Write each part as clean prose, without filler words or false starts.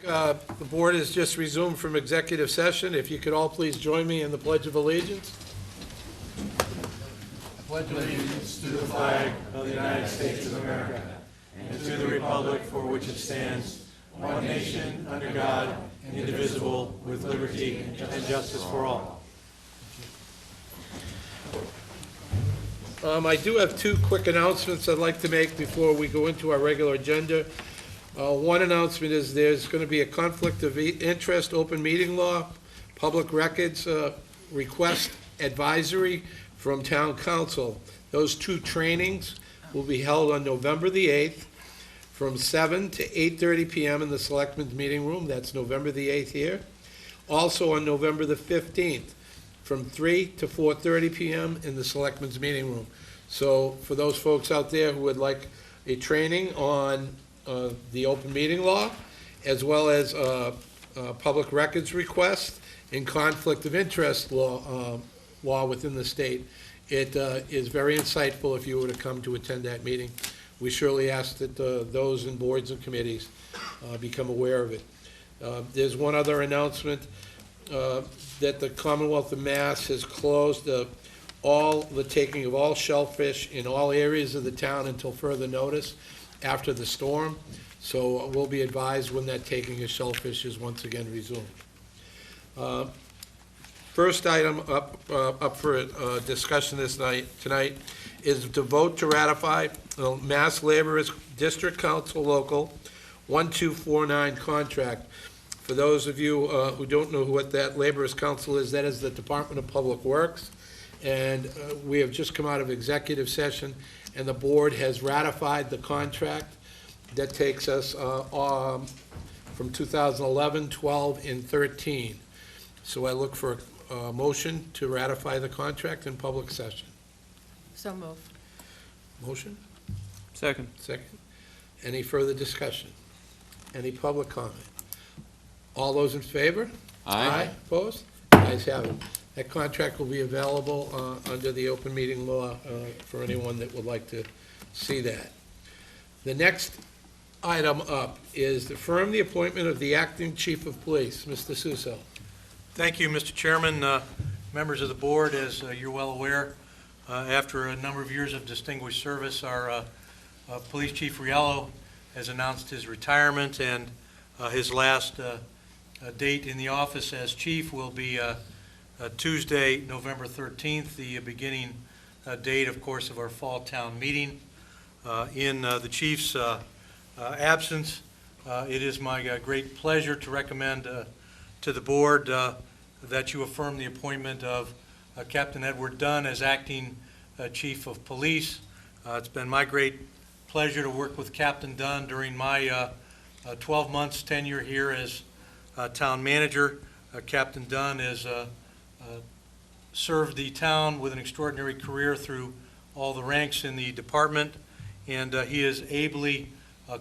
The board has just resumed from executive session. If you could all please join me in the Pledge of Allegiance. I pledge allegiance to the flag of the United States of America and to the republic for which it stands, one nation, under God, indivisible, with liberty and justice for all. I do have two quick announcements I'd like to make before we go into our regular agenda. One announcement is there's going to be a conflict of interest, open meeting law, public records request advisory from town council. Those two trainings will be held on November the 8th from 7 to 8:30 p.m. in the Selectmen's Meeting Room. That's November the 8th here. Also on November the 15th from 3 to 4:30 p.m. in the Selectmen's Meeting Room. So for those folks out there who would like a training on the open meeting law, as well as public records request and conflict of interest law within the state, it is very insightful if you were to come to attend that meeting. We surely ask that those in boards and committees become aware of it. There's one other announcement that the Commonwealth of Mass has closed all the taking of all shellfish in all areas of the town until further notice after the storm. So we'll be advised when that taking of shellfish is once again resumed. First item up for discussion tonight is to vote to ratify the Mass Laborers District Council Local 1249 contract. For those of you who don't know what that Laborers Council is, that is the Department of Public Works. And we have just come out of executive session, and the board has ratified the contract that takes us from 2011, 12, and 13. So I look for a motion to ratify the contract in public session. So moved. Motion? Second. Second. Any further discussion? Any public comment? All those in favor? Aye. Opposed? Ayes have it. That contract will be available under the open meeting law for anyone that would like to see that. The next item up is to affirm the appointment of the acting chief of police, Mr. Suso. Thank you, Mr. Chairman. Members of the board, as you're well aware, after a number of years of distinguished service, our police chief Riello has announced his retirement, and his last date in the office as chief will be Tuesday, November 13th, the beginning date, of course, of our fall town meeting. In the chief's absence, it is my great pleasure to recommend to the board that you affirm the appointment of Captain Edward Dunn as acting chief of police. It's been my great pleasure to work with Captain Dunn during my 12 months tenure here as town manager. Captain Dunn has served the town with an extraordinary career through all the ranks in the department, and he is ably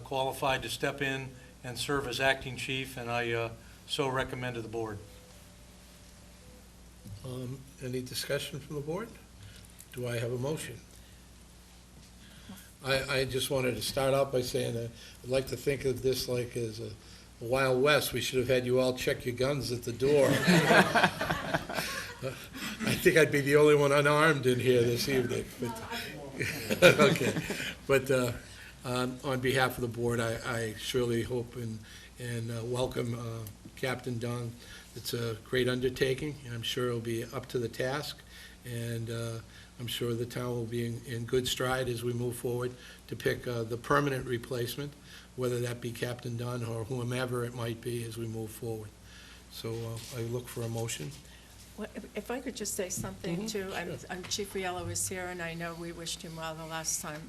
qualified to step in and serve as acting chief, and I so recommend to the board. Any discussion from the board? Do I have a motion? I just wanted to start out by saying I'd like to think of this like as a Wild West. We should have had you all check your guns at the door. I think I'd be the only one unarmed in here this evening. But, okay. But on behalf of the board, I surely hope and welcome Captain Dunn. It's a great undertaking, and I'm sure it'll be up to the task. And I'm sure the town will be in good stride as we move forward to pick the permanent replacement, whether that be Captain Dunn or whomever it might be as we move forward. So I look for a motion. Well, if I could just say something too. Sure. I'm Chief Riello is here, and I know we wished him well the last time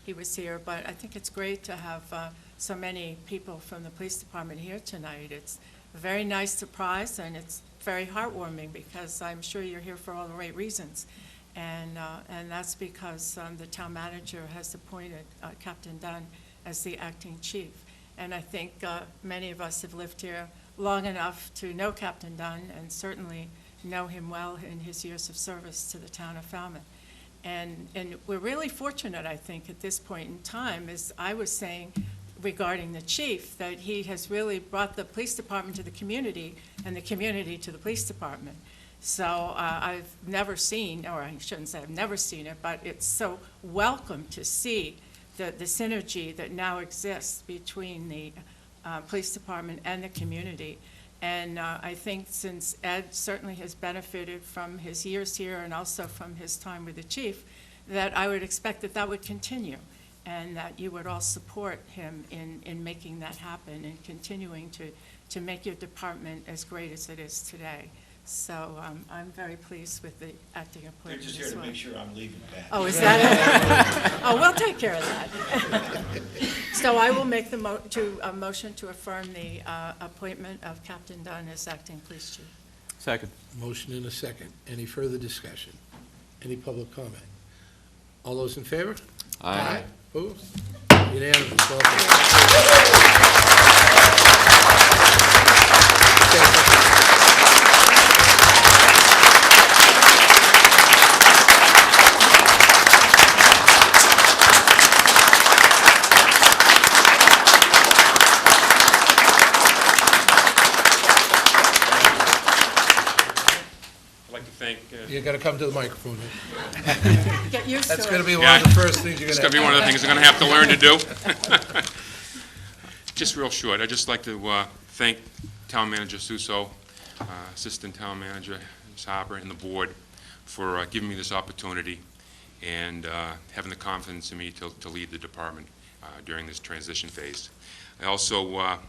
he was here, but I think it's great to have so many people from the police department here tonight. It's a very nice surprise, and it's very heartwarming because I'm sure you're here for all the right reasons. And that's because the town manager has appointed Captain Dunn as the acting chief. And I think many of us have lived here long enough to know Captain Dunn and certainly know him well in his years of service to the town of Falmouth. And we're really fortunate, I think, at this point in time, as I was saying, regarding the chief, that he has really brought the police department to the community and the community to the police department. So I've never seen, or I shouldn't say I've never seen it, but it's so welcome to see the synergy that now exists between the police department and the community. And I think since Ed certainly has benefited from his years here and also from his time with the chief, that I would expect that that would continue, and that you would all support him in making that happen and continuing to make your department as great as it is today. So I'm very pleased with the acting They're appointment just as here to well. make sure I'm leaving, Pat. Oh, is that it? Oh, we'll take care of that. So I will make the motion to affirm the appointment of Captain Dunn as acting police chief. Second. Motion and a second. Any further discussion? Any public comment? All those in favor? Aye. Opposed? Unanimous. Welcome. I'd like to thank, You got to come to the microphone. Get used to it. That's going to be one of the first things you're it's going going to to be one of the things I'm going to have to learn to do. Just real short, I'd just like to thank Town Manager Suso, Assistant Town Manager Ms. Harper, and the board for giving me this opportunity and having the confidence in me to lead the department during this transition phase. I also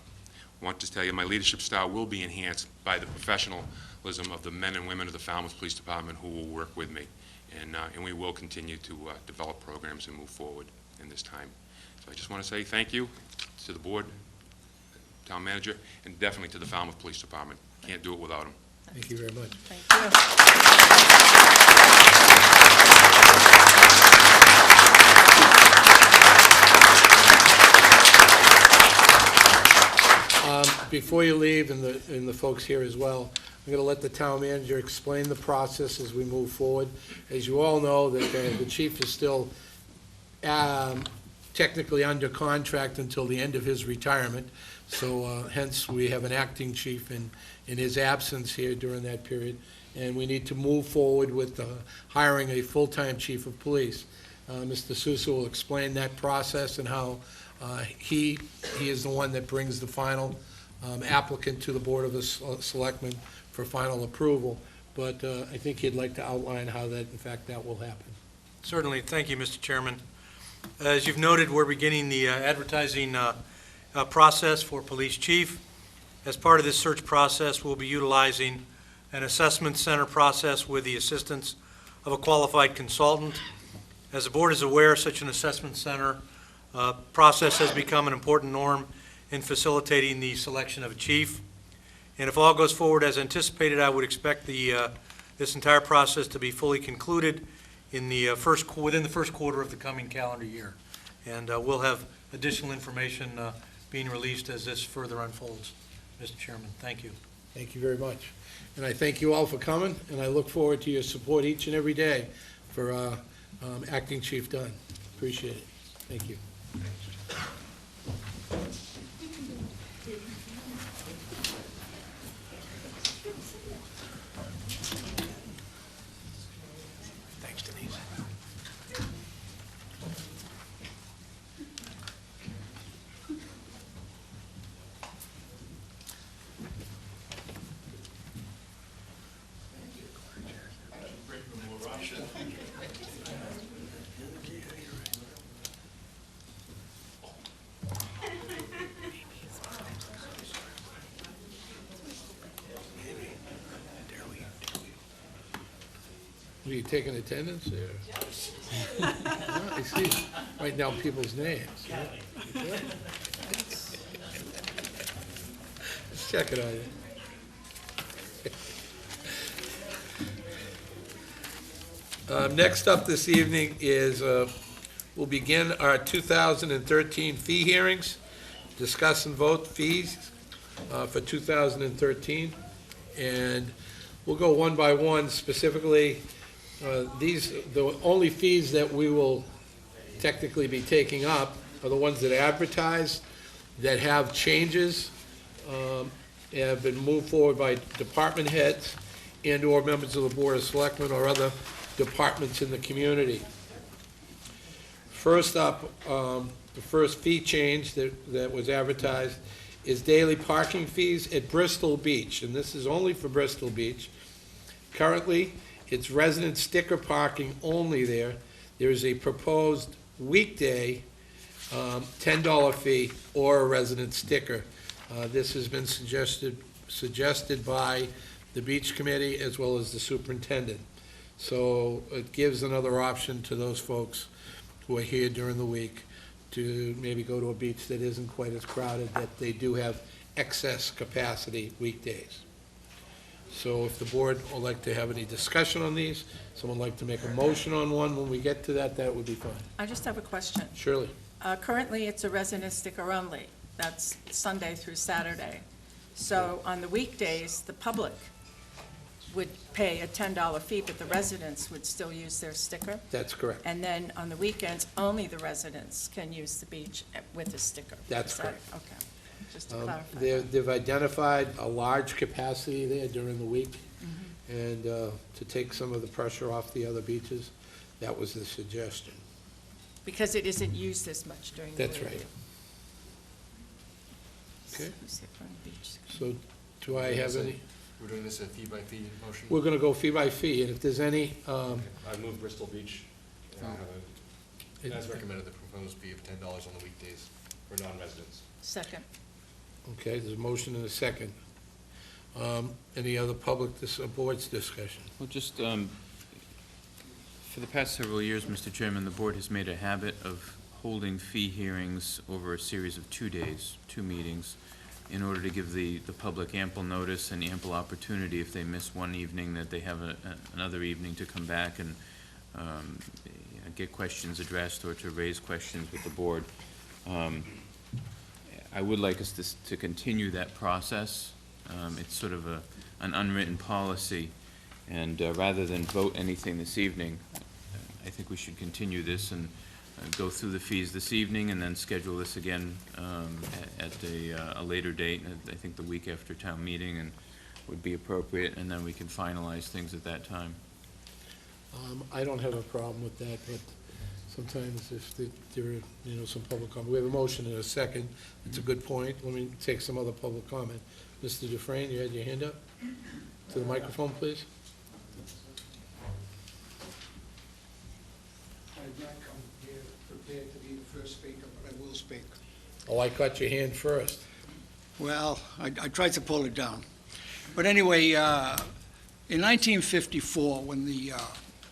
want to tell you my leadership style will be enhanced by the professionalism of the men and women of the Falmouth Police Department who will work with me, and we will continue to develop programs and move forward in this time. So I just want to say thank you to the board, town manager, and definitely to the Falmouth Police Department. Can't do it without them. Thank you very much. Thank you. Before you leave, and the folks here as well, I'm going to let the town manager explain the process as we move forward. As you all know, that the chief is still technically under contract until the end of his retirement, so hence we have an acting chief in his absence here during that period, and we need to move forward with hiring a full-time chief of police. Mr. Sousa will explain that process and how he is the one that brings the final applicant to the Board of Selectmen for final approval, but I think he'd like to outline how that, in fact, that will happen. Certainly. Thank you, Mr. Chairman. As you've noted, we're beginning the advertising process for police chief. As part of this search process, we'll be utilizing an assessment center process with the assistance of a qualified consultant. As the board is aware, such an assessment center process has become an important norm in facilitating the selection of a chief. And if all goes forward as anticipated, I would expect this entire process to be fully concluded in within the first quarter of the coming calendar year. And we'll have additional information being released as this further unfolds. Mr. Chairman, thank you. Thank you very much. And I thank you all for coming, and I look forward to your support each and every day for Acting Chief Dunn. Appreciate it. Thank you. Thanks, Denise. Are you taking attendance there? I see. Write down people's names. Let's check it on you. Next up this evening is we'll begin our 2013 fee hearings, discuss and vote fees for 2013, and we'll go one by one. Specifically, the only fees that we will technically be taking up are the ones that are advertised. that have changes have been moved forward by department heads and/or members of the Board of Selectmen or other departments in the community. First up, the first fee change that was advertised is daily parking fees at Bristol Beach, and this is only for Bristol Beach. Currently, it's resident sticker parking only there. There is a proposed weekday $10 fee or a resident sticker. This has been suggested by the beach committee as well as the superintendent. So it gives another option to those folks who are here during the week to maybe go to a beach that isn't quite as crowded, that they do have excess capacity weekdays. So if the board would like to have any discussion on these, someone like to make a motion on one when we get to that, that would be fine. I just have a question. Shirley? Currently, it's a resident sticker only. That's Sunday through Saturday. So on the weekdays, the public would pay a $10 fee, but the residents would still use their sticker. That's correct. And then on the weekends, only the residents can use the beach with a sticker. That's Is that- correct. Okay, just to clarify. They've identified a large capacity there during the week, and to take some of the pressure off the other beaches, that was the suggestion. Because it isn't used as much during the week. That's right. Okay. Who's here from the beach? So do I have any? We're doing this a fee-by-fee motion? We're going to go fee by fee, and if there's any, I move Bristol Beach, as recommended, the proposed fee of $10 on the weekdays for non-residents. Second. okay, there's a motion and a second. Any other public, board's discussion? Well, just, for the past several years, Mr. Chairman, the board has made a habit of holding fee hearings over a series of 2 days, 2 meetings, in order to give the public ample notice and ample opportunity, if they miss one evening, that they have another evening to come back and get questions addressed or to raise questions with the board. I would like us to continue that process. It's sort of an unwritten policy, and rather than vote anything this evening, I think we should continue this and go through the fees this evening and then schedule this again at a later date. I think the week after town meeting and would be appropriate, and then we can finalize things at that time. I don't have a problem with that, but sometimes if there are, some public comment. We have a motion and a second. It's a good point. Let me take some other public comment. Mr. Dufresne, you had your hand up? To the microphone, please. I did not come here prepared to be the first speaker, but I will speak. Oh, I caught your hand first. Well, I tried to pull it down. But anyway, in 1954, when the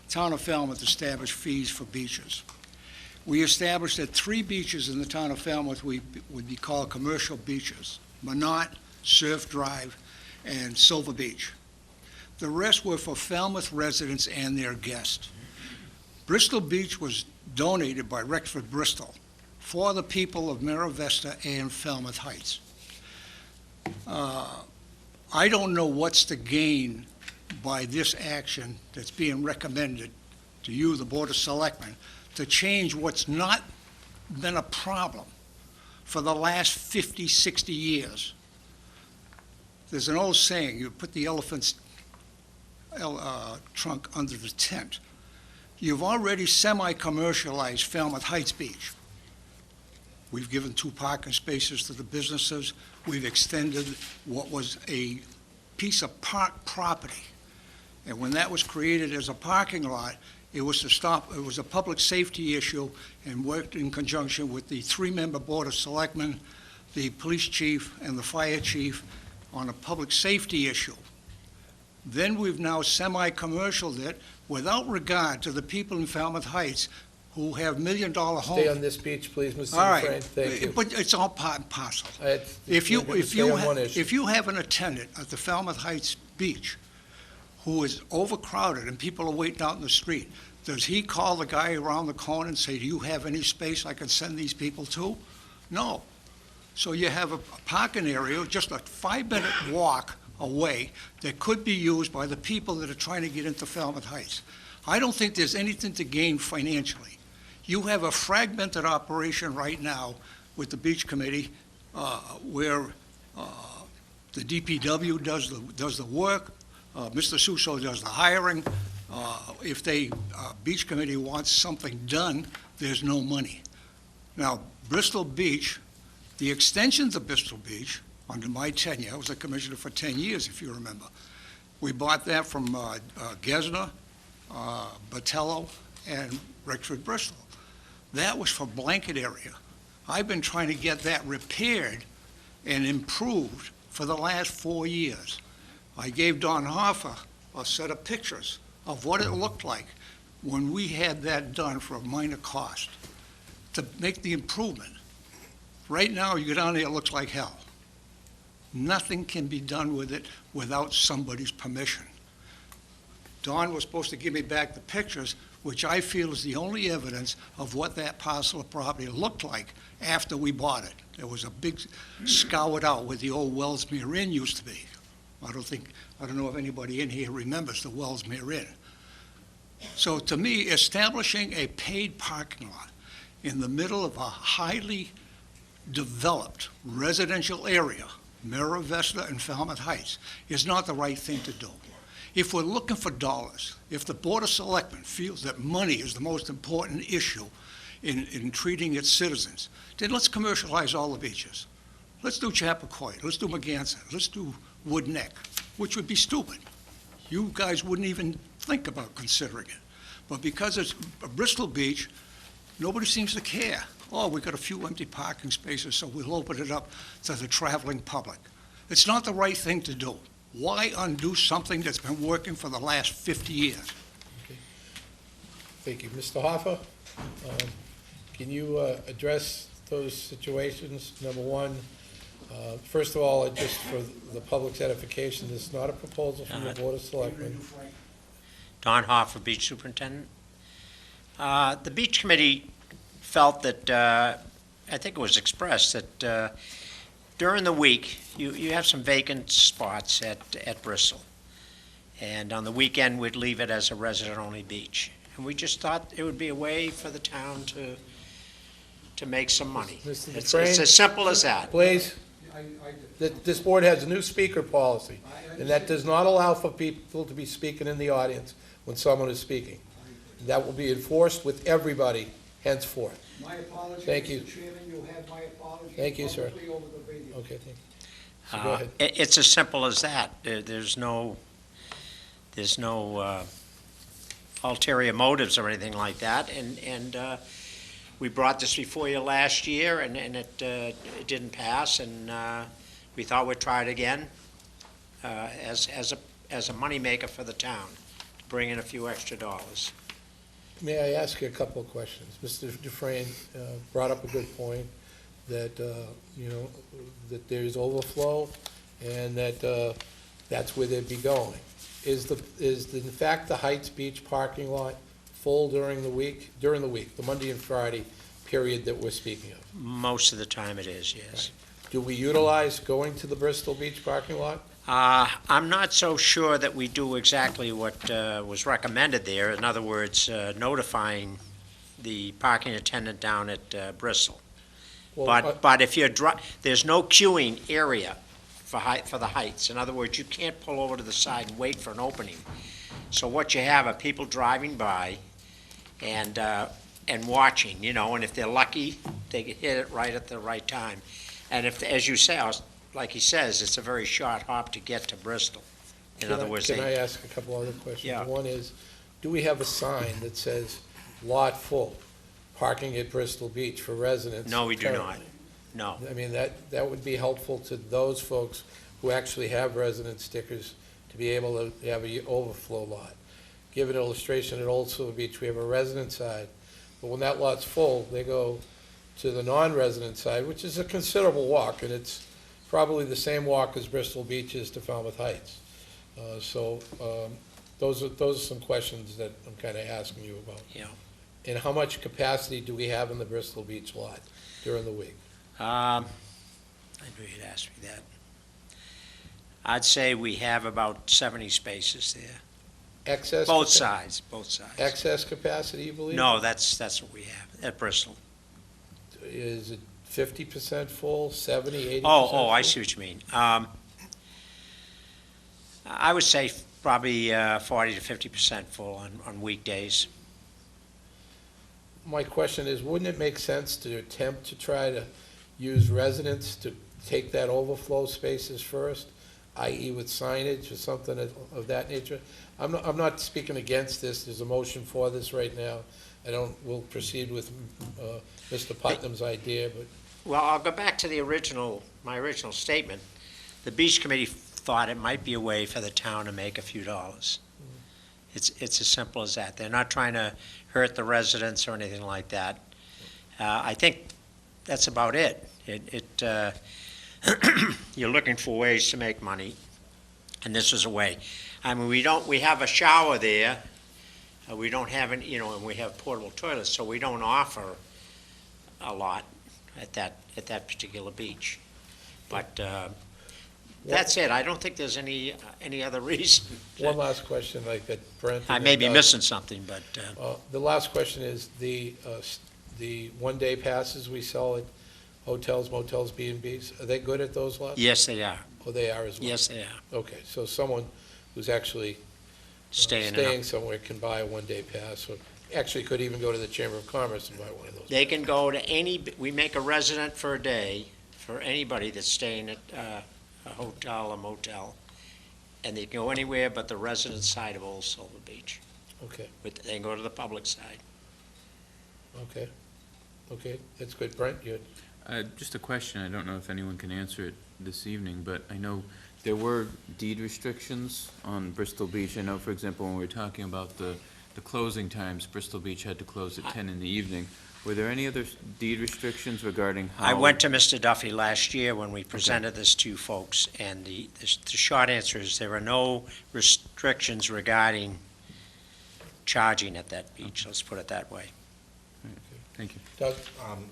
town of Falmouth established fees for beaches, we established that 3 beaches in the town of Falmouth would be called commercial beaches: Minot, Surf Drive, and Silver Beach. The rest were for Falmouth residents and their guests. Bristol Beach was donated by Rexford Bristol for the people of Mira Vista and Falmouth Heights. I don't know what's to gain by this action that's being recommended to you, the Board of Selectmen, to change what's not been a problem for the last 50, 60 years. There's an old saying, you put the elephant's trunk under the tent. You've already semi-commercialized Falmouth Heights Beach. We've given 2 parking spaces to the businesses. We've extended what was a piece of park property. And when that was created as a parking lot, it was a public safety issue, and worked in conjunction with the 3-member Board of Selectmen, the police chief, and the fire chief on a public safety issue. Then we've now semi-commercialed it without regard to the people in Falmouth Heights who have million-dollar homes. Stay on this beach, please, Mr. All Dufresne. right, Thank you. but it's all part and parcel. If We're gonna stay on one issue. you have an attendant at the Falmouth Heights Beach who is overcrowded and people are waiting out in the street, does he call the guy around the corner and say, do you have any space I can send these people to? No. So you have a parking area, just a 5-minute walk away, that could be used by the people that are trying to get into Falmouth Heights. I don't think there's anything to gain financially. You have a fragmented operation right now with the beach committee where the DPW does the work, Mr. Suso does the hiring. If beach committee wants something done, there's no money. Now, Bristol Beach, the extensions of Bristol Beach, under my tenure, I was a commissioner for 10 years, if you remember. We bought that from Gesner, Botello, and Rexford Bristol. That was for blanket area. I've been trying to get that repaired and improved for the last 4 years. I gave Don Hoffa a set of pictures of what it looked like when we had that done for a minor cost to make the improvement. Right now, you go down there, it looks like hell. Nothing can be done with it without somebody's permission. Don was supposed to give me back the pictures, which I feel is the only evidence of what that parcel of property looked like after we bought it. There was a big scoured out where the old Wellsmere Inn used to be. I don't know if anybody in here remembers the Wellsmere Inn. So to me, establishing a paid parking lot in the middle of a highly developed residential area, Mira Vesta and Falmouth Heights, is not the right thing to do. If we're looking for dollars, if the Board of Selectmen feels that money is the most important issue in treating its citizens, then let's commercialize all the beaches. Let's do Chappaquiddick, let's do Megantic, let's do Wood Neck, which would be stupid. You guys wouldn't even think about considering it. But because it's Bristol Beach, nobody seems to care. Oh, we got a few empty parking spaces, so we'll open it up to the traveling public. It's not the right thing to do. Why undo something that's been working for the last 50 years? Thank you. Mr. Hoffa, can you address those situations? Number one, first of all, just for the public's edification, this is not a proposal from the Board of Selectmen. Don Hoffa, Beach Superintendent. The Beach Committee felt that, I think it was expressed, that during the week, you have some vacant spots at Bristol. And on the weekend, we'd leave it as a resident-only beach. And we just thought it would be a way for the town to make some money. Mr. It's Dufresne? as simple as that. Please. This board has a new speaker policy, and that does not allow for people to be speaking in the audience when someone is speaking. That will be enforced with everybody henceforth. My apologies, Thank you. Mr. Chairman, you have my apology. Thank you, sir. publicly over the radio. Okay, thank you. So go ahead. It's as simple as that. There's no ulterior motives or anything like that. And we brought this before you last year, and it didn't pass, and we thought we'd try it again as a moneymaker for the town, to bring in a few extra dollars. May I ask you a couple of questions? Mr. Dufresne brought up a good point that, that there's overflow and that that's where they'd be going. Is in fact the Heights Beach parking lot full during the week, the Monday and Friday period that we're speaking of? Most of the time it is, yes. Do we utilize going to the Bristol Beach parking lot? I'm not so sure that we do exactly what was recommended there. In other words, notifying the parking attendant down at Bristol. Well, But if you're there's no queuing area for the Heights. In other words, you can't pull over to the side and wait for an opening. So what you have are people driving by and watching, and if they're lucky, they can hit it right at the right time. And if, as you say, like he says, it's a very short hop to get to Bristol. In other words, Can I ask a couple other questions? Yeah. One is, do we have a sign that says lot full, parking at Bristol Beach for residents? No, we do not. currently? No. I mean, that would be helpful to those folks who actually have resident stickers to be able to have an overflow lot. Give an illustration, at Old Silver Beach, we have a resident side, but when that lot's full, they go to the non-resident side, which is a considerable walk, and it's probably the same walk as Bristol Beach is to Falmouth Heights. Those are some questions that I'm kind of asking you about. Yeah. And how much capacity do we have in the Bristol Beach lot during the week? I knew you'd ask me that. I'd say we have about 70 spaces there. Excess? Both sides. Excess capacity, you believe? No, that's what we have at Bristol. Is it 50% full, 70, 80%? Oh, I full? see what you mean. I would say probably 40 to 50% full on weekdays. My question is, wouldn't it make sense to attempt to try to use residents to take that overflow spaces first, i.e. with signage or something of that nature? I'm not speaking against this, there's a motion for this right now. We'll proceed with Mr. Putnam's idea, but Well, I'll go back to my original statement. The beach committee thought it might be a way for the town to make a few dollars. It's as simple as that. They're not trying to hurt the residents or anything like that. I think that's about it. You're looking for ways to make money, and this is a way. I mean, we have a shower there. We don't have any, and we have portable toilets, so we don't offer a lot at that particular beach. But that's it. I don't think there's any other reason. one last question like that, Brent. I may be missing something, but The last question is, the one-day passes we sell at hotels, motels, B&Bs, are they good at those lots? yes, they are. Oh, they are as well? Yes, they are. Okay, so someone who's actually Staying somewhere can buy a one-day pass, or actually could even go to the Chamber of Commerce and buy one of those. They can go to we make a resident for a day for anybody that's staying at a hotel or motel. And they can go anywhere but the resident side of Old Silver Beach. Okay, They can go to the public side. okay, that's good. Brent, you Just a question, I don't know if anyone can answer it this evening, but I know there were deed restrictions on Bristol Beach. I know, for example, when we were talking about the closing times, Bristol Beach had to close at 10 in the evening. Were there any other deed restrictions regarding how? I went to Mr. Duffy last year when we presented this to you folks, and the short answer is there are no restrictions regarding charging at that beach, let's put it that way. Thank you. Doug?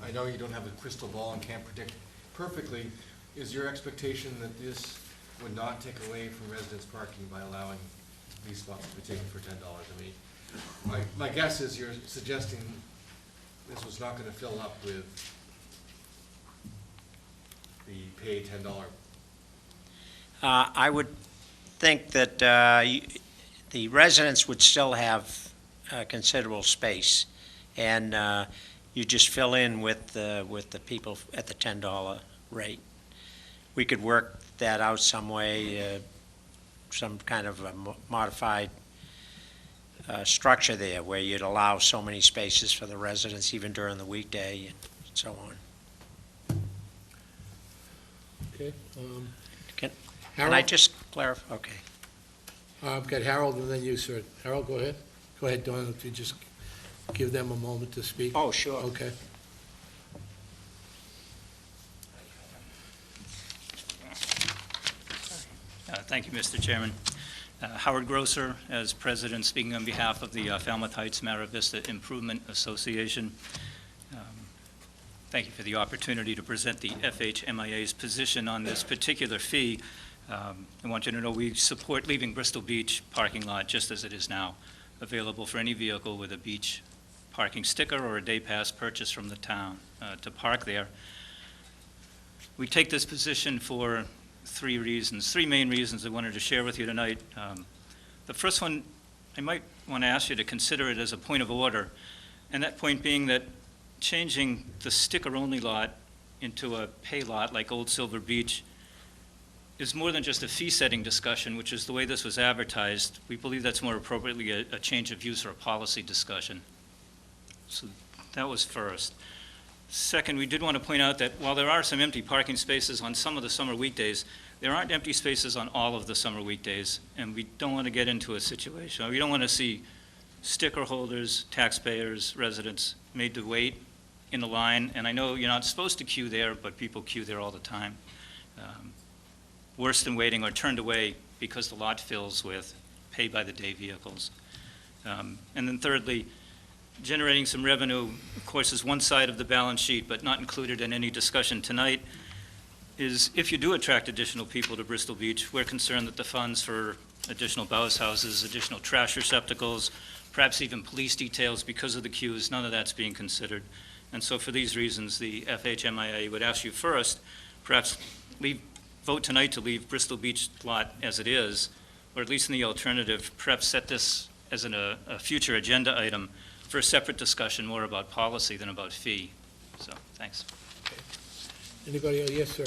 I know you don't have a crystal ball and can't predict perfectly. Is your expectation that this would not take away from residents' parking by allowing these spots to be taken for $10? I mean, my guess is you're suggesting this was not going to fill up with the paid $10. I would think that the residents would still have considerable space, and you just fill in with the people at the $10 rate. We could work that out some way, some kind of a modified structure there, where you'd allow so many spaces for the residents even during the weekday and so on. Okay. Can Harold? I just clarify? Okay. I've got Harold and then you, sir. Harold, go ahead. Go ahead, Don, if you just give them a moment to speak. Oh, sure. Okay. Thank you, Mr. Chairman. Howard Grosser, as president, speaking on behalf of the Falmouth Heights Mara Vista Improvement Association. Thank you for the opportunity to present the FHMIA's position on this particular fee. I want you to know we support leaving Bristol Beach parking lot just as it is now, available for any vehicle with a beach parking sticker or a day pass purchased from the town to park there. We take this position for three main reasons I wanted to share with you tonight. The first one, I might want to ask you to consider it as a point of order, and that point being that changing the sticker-only lot into a pay lot like Old Silver Beach is more than just a fee-setting discussion, which is the way this was advertised. We believe that's more appropriately a change of use or a policy discussion. So that was first. Second, we did want to point out that while there are some empty parking spaces on some of the summer weekdays, there aren't empty spaces on all of the summer weekdays, and we don't want to get into a situation. We don't want to see sticker holders, taxpayers, residents made to wait in the line, and I know you're not supposed to queue there, but people queue there all the time. Worse than waiting or turned away because the lot fills with pay-by-the-day vehicles. And then thirdly, generating some revenue, of course, is one side of the balance sheet, but not included in any discussion tonight, is if you do attract additional people to Bristol Beach, we're concerned that the funds for additional bounce houses, additional trash receptacles, perhaps even police details because of the queues, none of that's being considered. And so for these reasons, the FHMIA would ask you first, perhaps vote tonight to leave Bristol Beach lot as it is, or at least in the alternative, perhaps set this as a future agenda item for a separate discussion more about policy than about fee. So, thanks. Anybody else? Yes, sir.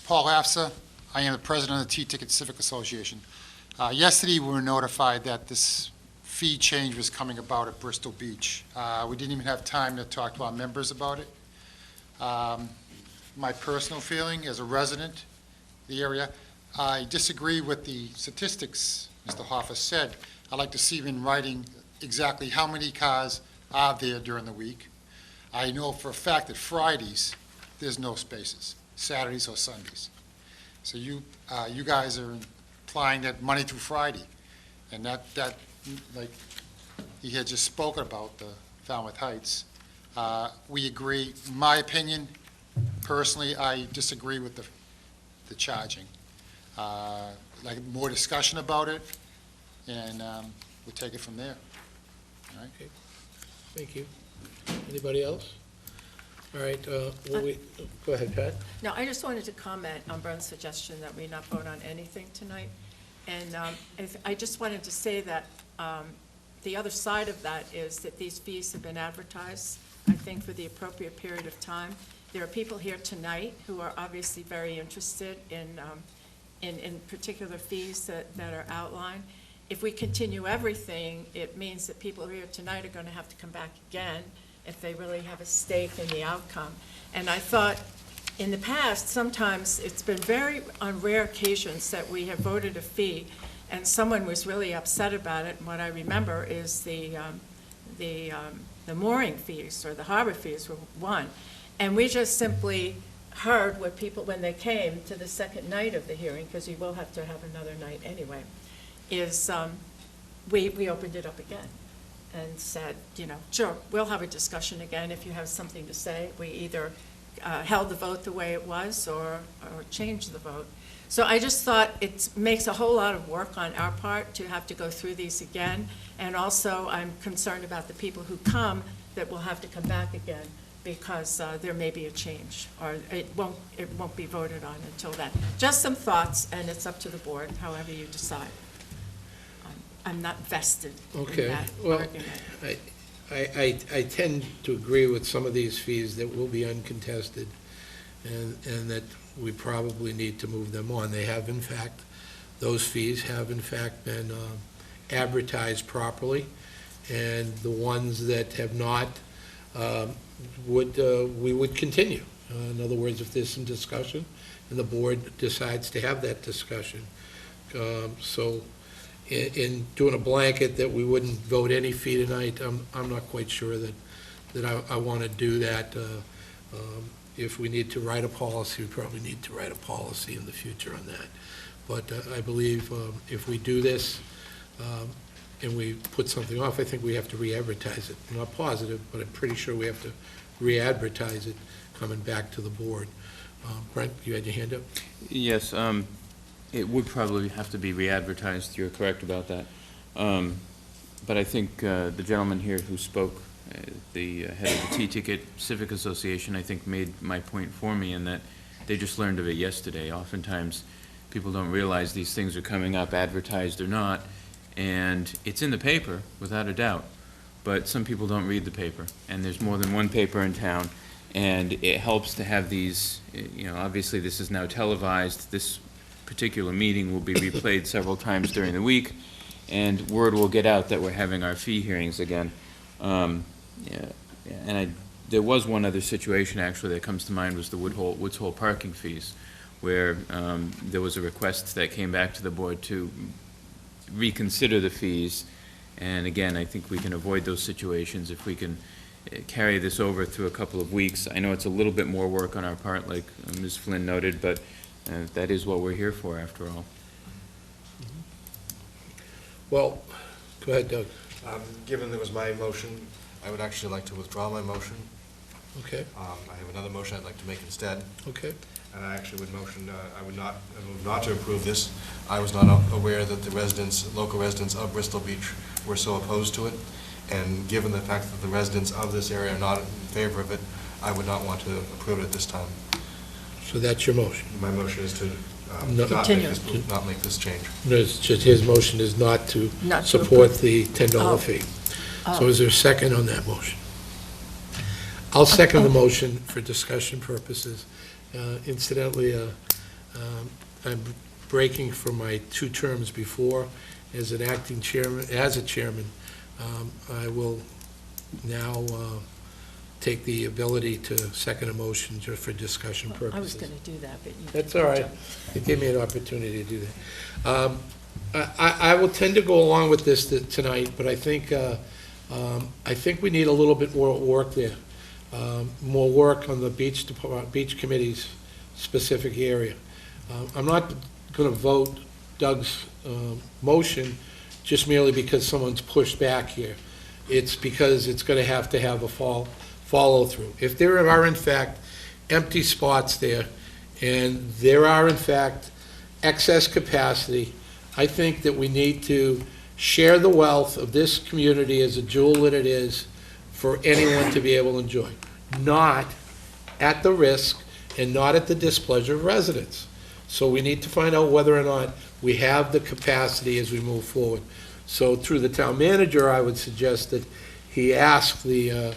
Paul Afsa. I am the president of the T-Ticket Civic Association. Yesterday, we were notified that this fee change was coming about at Bristol Beach. We didn't even have time to talk to our members about it. My personal feeling as a resident of the area, I disagree with the statistics Mr. Hoffa said. I'd like to see in writing exactly how many cars are there during the week. I know for a fact that Fridays, there's no spaces, Saturdays or Sundays. So you guys are implying that Monday through Friday, and that like he had just spoken about the Falmouth Heights. We agree. In my opinion, personally, I disagree with the charging. Like more discussion about it, and we'll take it from there. All right. Okay. Thank you. Anybody else? All right, go ahead, Pat. No, I just wanted to comment on Brent's suggestion that we not vote on anything tonight. And I just wanted to say that the other side of that is that these fees have been advertised, I think, for the appropriate period of time. There are people here tonight who are obviously very interested in particular fees that are outlined. If we continue everything, it means that people here tonight are going to have to come back again if they really have a stake in the outcome. And I thought, in the past, sometimes it's been on rare occasions that we have voted a fee, and someone was really upset about it. And what I remember is the mooring fees or the harbor fees were one. And we just simply heard what people, when they came to the second night of the hearing, because we will have to have another night anyway, is we opened it up again and said, sure, we'll have a discussion again if you have something to say. We either held the vote the way it was or changed the vote. So I just thought it makes a whole lot of work on our part to have to go through these again. And also, I'm concerned about the people who come that will have to come back again because there may be a change, or it won't be voted on until then. Just some thoughts, and it's up to the board, however you decide. I'm not vested in that argument. I tend to agree with some of these fees that will be uncontested, and that we probably need to move them on. They have, in fact, those fees have, in fact, been advertised properly, and the ones that have not, we would continue. In other words, if there's some discussion, and the board decides to have that discussion. So in doing a blanket that we wouldn't vote any fee tonight, I'm not quite sure that I want to do that. If we need to write a policy, we probably need to write a policy in the future on that. But I believe if we do this and we put something off, I think we have to re-advertise it. I'm not positive, but I'm pretty sure we have to re-advertise it coming back to the board. Brent, you had your hand up? Yes, it would probably have to be re-advertised. You're correct about that. But I think the gentleman here who spoke, the head of the T-Ticket Civic Association, I think made my point for me in that they just learned of it yesterday. Oftentimes, people don't realize these things are coming up, advertised or not, and it's in the paper, without a doubt. But some people don't read the paper, and there's more than one paper in town, and it helps to have these, obviously this is now televised. This particular meeting will be replayed several times during the week, and word will get out that we're having our fee hearings again. There was one other situation actually that comes to mind, was the Woods Hole parking fees, where there was a request that came back to the board to reconsider the fees. And again, I think we can avoid those situations if we can carry this over through a couple of weeks. I know it's a little bit more work on our part, like Ms. Flynn noted, but that is what we're here for, after all. Well, go ahead, Doug. Given that was my motion, I would actually like to withdraw my motion. Okay, I have another motion I'd like to make instead. okay. and I actually would motion, I would move not to approve this. I was not aware that the local residents of Bristol Beach were so opposed to it, and given the fact that the residents of this area are not in favor of it, I would not want to approve it at this time. So that's your motion. My motion is to No. not make this change. No, it's just his motion is not to Not to support the $10 Oh. fee. So Oh. is there a second on that motion? I'll second the motion for discussion purposes. Incidentally, I'm breaking from my 2 terms before as an acting chairman, as a chairman. I will now take the ability to second a motion just for discussion purposes. I was going to do that, but you. That's all right. It gave me an opportunity to do that. I will tend to go along with this tonight, but I think we need a little bit more work there. More work on the beach committee's specific area. I'm not going to vote Doug's motion just merely because someone's pushed back here. It's because it's going to have a follow-through. If there are in fact empty spots there, and there are in fact excess capacity, I think that we need to share the wealth of this community as a jewel that it is for anyone to be able to enjoy, not at the risk and not at the displeasure of residents. So we need to find out whether or not we have the capacity as we move forward. So through the town manager, I would suggest that he ask the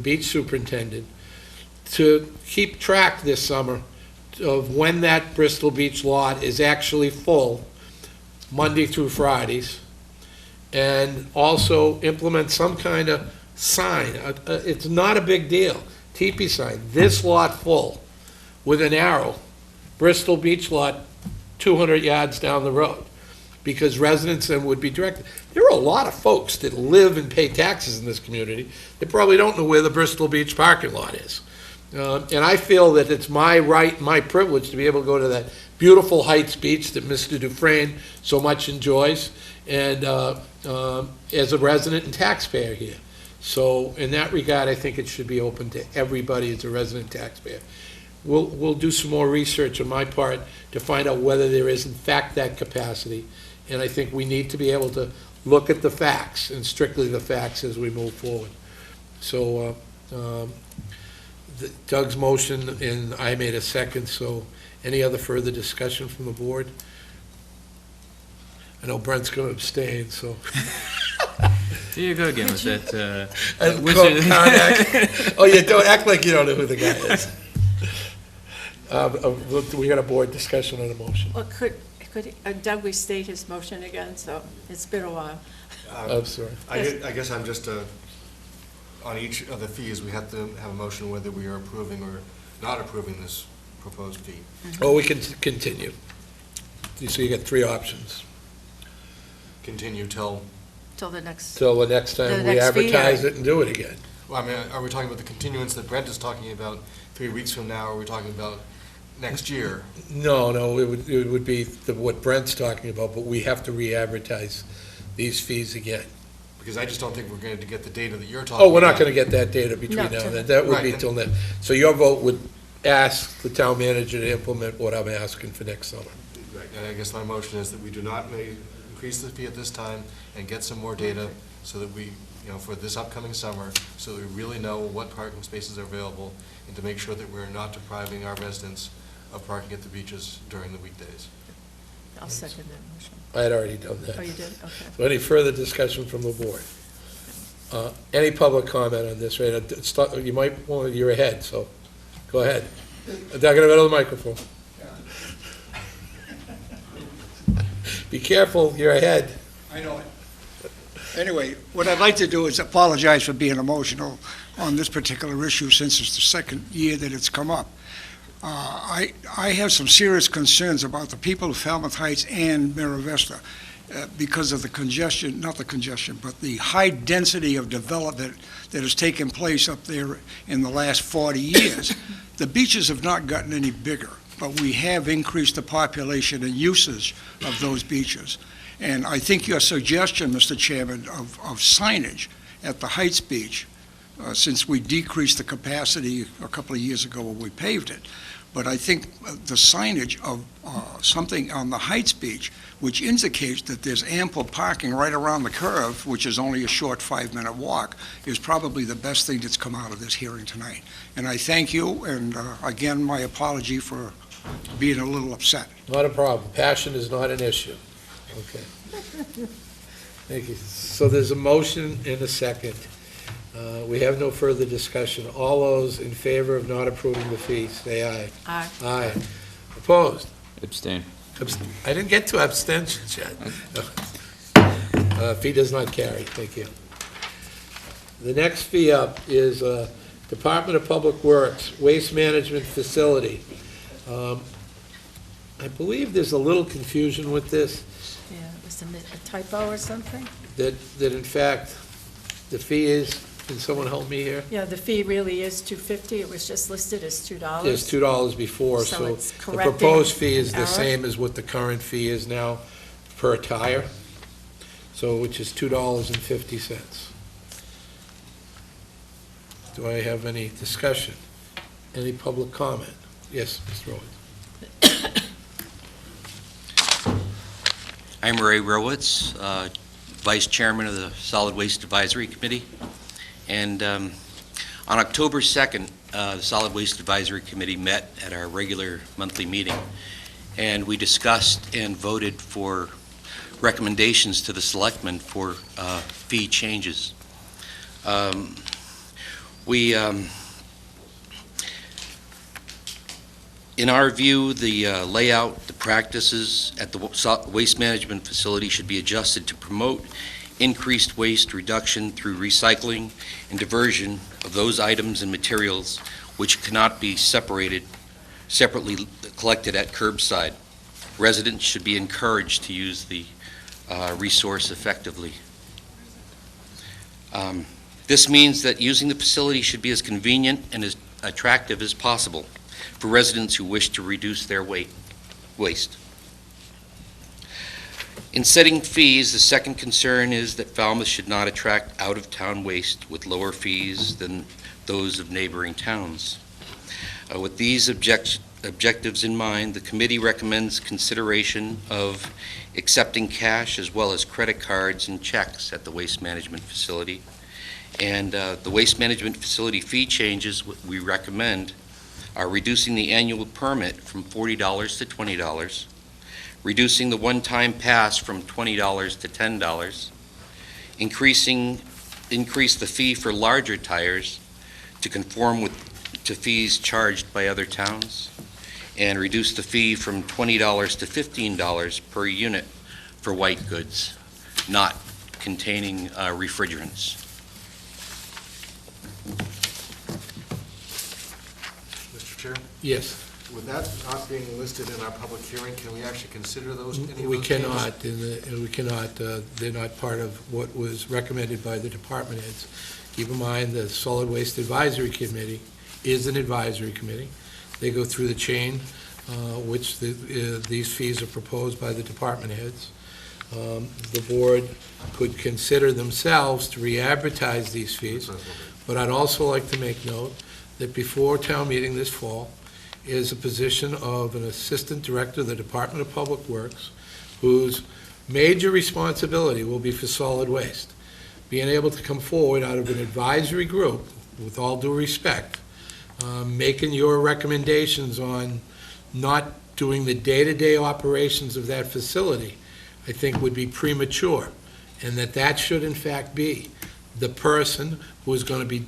beach superintendent to keep track this summer of when that Bristol Beach lot is actually full, Monday through Fridays, and also implement some kind of sign. It's not a big deal. teepee sign, this lot full, with an arrow, Bristol Beach lot 200 yards down the road, because residents then would be directed. There are a lot of folks that live and pay taxes in this community that probably don't know where the Bristol Beach parking lot is. And I feel that it's my right, my privilege to be able to go to that beautiful Heights Beach that Mr. Dufresne so much enjoys, and as a resident and taxpayer here. So in that regard, I think it should be open to everybody as a resident taxpayer. We'll do some more research on my part to find out whether there is in fact that capacity. And I think we need to be able to look at the facts, and strictly the facts, as we move forward. So Doug's motion, and I made a second, so any other further discussion from the board? I know Brent's going to abstain, so. There you go again with that. Oh, yeah, don't act like you don't know who the guy is. We got a board discussion on a motion. Well, could Doug restate his motion again? So it's been a while. I'm sorry. I guess I'm just, on each of the fees, we have to have a motion whether we are approving or not approving this proposed fee. Oh, we can continue. So you get three options. Continue till, Till the next. Till the next time The we next fee advertise hearing. it and do it again. well, I mean, are we talking about the continuance that Brent is talking about 3 weeks from now, or are we talking about next year? No, it would be what Brent's talking about, but we have to re-advertise these fees again. Because I just don't think we're going to get the data that you're talking about. Oh, we're not going to get that data between No, now and then. till- That would be Right. till then. So your vote would ask the town manager to implement what I'm asking for next summer. Right, and I guess my motion is that we do not increase the fee at this time and get some more data so that we, for this upcoming summer, so that we really know what parking spaces are available, and to make sure that we're not depriving our residents of parking at the beaches during the weekdays. I'll second that motion. I had already done that. Oh, you did? Okay. So any further discussion from the board? Any public comment on this? Right? You might, well, you're ahead, so go ahead. Doug, get out of the microphone. Be careful, you're ahead. I know it. Anyway, what I'd like to do is apologize for being emotional on this particular issue, since it's the second year that it's come up. I have some serious concerns about the people of Falmouth Heights and Mira Vista because of the congestion, not the congestion, but the high density of development that has taken place up there in the last 40 years. The beaches have not gotten any bigger, but we have increased the population and usage of those beaches. And I think your suggestion, Mr. Chairman, of signage at the Heights Beach since we decreased the capacity a couple of years ago when we paved it. But I think the signage of something on the Heights Beach, which indicates that there's ample parking right around the curve, which is only a short 5-minute walk, is probably the best thing that's come out of this hearing tonight. And I thank you, and again, my apology for being a little upset. Not a problem. Passion is not an issue. Okay. Thank you. So there's a motion and a second. We have no further discussion. All those in favor of not approving the fee, say aye. Aye. Aye. Opposed? Abstain. I didn't get to abstentions yet. Fee does not carry. Thank you. The next fee up is Department of Public Works Waste Management Facility. I believe there's a little confusion with this, Yeah, it was a typo or something? that in fact, the fee is, can someone help me here? Yeah, the fee really is $2.50. It was just listed as $2. There's $2 before, So so it's the correcting proposed fee is the error. same as what the current fee is now per tire, so which is $2.50. Do I have any discussion? Any public comment? Yes, Mr. Rowland. I'm Ray Rowitz, Vice Chairman of the Solid Waste Advisory Committee. And on October 2nd, the Solid Waste Advisory Committee met at our regular monthly meeting, and we discussed and voted for recommendations to the selectmen for fee changes. In our view, the layout, the practices at the waste management facility should be adjusted to promote increased waste reduction through recycling and diversion of those items and materials which cannot be separately collected at curbside. Residents should be encouraged to use the resource effectively. This means that using the facility should be as convenient and as attractive as possible for residents who wish to reduce their waste. In setting fees, the second concern is that Falmouth should not attract out-of-town waste with lower fees than those of neighboring towns. With these objectives in mind, the committee recommends consideration of accepting cash as well as credit cards and checks at the waste management facility. And the waste management facility fee changes we recommend are reducing the annual permit from $40 to $20, reducing the one-time pass from $20 to $10, increase the fee for larger tires to conform to fees charged by other towns, and reduce the fee from $20 to $15 per unit for white goods not containing refrigerants. Mr. Chair, Yes, with that not being listed in our public hearing, can we actually consider those, any of we those changes? cannot, and we cannot, they're not part of what was recommended by the department heads. Keep in mind, the Solid Waste Advisory Committee is an advisory committee. They go through the chain, which these fees are proposed by the department heads. The board could consider themselves to re-advertise these fees, but I'd also like to make note that before town meeting this fall is a position of an assistant director of the Department of Public Works, whose major responsibility will be for solid waste. Being able to come forward out of an advisory group, with all due respect, making your recommendations on not doing the day-to-day operations of that facility, I think would be premature, and that should in fact be the person who is going to be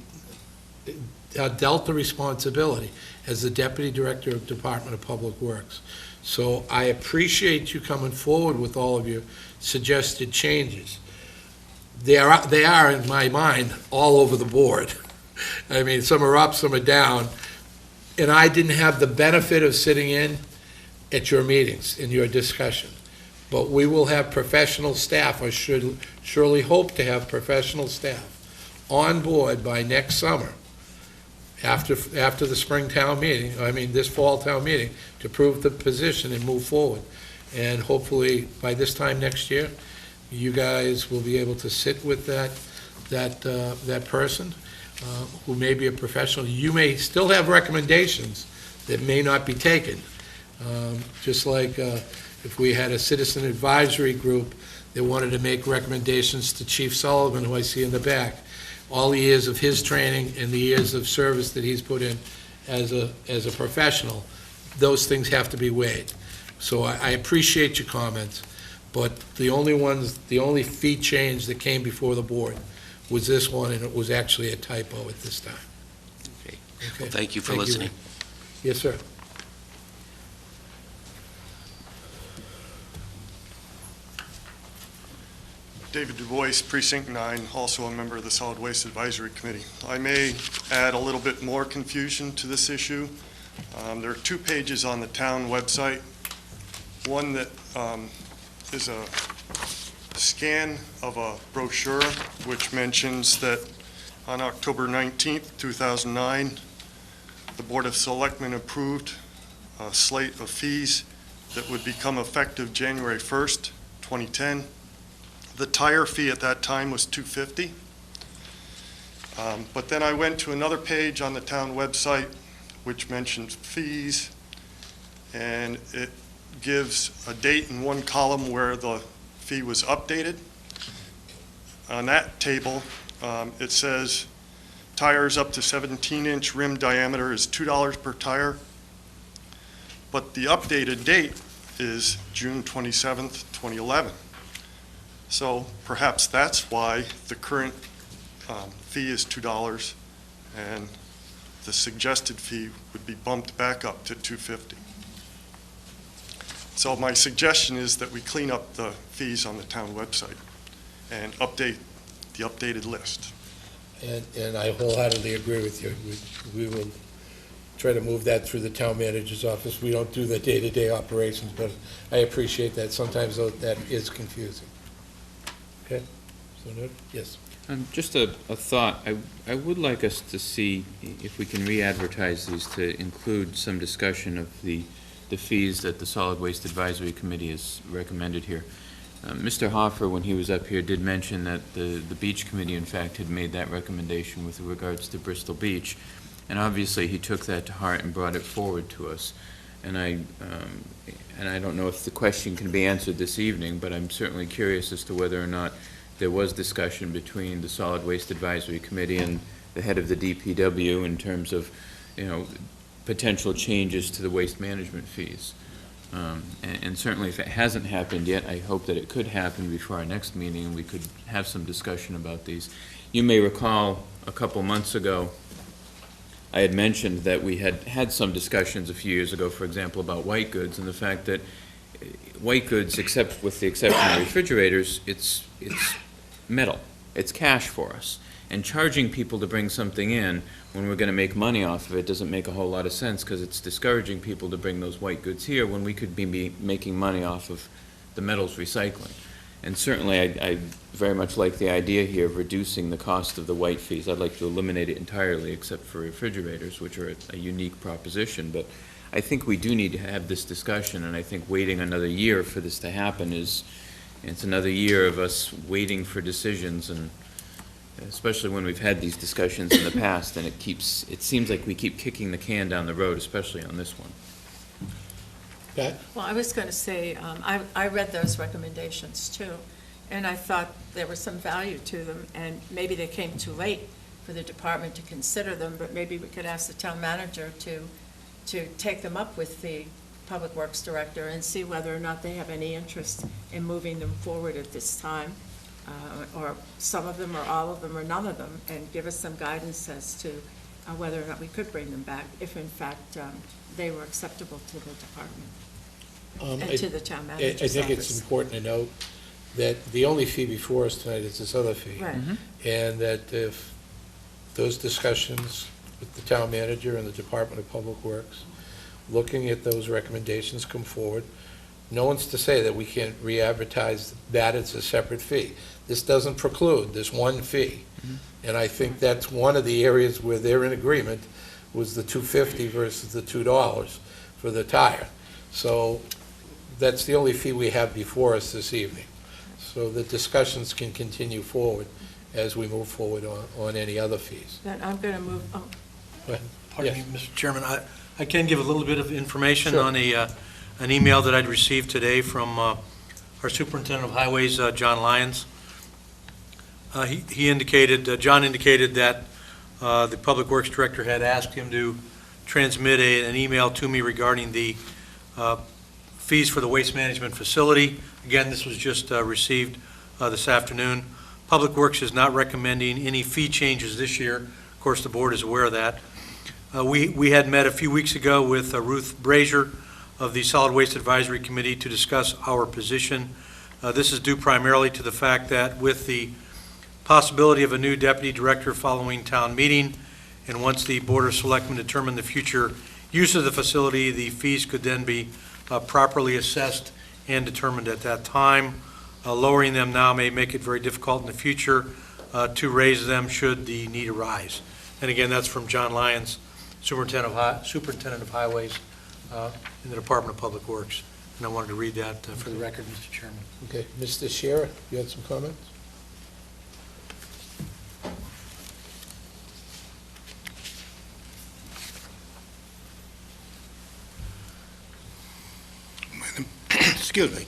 dealt the responsibility as the Deputy Director of Department of Public Works. So I appreciate you coming forward with all of your suggested changes. They are, in my mind, all over the board. I mean, some are up, some are down, and I didn't have the benefit of sitting in at your meetings, in your discussion. But we will have professional staff, or should surely hope to have professional staff on board by next summer, after the spring town meeting, this fall town meeting, to prove the position and move forward. And hopefully, by this time next year, you guys will be able to sit with that person. who may be a professional, you may still have recommendations that may not be taken. Just like if we had a citizen advisory group that wanted to make recommendations to Chief Sullivan, who I see in the back, all the years of his training and the years of service that he's put in as a professional, those things have to be weighed. So I appreciate your comments, but the only fee change that came before the board was this one, and it was actually a typo at this time. Okay. Okay? Well, thank you for listening. Yes, sir. David Du Bois, Precinct 9, also a member of the Solid Waste Advisory Committee. I may add a little bit more confusion to this issue. There are 2 pages on the town website. One that is a scan of a brochure which mentions that on October 19th, 2009, the Board of Selectmen approved a slate of fees that would become effective January 1st, 2010. The tire fee at that time was $2.50. But then I went to another page on the town website which mentions fees, and it gives a date in one column where the fee was updated. On that table, it says tires up to 17-inch rim diameter is $2 per tire, but the updated date is June 27th, 2011. So perhaps that's why the current fee is $2 and the suggested fee would be bumped back up to $2.50. So my suggestion is that we clean up the fees on the town website and update the updated list. And I wholeheartedly agree with you. We will try to move that through the town manager's office. We don't do the day-to-day operations, but I appreciate that. Sometimes that is confusing. Okay? So, noted? Yes. Just a thought, I would like us to see if we can re-advertise these to include some discussion of the fees that the Solid Waste Advisory Committee has recommended here. Mr. Hoffer, when he was up here, did mention that the Beach Committee, in fact, had made that recommendation with regards to Bristol Beach, and obviously he took that to heart and brought it forward to us. And I don't know if the question can be answered this evening, but I'm certainly curious as to whether or not there was discussion between the Solid Waste Advisory Committee and the head of the DPW in terms of, potential changes to the waste management fees. And certainly if it hasn't happened yet, I hope that it could happen before our next meeting and we could have some discussion about these. You may recall a couple months ago, I had mentioned that we had some discussions a few years ago, for example, about white goods and the fact that white goods, except with the exception of refrigerators, it's metal. It's cash for us. And charging people to bring something in when we're going to make money off of it doesn't make a whole lot of sense because it's discouraging people to bring those white goods here when we could be making money off of the metals recycling. And certainly I very much like the idea here of reducing the cost of the white fees. I'd like to eliminate it entirely except for refrigerators, which are a unique proposition. But I think we do need to have this discussion, and I think waiting another year for this to happen it's another year of us waiting for decisions, and especially when we've had these discussions in the past, and it seems like we keep kicking the can down the road, especially on this one. Pat? Well, I was going to say, I read those recommendations too, and I thought there was some value to them, and maybe they came too late for the department to consider them, but maybe we could ask the town manager to take them up with the Public Works Director and see whether or not they have any interest in moving them forward at this time, or some of them, or all of them, or none of them, and give us some guidance as to whether or not we could bring them back, if in fact they were acceptable to the department and to the town manager's office. I think it's important to note that the only fee before us tonight is this other fee. Right. And that if those discussions with the town manager and the Department of Public Works, looking at those recommendations come forward, no one's to say that we can't re-advertise that as a separate fee. This doesn't preclude this one fee. And I think that's one of the areas where they're in agreement, was the $2.50 versus the $2 for the tire. So that's the only fee we have before us this evening. So the discussions can continue forward, as we move forward on any other fees. Then I'm going to move, oh, Pardon me, Yes. Mr. Chairman, I can give a little bit of information Sure. on an email that I'd received today from our Superintendent of Highways, John Lyons. He indicated, John indicated that the Public Works Director had asked him to transmit an email to me regarding the fees for the waste management facility. Again, this was just received this afternoon. Public Works is not recommending any fee changes this year. Of course, the board is aware of that. We had met a few weeks ago with Ruth Brazier of the Solid Waste Advisory Committee to discuss our position. This is due primarily to the fact that with the possibility of a new deputy director following town meeting, and once the Board of Selectmen determine the future use of the facility, the fees could then be properly assessed and determined at that time. Lowering them now may make it very difficult in the future to raise them should the need arise. And again, that's from John Lyons, Superintendent of Highways in the Department of Public Works. And I wanted to read that for the record, Mr. Chairman. Okay, Mr. Scherer, you had some comments? Excuse me.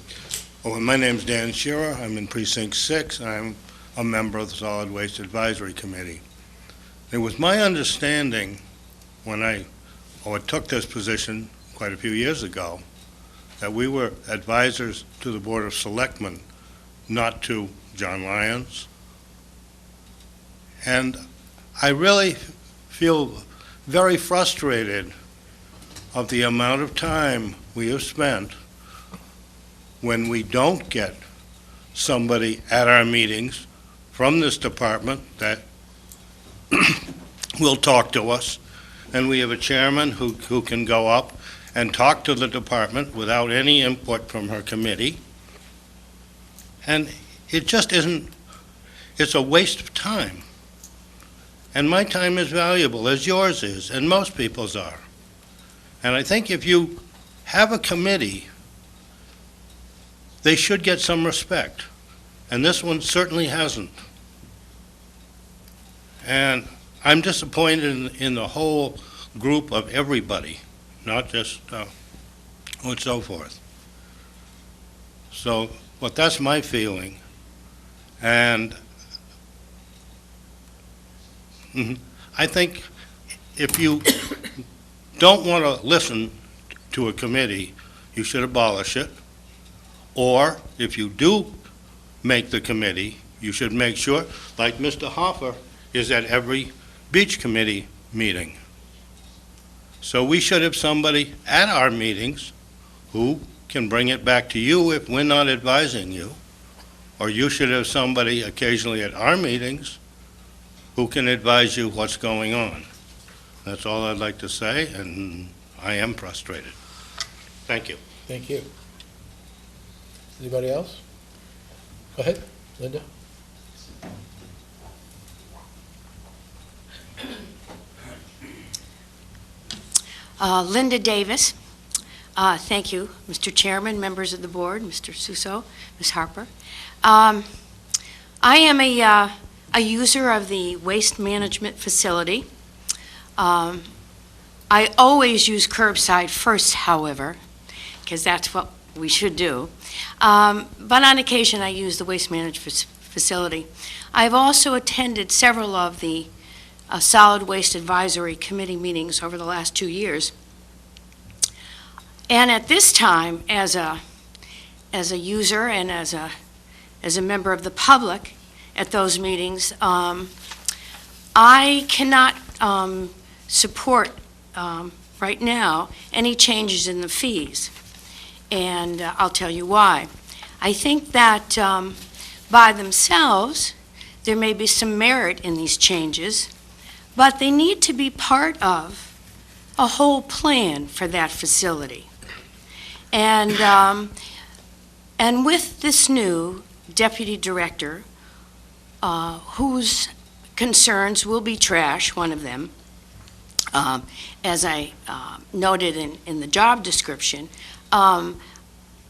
Well, my name's Dan Shearer. I'm in Precinct 6. I'm a member of the Solid Waste Advisory Committee. It was my understanding when I took this position quite a few years ago that we were advisors to the Board of Selectmen, not to John Lyons. And I really feel very frustrated of the amount of time we have spent when we don't get somebody at our meetings from this department that will talk to us, and we have a chairman who can go up and talk to the department without any input from her committee. And it just isn't, it's a waste of time. And my time is valuable, as yours is, and most people's are. And I think if you have a committee, they should get some respect. And this one certainly hasn't. And I'm disappointed in the whole group of everybody, not just and so forth. So, but that's my feeling. And I think if you don't want to listen to a committee, you should abolish it. Or if you do make the committee, you should make sure, like Mr. Hoffer is at every beach committee meeting. So we should have somebody at our meetings who can bring it back to you if we're not advising you. Or you should have somebody occasionally at our meetings who can advise you what's going on. That's all I'd like to say, and I am frustrated. Thank you. Thank you. Anybody else? Go ahead, Linda. Linda Davis. Thank you, Mr. Chairman, members of the board, Mr. Suso, Ms. Harper. I am a user of the waste management facility. I always use curbside first, however, because that's what we should do. But on occasion, I use the waste management facility. I've also attended several of the Solid Waste Advisory Committee meetings over the last 2 years. And at this time, as a user and as a member of the public at those meetings, I cannot support right now any changes in the fees. And I'll tell you why. I think that by themselves, there may be some merit in these changes, but they need to be part of a whole plan for that facility. And with this new deputy director, whose concerns will be trash, one of them, as I noted in the job description, I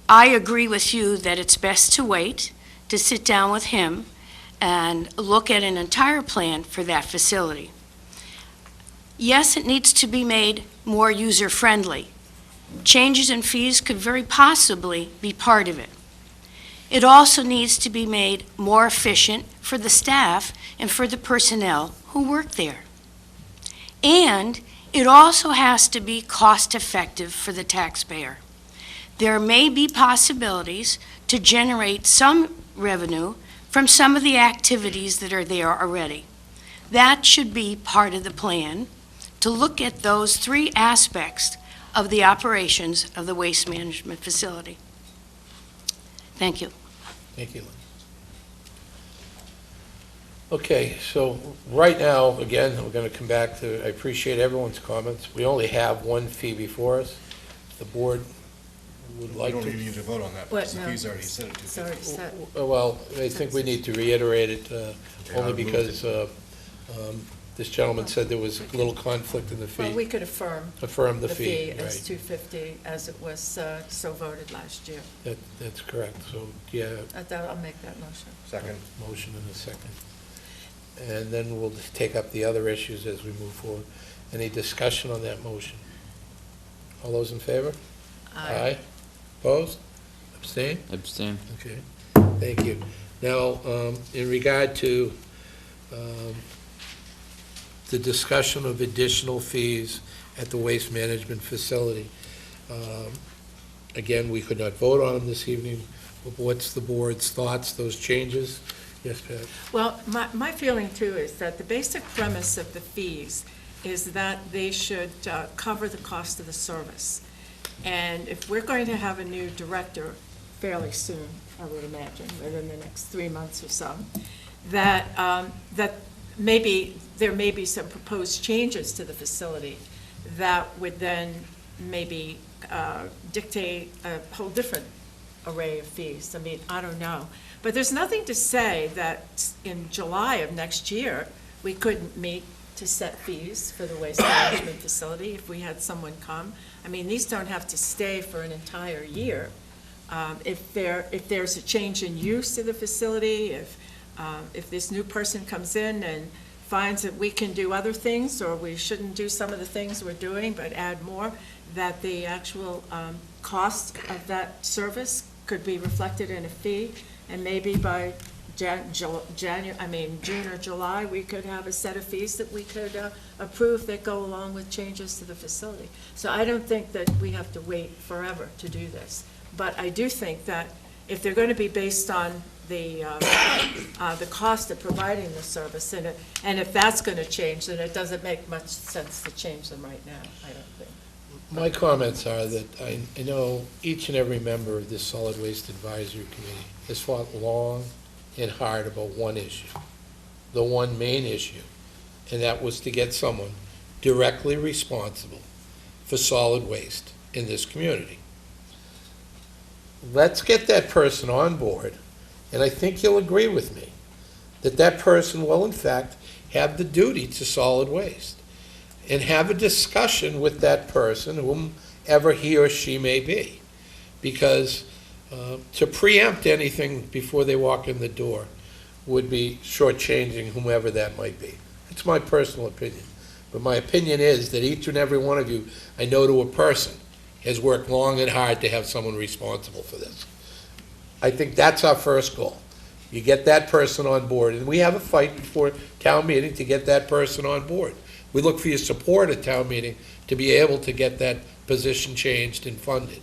agree with you that it's best to wait, to sit down with him and look at an entire plan for that facility. Yes, it needs to be made more user-friendly. Changes in fees could very possibly be part of it. It also needs to be made more efficient for the staff and for the personnel who work there. And it also has to be cost-effective for the taxpayer. There may be possibilities to generate some revenue from some of the activities that are there already. That should be part of the plan, to look at those three aspects of the operations of the waste management facility. Thank you. Thank you, Lynn. Okay, so right now, again, we're going to come back to, I appreciate everyone's comments. We only have one fee before us. The board would We like don't to... even need to vote on that, What? because the No. fees already set at It's already $250. set. Well, I think we need to reiterate it, Okay, only I moved because this gentleman said there was a little conflict in the Well, fee. we could affirm Affirm the the fee fee, as right. $250 as it was so voted last year. That's correct. So, yeah, I'll make that motion. Second. motion in a second. And then we'll take up the other issues as we move forward. Any discussion on that motion? All those in favor? Opposed? Abstain? Abstain. Okay, thank you. Now, in regard to the discussion of additional fees at the waste management facility, again, we could not vote on them this evening. What's the board's thoughts, those changes? Yes, Pat? Well, my feeling too is that the basic premise of the fees is that they should cover the cost of the service. And if we're going to have a new director fairly soon, I would imagine, within the next 3 months or so, that there may be some proposed changes to the facility that would then maybe dictate a whole different array of fees. I mean, I don't know. But there's nothing to say that in July of next year, we couldn't meet to set fees for the waste management facility if we had someone come. I mean, these don't have to stay for an entire year. If there's a change in use of the facility, if this new person comes in and finds that we can do other things, or we shouldn't do some of the things we're doing, but add more, that the actual cost of that service could be reflected in a fee, and maybe by June or July, we could have a set of fees that we could approve that go along with changes to the facility. So I don't think that we have to wait forever to do this. But I do think that if they're going to be based on the cost of providing the service, and if that's going to change, then it doesn't make much sense to change them right now, I don't think. My comments are that I know each and every member of this Solid Waste Advisory Committee has fought long and hard about one issue, the one main issue, and that was to get someone directly responsible for solid waste in this community. Let's get that person on board, and I think you'll agree with me that that person will in fact have the duty to solid waste, and have a discussion with that person, whomever he or she may be. Because to preempt anything before they walk in the door would be shortchanging whomever that might be. It's my personal opinion. But my opinion is that each and every one of you, I know to a person, has worked long and hard to have someone responsible for this. I think that's our first goal. You get that person on board, and we have a fight before town meeting to get that person on board. We look for your support at town meeting to be able to get that position changed and funded.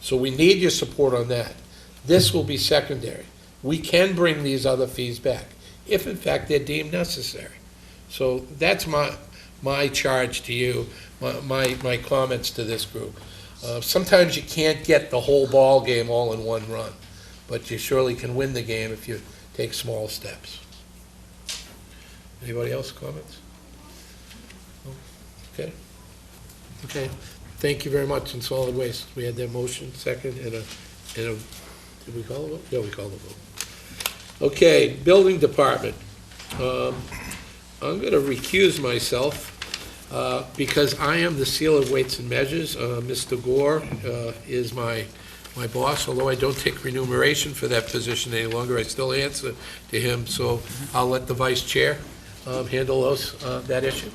So we need your support on that. This will be secondary. We can bring these other fees back, if in fact they're deemed necessary. So that's my charge to you, my comments to this group. Sometimes you can't get the whole ball game all in one run, but you surely can win the game if you take small steps. Anybody else comments? Okay. Okay. Thank you very much in solid waste. We had that motion, second, and a, did we call a vote? Yeah, we called a vote. Okay, building department. I'm going to recuse myself because I am the seal of weights and measures. Mr. Gore is my my boss, although I don't take remuneration for that position any longer, I still answer to him, so I'll let the vice chair handle that issue.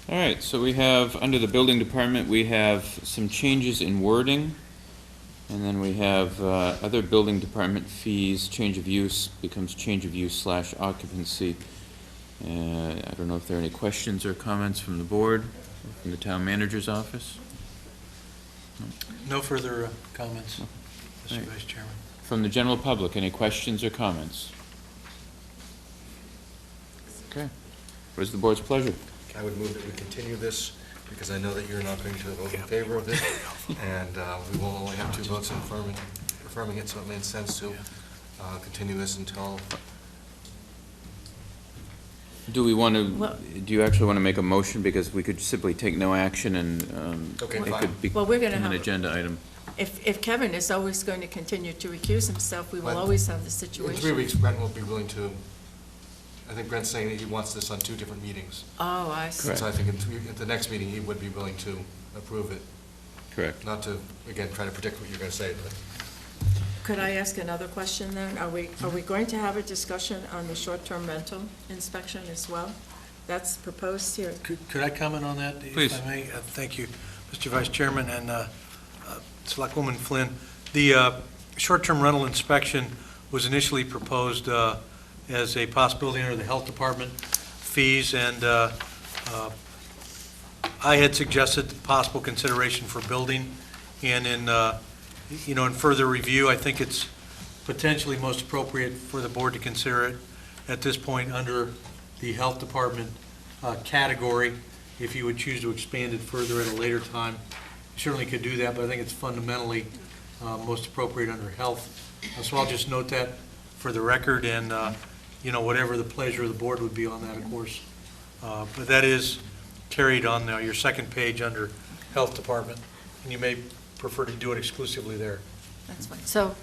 All right, so we have, under the building department, we have some changes in wording, and then we have other building department fees, change of use becomes change of use / occupancy. I don't know if there are any questions or comments from the board, or from the town manager's office? No further comments, Mr. Right. Vice Chairman. From the general public, any questions or comments? Okay. What is the board's pleasure? I would move that we continue this, because I know that you're not going to vote in favor of it, and we will only have 2 votes in affirming it, so it made sense to continue this until... Do we want to, Well- do you actually want to make a motion, because we could simply take no action and Okay, it fine. could be Well, we're gonna an have- agenda item? If Kevin is always going to continue to recuse himself, we will But always have the In situation. 3 weeks, Brent will be willing to, I think Brent's saying that he wants this on 2 different meetings. Oh, I see. Correct. So I think at the next meeting, he would be willing to approve it, Correct. not to, again, try to predict what you're going to say, but... Could I ask another question then? Are we going to have a discussion on the short-term rental inspection as well? That's proposed here. Could I comment on that, Please. if I may? Thank you, Mr. Vice Chairman and Selectwoman Flynn. The short-term rental inspection was initially proposed as a possibility under the Health Department fees, and I had suggested possible consideration for building, and in further review, I think it's potentially most appropriate for the board to consider it at this point under the Health Department category. If you would choose to expand it further at a later time, you certainly could do that, but I think it's fundamentally most appropriate under health. So I'll just note that for the record, and whatever the pleasure of the board would be on that, of course. But that is carried on your second page under Health Department, and you may prefer to do it exclusively there. That's fine. So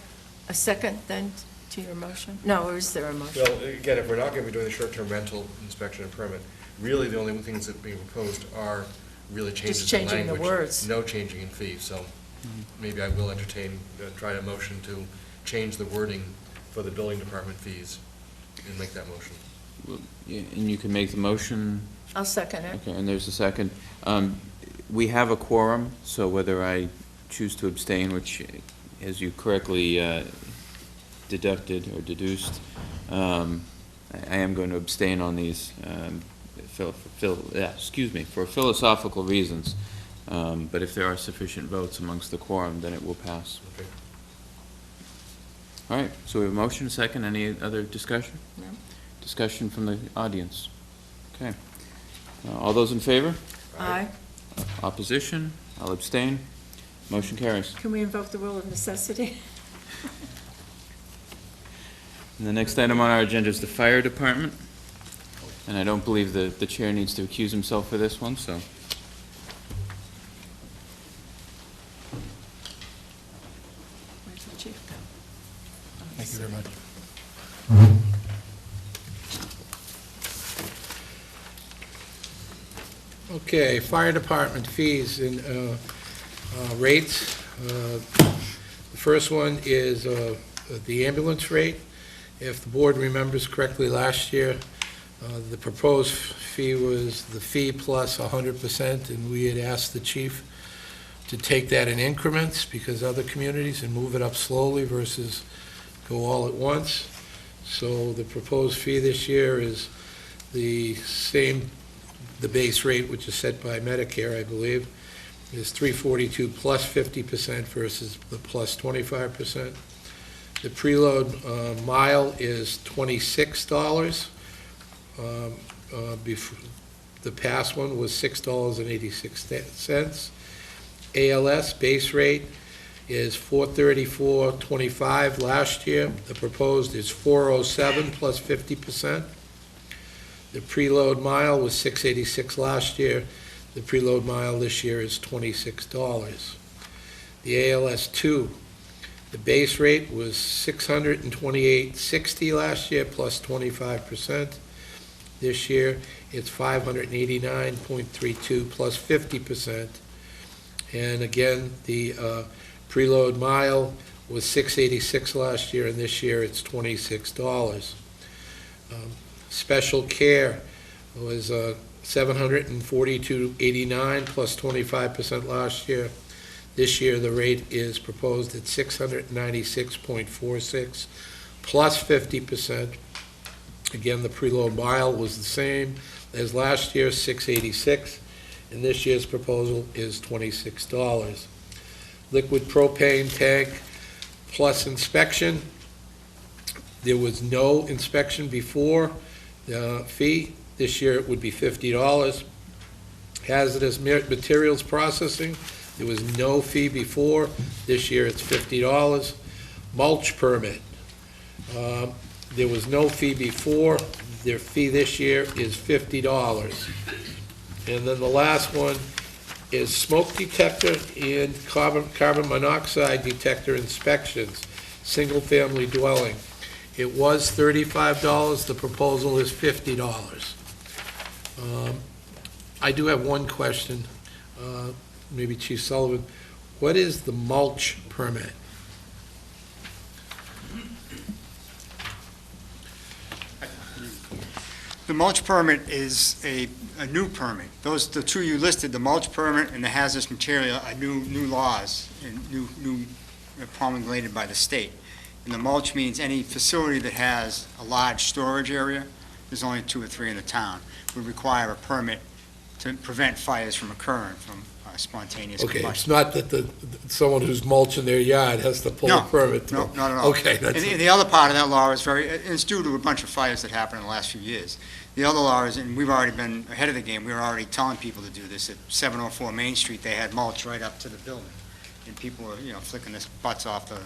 a second then to your motion? No, or is there a motion? Well, again, if we're not going to be doing the short-term rental inspection and permit, really the only things that are being proposed are really changes in language. Just changing the words. No changing in fee, so maybe I will entertain, try a motion to change the wording for the building department fees and make that motion. Well, yeah, and you can make the motion. I'll second it. Okay, and there's a second. We have a quorum, so whether I choose to abstain, which, as you correctly deducted or deduced, I am going to abstain on these, for philosophical reasons. But if there are sufficient votes amongst the quorum, then it will pass. Okay. All right, so we have a motion, a second. Any other discussion? No. Discussion from the audience? Okay. All those in favor? Aye. Opposition? I'll abstain. Motion carries. Can we invoke the rule of necessity? And the next item on our agenda is the fire department. And I don't believe the chair needs to accuse himself for this one, so. Where's the chief go? Thank you very much. Okay, fire department fees and rates. The first one is the ambulance rate. If the board remembers correctly, last year, the proposed fee was the fee plus 100%, and we had asked the chief to take that in increments because other communities, and move it up slowly versus go all at once. So the proposed fee this year is the same, the base rate, which is set by Medicare, I believe, is $342 plus 50% versus the plus 25%. The preload mile is $26. The past one was $6.86. ALS base rate is $434.25 last year. The proposed is $407 plus 50%. The preload mile was $6.86 last year. The preload mile this year is $26. The ALS 2, the base rate was $628.60 last year, plus 25%. This year, it's $589.32, plus 50%. And again, the preload mile was $6.86 last year, and this year it's $26. Special care was $742.89 plus 25% last year. This year, the rate is proposed at $696.46 plus 50%. Again, the preload mile was the same as last year, $6.86, and this year's proposal is $26. Liquid propane tank plus inspection. There was no inspection before the fee. This year it would be $50. Hazardous materials processing, there was no fee before. This year it's $50. Mulch permit, there was no fee before. Their fee this year is $50. And then the last one is smoke detector and carbon monoxide detector inspections, single-family dwelling. It was $35, the proposal is $50. I do have one question, maybe Chief Sullivan. What is the mulch permit? The mulch permit is a new permit. Those, the two you listed, the mulch permit and the hazardous material, are new laws and new promulgated by the state. And the mulch means any facility that has a large storage area, there's only 2 or 3 in the town, would require a permit to prevent fires from occurring from spontaneous Okay, combustion. it's not that someone who's mulching their yard has to pull a permit. No, not at all. Okay, And the other part of that law is and it's due to a bunch of fires that happened in the last few years. The other law is, and we've already been ahead of the game, we were already telling people to do this. At 704 Main Street, they had mulch right up to the building. And people were, flicking their butts off the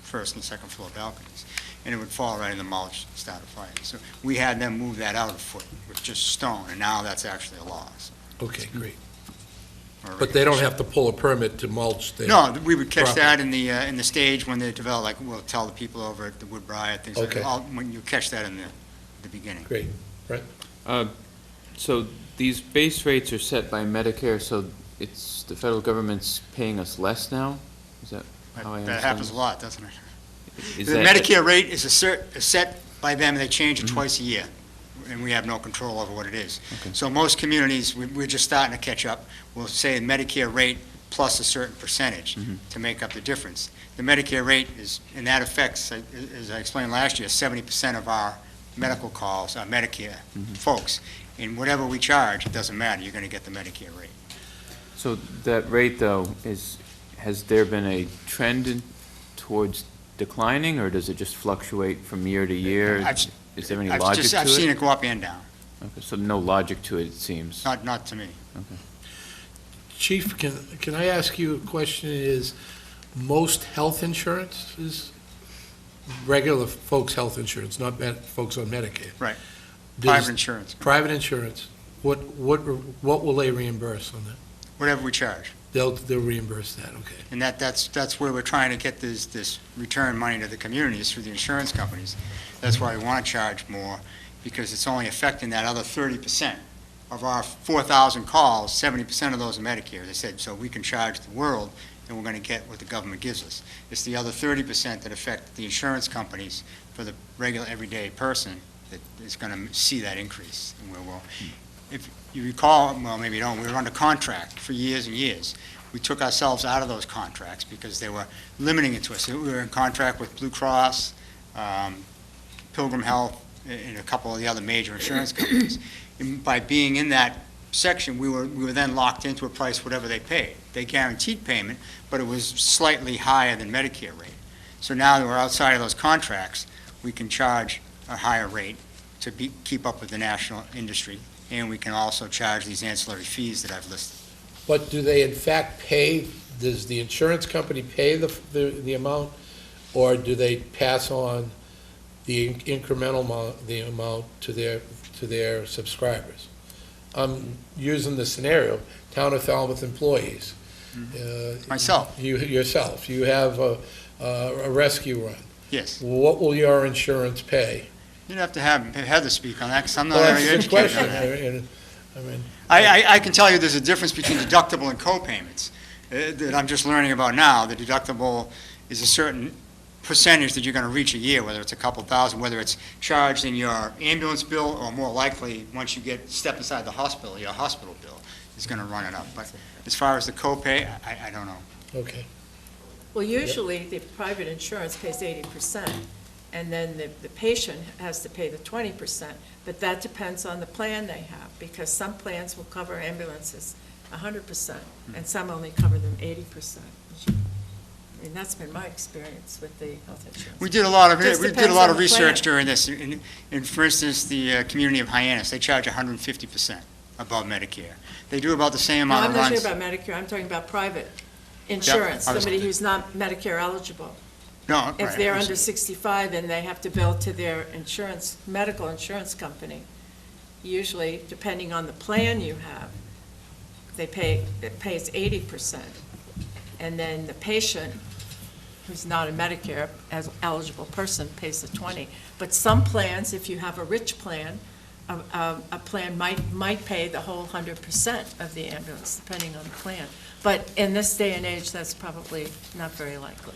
first and second floor balconies. And it would fall right in the mulch and start a fire. So we had them move that out a foot with just stone, and now that's actually a law. So. Okay, great. But they don't have to pull a permit to mulch their No, we would catch property. that in the stage when they develop, like, we'll tell the people over at the Woodbriar, things like Okay. that. When you catch that in the beginning. Great. Brent? So these base rates are set by Medicare, so it's, the federal government's paying us less now? Is that how I understand? That happens a lot, doesn't it? Is The that- Medicare rate is set by them, and they change it twice a year, and we have no control over what it is. Okay. So most communities, we're just starting to catch up. We'll say the Medicare rate plus a certain percentage to make up the difference. The Medicare rate is, and that affects, as I explained last year, 70% of our medical calls are Medicare folks. And whatever we charge, it doesn't matter, you're going to get the Medicare rate. So that rate, though, has there been a trend towards declining, or does it just fluctuate from year to year? Is there any logic to it? I've seen it go up and down, Okay, so no logic to it, it seems. not to me. Okay. Chief, can I ask you a question? Is most health insurance is regular folks' health insurance, not folks on Medicaid? Right. Does- Private insurance, Private insurance, what will they reimburse on that? whatever we charge. They'll reimburse that, okay. And that's where we're trying to get this return money to the communities through the insurance companies. That's why we want to charge more, because it's only affecting that other 30%. Of our 4,000 calls, 70% of those are Medicare. They said, so we can charge the world, and we're going to get what the government gives us. It's the other 30% that affect the insurance companies for the regular, everyday person that is going to see that increase. And if you recall, well, maybe you don't, we were under contract for years and years. We took ourselves out of those contracts because they were limiting it to us. We were in contract with Blue Cross, Pilgrim Health, and a couple of the other major insurance companies. And by being in that section, we were then locked into a price whatever they paid. They guaranteed payment, but it was slightly higher than Medicare rate. So now that we're outside of those contracts, we can charge a higher rate to keep up with the national industry, and we can also charge these ancillary fees that I've listed. But do they in fact pay, does the insurance company pay the amount, or do they pass on the incremental amount to their subscribers? I'm using the scenario, Town of Falmouth employees. Myself. Yourself. You have a rescue run. Yes. What will your insurance pay? You'd have to have Heather speak on that, because I'm not Well, very that's a good educated question. on that. I mean, I can tell you there's a difference between deductible and co-payments that I'm just learning about now. The deductible is a certain percentage that you're going to reach a year, whether it's a couple thousand, whether it's charged in your ambulance bill, or more likely, once you step inside the hospital, your hospital bill is going to run it up. But as far as the co-pay, I don't know. okay. Well, usually, the private insurance pays 80%, and then the patient has to pay the 20%, but that depends on the plan they have, because some plans will cover ambulances 100%, and some only cover them 80%. I mean, that's been my experience with the health insurance. We did a lot of Just depends on the research plan. during this. In, for instance, the community of Hyannis, they charge 150% above Medicare. They do about the same No, amount I'm of not runs. talking about Medicare, I'm talking about private insurance, I was- somebody who's not Medicare eligible. No, If right, they're I was- under 65 and they have to bill to their insurance, medical insurance company, usually, depending on the plan you have, it pays 80%. And then the patient, who's not a Medicare eligible person, pays the 20. But some plans, if you have a rich plan, a plan might pay the whole 100% of the ambulance, depending on the plan. But in this day and age, that's probably not very likely.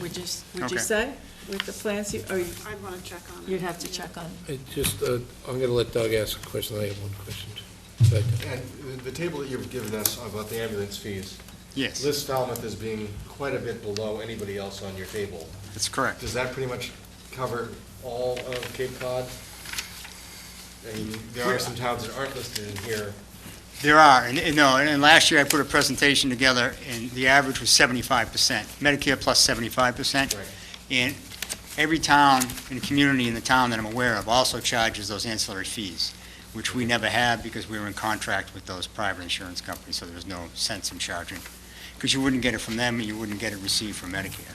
Would you Okay. say, with the plans, I'd want to check on it. you'd have to check on? It just, I'm going to let Doug ask a question. I have one question. Go ahead, Doug. And the table that you've given us about the ambulance fees Yes, lists Falmouth as being quite a bit below anybody else on your table. that's correct. Does that pretty much cover all of Cape Cod? I mean, there are some towns that aren't listed in here. There are, and last year I put a presentation together, and the average was 75%, Medicare plus 75%. Right. And every town and community in the town that I'm aware of also charges those ancillary fees, which we never have because we were in contract with those private insurance companies, so there's no sense in charging. Because you wouldn't get it from them, and you wouldn't get it received from Medicare.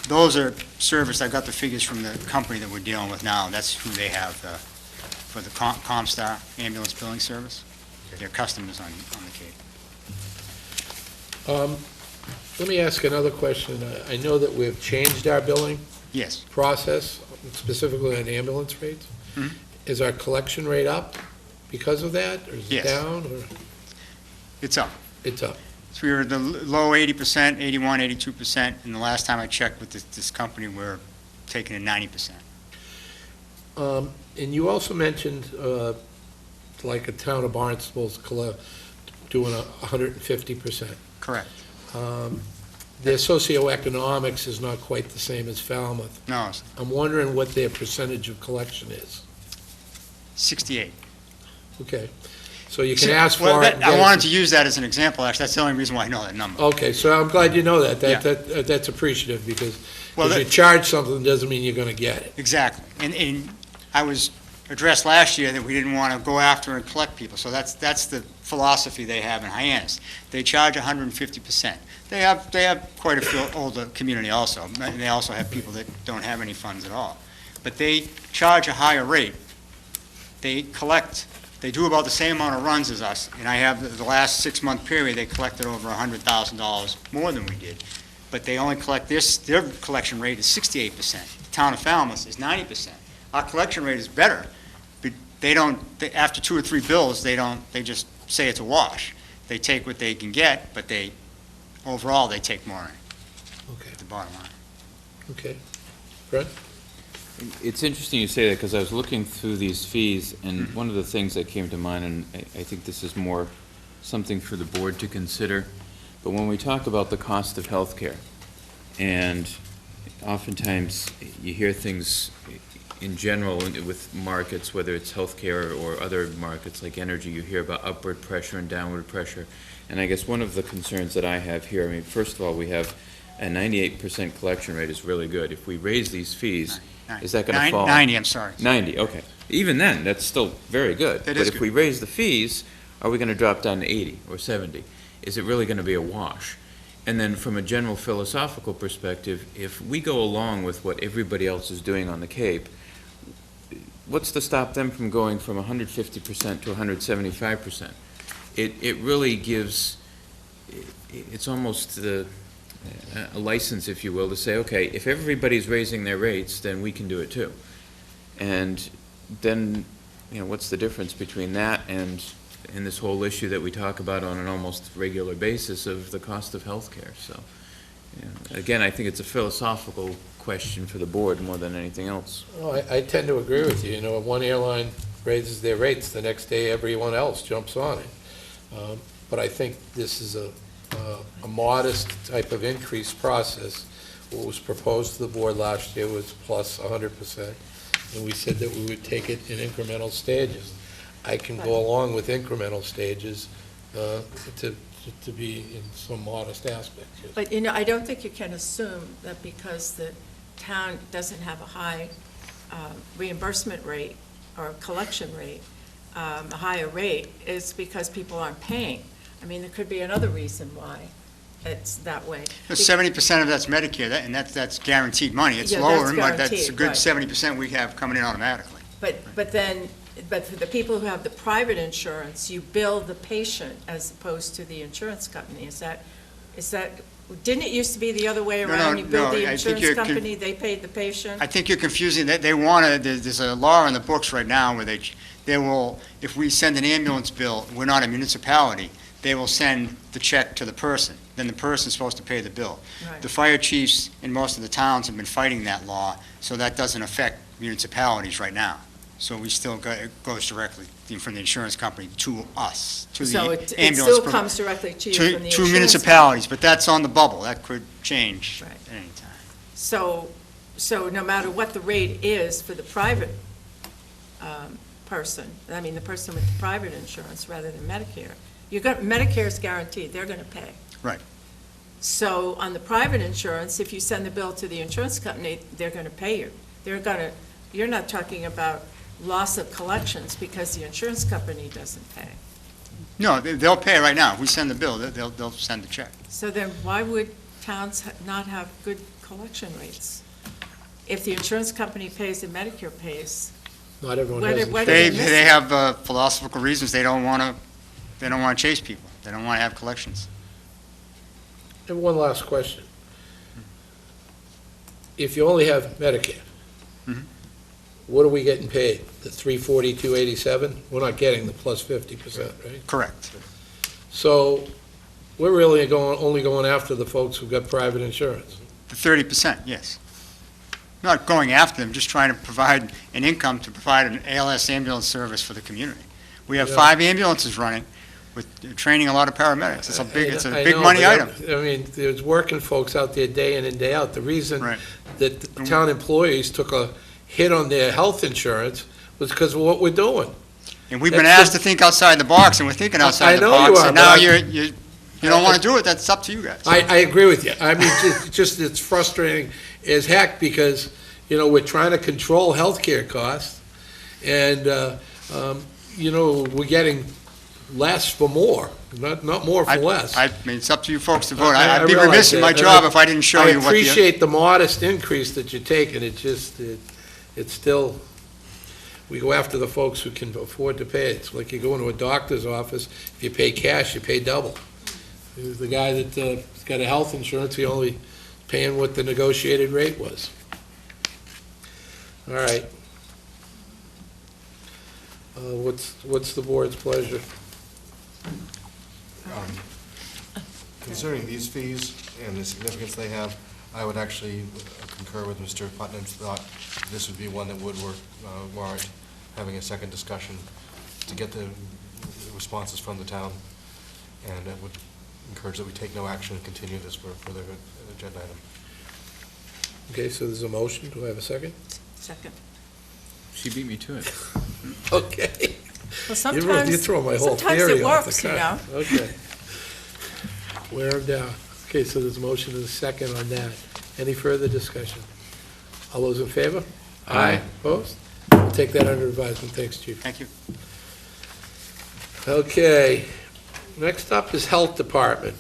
Those are service, I got the figures from the company that we're dealing with now, that's who they have for the Comstar ambulance billing service. Their customers on the Cape. Let me ask another question. I know that we've changed our billing Yes. process, specifically on ambulance rates. Mhm. Is our collection rate up because of that, or is it Yes. down, or It's up. it's up? So we were at the low 80%, 81, 82%, and the last time I checked with this company, we're taking it 90%. And you also mentioned, like a town of Barnstable doing 150%. Correct. Their socioeconomics is not quite the same as Falmouth. No, I'm wondering what their percentage of collection is. 68. Okay, so you can ask Well, for it. and I get it. wanted to use that as an example, actually. That's the only reason why I know that number. Okay, so I'm glad you know that. Yeah. That's appreciative, because Well, if you charge something, doesn't mean you're gonna get it. Exactly. And I was addressed last year that we didn't want to go after and collect people. So that's the philosophy they have in Hyannis. They charge 150%. They have quite a few older community also. And they also have people that don't have any funds at all. But they charge a higher rate. They do about the same amount of runs as us. And I have the last 6-month period, they collected over $100,000 more than we did. But they only collect their collection rate is 68%. The town of Falmouth is 90%. Our collection rate is better, but after 2 or 3 bills, they just say it's a wash. They take what they can get, but overall, they take more Okay, at the bottom line. okay. Brett? It's interesting you say that, because I was looking through these fees, and one of the things that came to mind, and I think this is more something for the board to consider, but when we talk about the cost of healthcare, and oftentimes you hear things in general with markets, whether it's healthcare or other markets like energy, you hear about upward pressure and downward pressure. And I guess one of the concerns that I have here, I mean, first of all, we have a 98% collection rate is really good. If we raise these fees, is that going to fall? 90, I'm sorry. 90, okay. Even then, that's still very good. That But is if good. we raise the fees, are we going to drop down to 80 or 70? Is it really going to be a wash? And then from a general philosophical perspective, if we go along with what everybody else is doing on the Cape, what's to stop them from going from 150% to 175%? It really gives it's almost a license, if you will, to say, okay, if everybody's raising their rates, then we can do it too. And then, what's the difference between that and this whole issue that we talk about on an almost regular basis of the cost of healthcare? So, again, I think it's a philosophical question for the board more than anything else. Well, I tend to agree with you. If one airline raises their rates, the next day everyone else jumps on it. But I think this is a modest type of increase process. What was proposed to the board last year was plus 100%, and we said that we would take it in incremental stages. I can go along with incremental stages to be in some modest aspect. Yes. But, I don't think you can assume that because the town doesn't have a high reimbursement rate or collection rate, a higher rate, is because people aren't paying. I mean, there could be another reason why it's that way. 70% of that's Medicare, and that's guaranteed money. It's Yeah, lower, that's but that's a good guaranteed, 70% we have coming in automatically. But for the people who have the private insurance, you bill the patient as opposed to the insurance company. Is that, didn't it used to be the other way around? You billed the I think insurance you're company, they paid the patient? I think you're confusing, they want to, there's a law in the books right now where they will, if we send an ambulance bill, we're not a municipality, they will send the check to the person. Then the person's supposed to pay the bill. Right. The fire chiefs in most of the towns have been fighting that law, so that doesn't affect municipalities right now. So we still it goes directly from the insurance company to us, to the So ambulance. it still comes directly to you from the insurance To company? municipalities, but that's on the bubble. That could change Right. at any time. So no matter what the rate is for the private person, I mean, the person with the private insurance rather than Medicare, Medicare's guaranteed, they're going to pay. Right. So on the private insurance, if you send the bill to the insurance company, they're going to pay you. You're not talking about loss of collections because the insurance company doesn't pay. No, they'll pay right now. If we send the bill, they'll send the check. So then why would towns not have good collection rates? If the insurance company pays and Medicare pays, Not everyone What has are- what insurance. are They have philosophical reasons. They don't want to chase people. They don't want to have collections. And one last question. If you only have Medicare, Mhm. what are we getting paid? The $342.87? We're not getting the plus 50%, right? Correct. So we're really only going after the folks who've got private insurance. The 30%, yes. Not going after them, just trying to provide an income to provide an ALS ambulance service for the community. We have Yeah. 5 ambulances running with training a lot of paramedics. It's a I big know, money but item. I mean, there's working folks out there day in and day out. The reason Right. that the town employees took a hit on their health insurance was because of what we're doing. And we've been That's asked to think outside the box, and we're thinking outside the know you box. are, And but now I'm- you don't want to do it, that's up to you guys. I agree with you. I mean, it's frustrating as heck because, we're trying to control healthcare costs and, we're getting less for more, not more for less. I mean, it's up to you folks to vote. I I'd be realize remiss in that, my and job if I didn't show you I what the... appreciate the modest increase that you're taking. It's still, we go after the folks who can afford to pay. It's like you go into a doctor's office, if you pay cash, you pay double. The guy that's got a health insurance, he only paying what the negotiated rate was. All right. What's the board's pleasure? Concerning these fees and the significance they have, I would actually concur with Mr. Putnam's thought. This would be one that would warrant having a second discussion to get the responses from the town, and I would encourage that we take no action and continue this for the agenda item. Okay, so there's a motion. Do I have a second? Second. She beat me to it. Okay. Well, You sometimes, throw my whole sometimes theory it off works, the car. Okay. Wear them down. Okay, so there's a motion and a second on that. Any further discussion? All those in favor? Aye. Opposed? We'll take that under advisement. Thanks, Chief. Thank you. Okay. Next up is Health Department.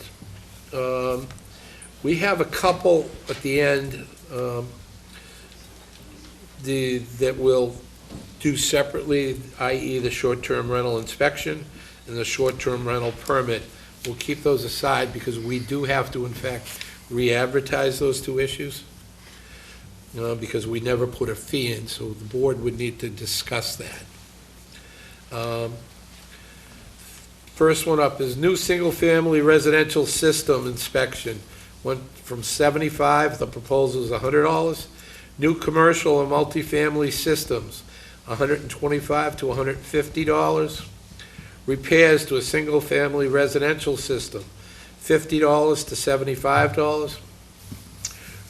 We have a couple at the end that we'll do separately, i.e. the short-term rental inspection and the short-term rental permit we'll keep those aside because we do have to, in fact, re-advertise those two issues. Because we never put a fee in, so the board would need to discuss that. First one up is new single-family residential system inspection. Went from $75, the proposal is $100. New commercial and multifamily systems, $125 to $150. Repairs to a single-family residential system, $50 to $75.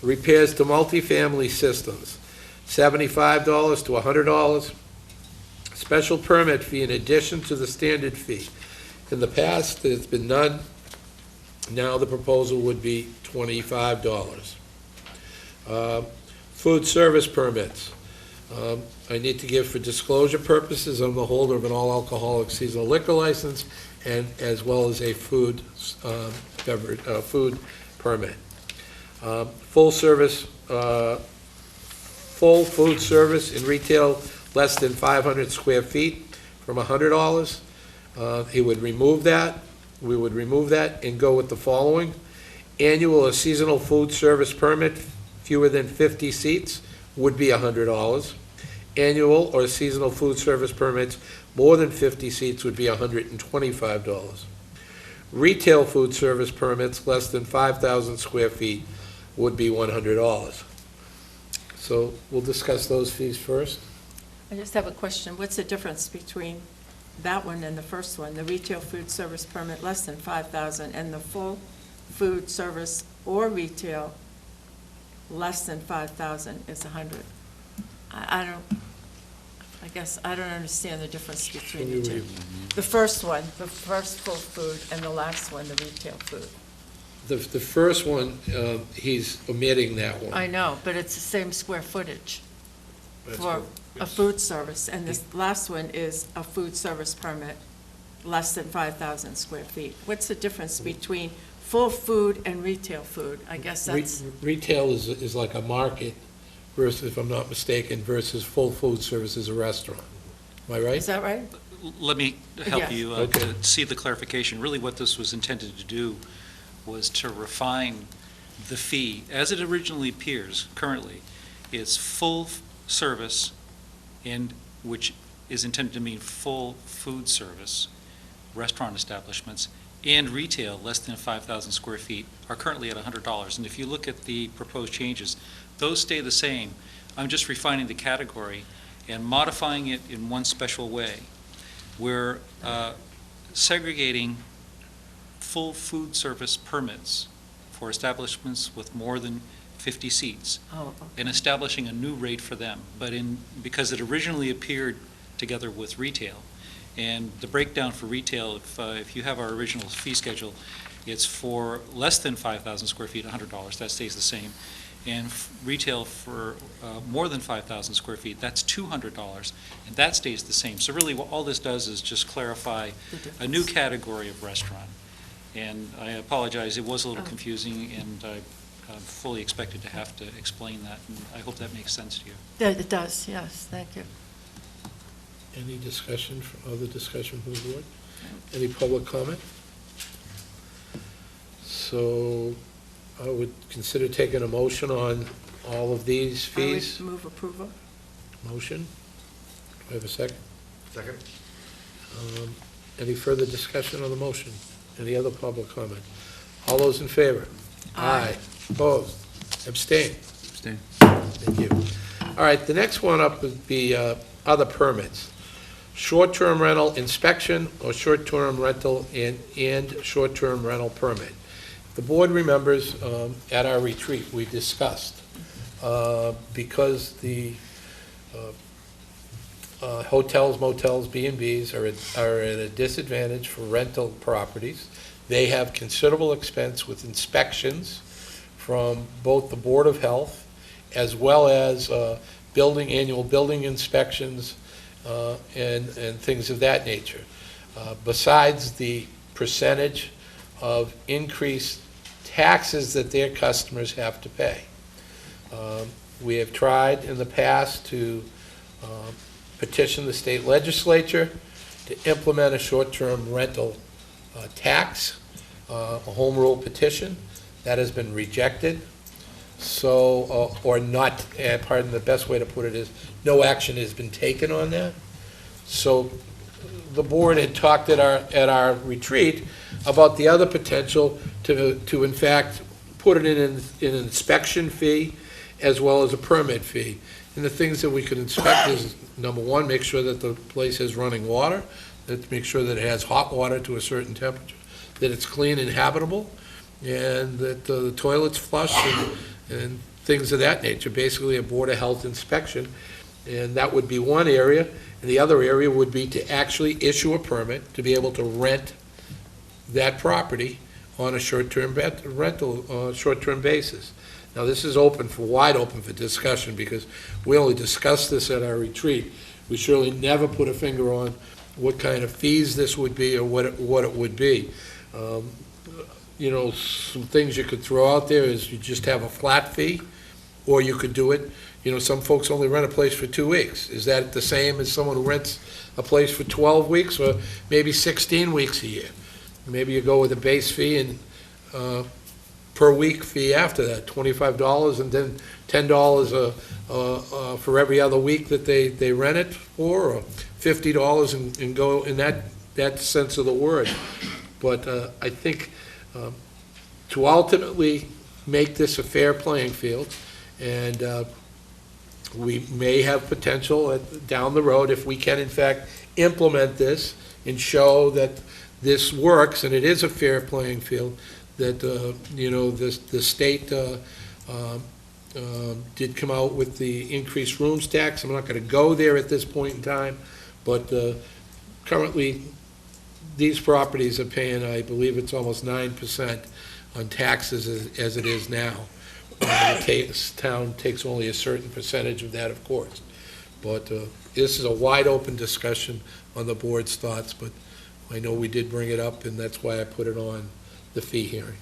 Repairs to multifamily systems, $75 to $100. Special permit fee in addition to the standard fee. In the past, there's been none. Now the proposal would be $25. Food service permits. I need to give for disclosure purposes, I'm the holder of an all-alcoholic seasonal liquor license and as well as a food permit. Full food service in retail less than 500 square feet from $100. He would remove that. We would remove that and go with the following. Annual or seasonal food service permit fewer than 50 seats would be $100. Annual or seasonal food service permits more than 50 seats would be $125. Retail food service permits less than 5,000 square feet would be $100. So we'll discuss those fees first. I just have a question. What's the difference between that one and the first one, the retail food service permit less than 5,000 and the full food service or retail less than 5,000 is 100? I guess I don't understand the difference between the two. The first one, the first full food, and the last one, the retail food. The first one, he's omitting that one. I know, but it's the same square footage That's for what- a food service, and this last one is a food service permit less than 5,000 square feet. What's the difference between full food and retail food? I guess that's, Retail is like a market versus, if I'm not mistaken, versus full food service is a restaurant. Am I right? is that right? Let me help Yes. you Okay. to see the clarification. Really, what this was intended to do was to refine the fee. As it originally appears currently, it's full service, and which is intended to mean full food service, restaurant establishments, and retail less than 5,000 square feet are currently at $100. And if you look at the proposed changes, those stay the same. I'm just refining the category and modifying it in one special way. We're segregating full food service permits for establishments with more than 50 seats Oh, and establishing a new rate for them. But because it originally appeared together with retail, and the breakdown for retail, if you have our original fee schedule, it's for less than 5,000 square feet, $100, that stays the same. And retail for more than 5,000 square feet, that's $200, and that stays the same. So really, what all this does is just clarify a new category of restaurant. And I apologize, it was a little confusing, and I fully expected to have to explain that, and I hope that makes sense to you. it does, yes, thank you. Any discussion, other discussion from the board? Any public comment? So I would consider taking a motion on all of these fees. I would move approval. Motion? Do I have a second? Second? Any further discussion on the motion? Any other public comment? All those in favor? Aye. Opposed? Abstain? Abstain. Thank you. All right, the next one up would be other permits. Short-term rental inspection or short-term rental and short-term rental permit. The board remembers at our retreat, we discussed, because the hotels, motels, B&Bs are at a disadvantage for rental properties. They have considerable expense with inspections from both the Board of Health as well as annual building inspections and things of that nature. Besides the percentage of increased taxes that their customers have to pay. We have tried in the past to petition the state legislature to implement a short-term rental tax. a home rule petition. That has been rejected. So, or not, pardon, the best way to put it is, no action has been taken on that. So the board had talked at our retreat about the other potential to in fact put it in an inspection fee as well as a permit fee. And the things that we could inspect is, number one, make sure that the place has running water, that make sure that it has hot water to a certain temperature, that it's clean and habitable, and that the toilet's flush and things of that nature, basically a Board of Health inspection. And that would be one area. And the other area would be to actually issue a permit to be able to rent that property on a short-term rental, short-term basis. Now, this is wide open for discussion, because we only discussed this at our retreat. We surely never put a finger on what kind of fees this would be or what it would be. You know, some things you could throw out there is you just have a flat fee, or you could do it, you know, some folks only rent a place for 2 weeks. Is that the same as someone who rents a place for 12 weeks or maybe 16 weeks a year? Maybe you go with a base fee and per week fee after that, $25, and then $10 for every other week that they rent it for, or $50 and go in that sense of the word. But I think to ultimately make this a fair playing field, and we may have potential down the road, if we can in fact implement this and show that this works and it is a fair playing field, that you know, the state did come out with the increased rooms tax. I'm not going to go there at this point in time, but currently these properties are paying, I believe it's almost 9% on taxes as it is now. The town takes only a certain percentage of that, of course. But this is a wide open discussion on the board's thoughts, but I know we did bring it up, and that's why I put it on the fee hearing.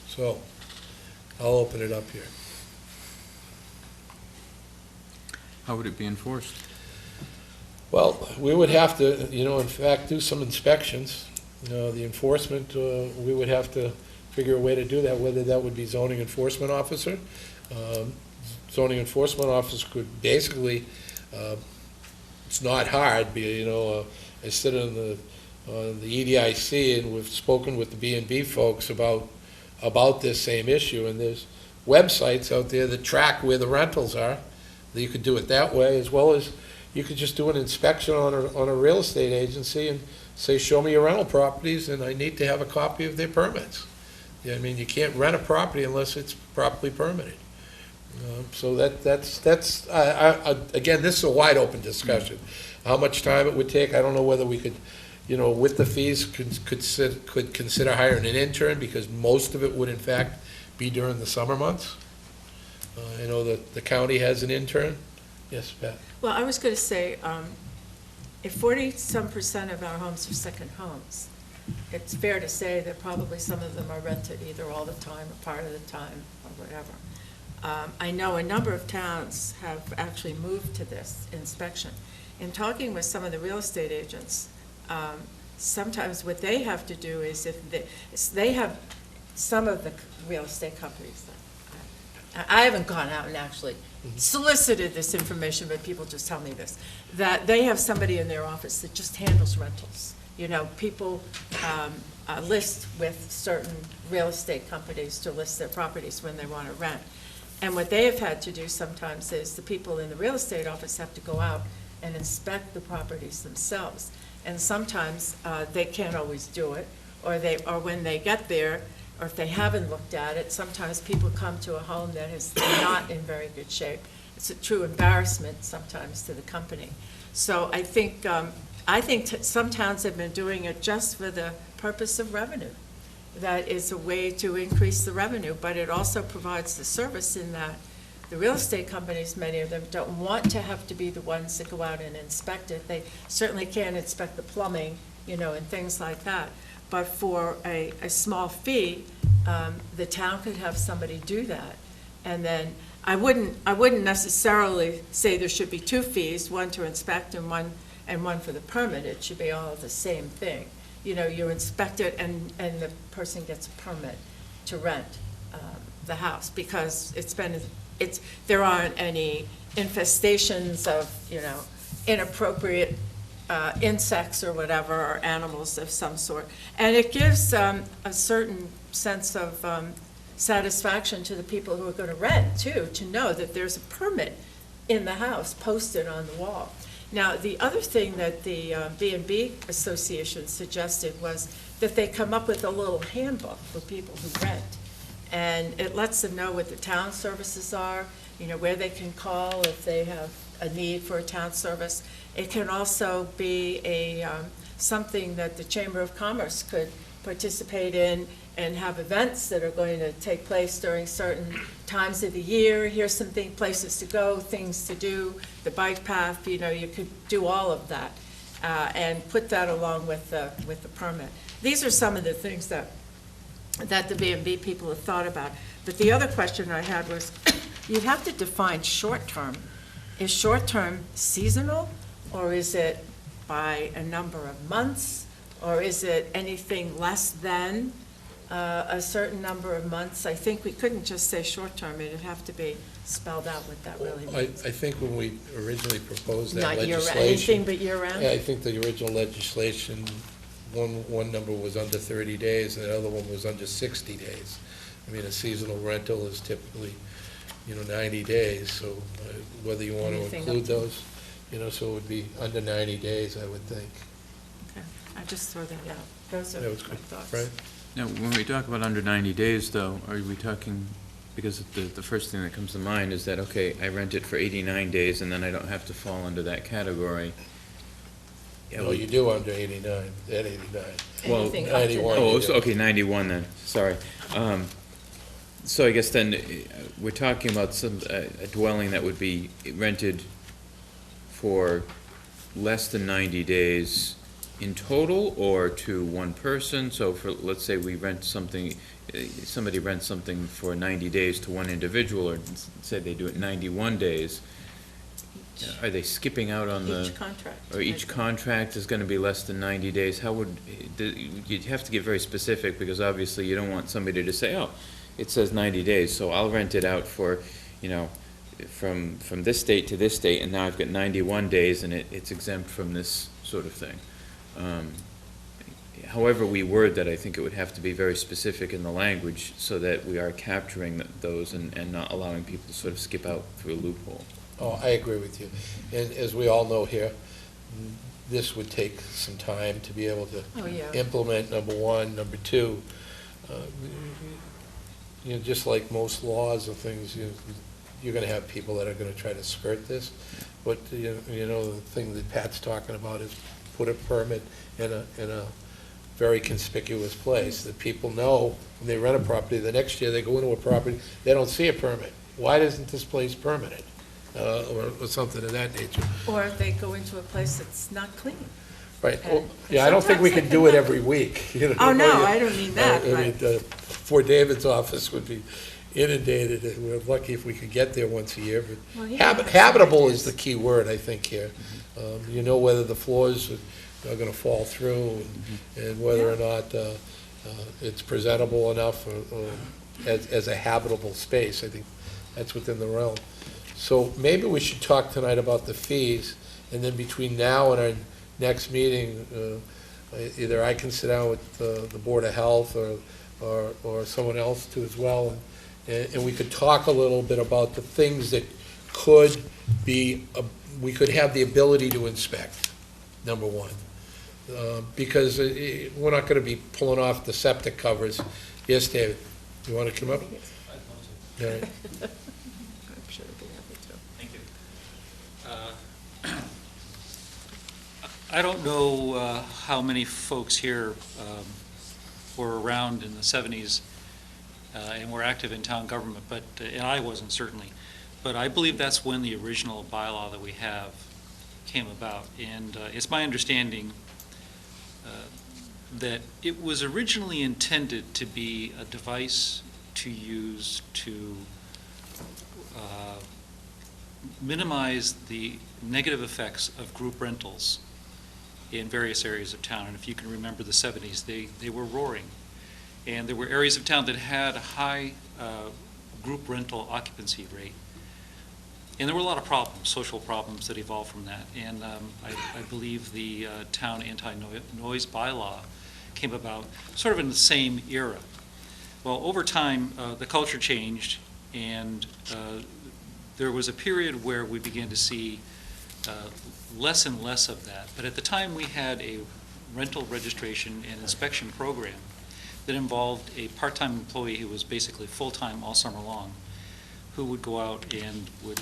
So I'll open it up here. How would it be enforced? Well, we would have to, you know, in fact, do some inspections. The enforcement, we would have to figure a way to do that, whether that would be zoning enforcement officer. Zoning enforcement officer could basically, it's not hard, you know, I sit on the EDIC, and we've spoken with the B&B folks about this same issue, and there's websites out there that track where the rentals are. You could do it that way, as well as you could just do an inspection on a real estate agency and say, show me your rental properties, and I need to have a copy of their permits. I mean, you can't rent a property unless it's properly permitted. So that's again, this is a wide open discussion. How much time it would take, I don't know whether we could, you know, with the fees, could consider hiring an intern, because most of it would in fact be during the summer months. I know that the county has an intern. Yes, Pat? Well, I was going to say, if 40-some% of our homes are second homes, it's fair to say that probably some of them are rented either all the time or part of the time or whatever. I know a number of towns have actually moved to this inspection. In talking with some of the real estate agents, sometimes what they have to do is, if they have some of the real estate companies, I haven't gone out and actually solicited this information, but people just tell me this, that they have somebody in their office that just handles rentals. You know, people list with certain real estate companies to list their properties when they want to rent. And what they have had to do sometimes is the people in the real estate office have to go out and inspect the properties themselves. And sometimes they can't always do it, or when they get there, or if they haven't looked at it, sometimes people come to a home that is not in very good shape. It's a true embarrassment sometimes to the company. So I think some towns have been doing it just for the purpose of revenue. That is a way to increase the revenue, but it also provides the service in that the real estate companies, many of them, don't want to have to be the ones that go out and inspect it. They certainly can't inspect the plumbing, you know, and things like that. But for a small fee, the town could have somebody do that. And then I wouldn't necessarily say there should be two fees, one to inspect and one for the permit. It should be all the same thing. you inspect it and the person gets a permit to rent the house, because there aren't any infestations of, inappropriate insects or whatever, or animals of some sort. And it gives a certain sense of satisfaction to the people who are going to rent, too, to know that there's a permit in the house posted on the wall. Now, the other thing that the B&B Association suggested was that they come up with a little handbook for people who rent. And it lets them know what the town services are, where they can call if they have a need for a town service. It can also be something that the Chamber of Commerce could participate in and have events that are going to take place during certain times of the year. Here's some places to go, things to do, the bike path, you could do all of that and put that along with the permit. These are some of the things that the B&B people have thought about. But the other question I had was, you have to define short-term. Is short-term seasonal, or is it by a number of months, or is it anything less than a certain number of months? I think we couldn't just say short-term, it'd have to be spelled out what that really means. I think when we originally proposed that Not legislation. anything but year-round? Yeah, I think the original legislation, one number was under 30 days, and the other one was under 60 days. I mean, a seasonal rental is typically, 90 days, so whether you want to Anything include up to- those, so it would be under 90 days, I would think. Okay, I just throw that out. Those are That was my good, thoughts. right? Now, when we talk about under 90 days, though, are we talking, because the first thing that comes to mind is that, okay, I rent it for 89 days, and then I don't have to fall under that category. Yeah, No, you do under 89, at 89. Well, Anything up to 91. Oh, so, okay, 91 then, sorry. So I guess then, we're talking about a dwelling that would be rented for less than 90 days in total, or to one person? So for, let's say we rent something, somebody rents something for 90 days to one individual, or say they do it 91 days, are they skipping out on the? Each contract. Or each contract is gonna be less than 90 days? How would, you'd have to get very specific, because obviously you don't want somebody to say, oh, it says 90 days, so I'll rent it out for, from this date to this date, and now I've got 91 days, and it's exempt from this sort of thing. However we word that, I think it would have to be very specific in the language, so that we are capturing those and not allowing people to sort of skip out through a loophole. Oh, I agree with you. And as we all know here, this would take some time to be able to Oh, yeah. implement, number one. Number two, just like most laws and things, you're going to have people that are going to try to skirt this. But, the thing that Pat's talking about is put a permit in a very conspicuous place that people know when they rent a property. The next year they go into a property, they don't see a permit. Why isn't this place permitted? Or something of that nature. Or if they go into a place that's not clean. Right. And Yeah, I don't think we sometimes can they do it can every week. Oh, no, I don't mean that, Fort David's office would be inundated, and we're lucky if we could get there once a year. Well, But yeah, habitable is the key word, I think, here. Whether the floors are going to fall through, and whether or not it's presentable enough or as a habitable space. I think that's within the realm. So maybe we should talk tonight about the fees, and then between now and our next meeting, either I can sit down with the Board of Health or someone else too as well, and we could talk a little bit about the things that could be, we could have the ability to inspect, number one. Because we're not going to be pulling off the septic covers. Yes, David, you want to come up? All right. I'm sure they'll be happy to. Thank you. I don't know how many folks here were around in the 70s and were active in town government, but and I wasn't certainly. But I believe that's when the original bylaw that we have came about. And it's my understanding that it was originally intended to be a device to use to minimize the negative effects of group rentals in various areas of town. And if you can remember the 70s, they were roaring. And there were areas of town that had a high group rental occupancy rate. And there were a lot of problems, social problems that evolved from that. And I believe the town anti-noise bylaw came about sort of in the same era. Well, over time, the culture changed, and there was a period where we began to see less and less of that. But at the time, we had a rental registration and inspection program that involved a part-time employee who was basically full-time all summer long, who would go out and would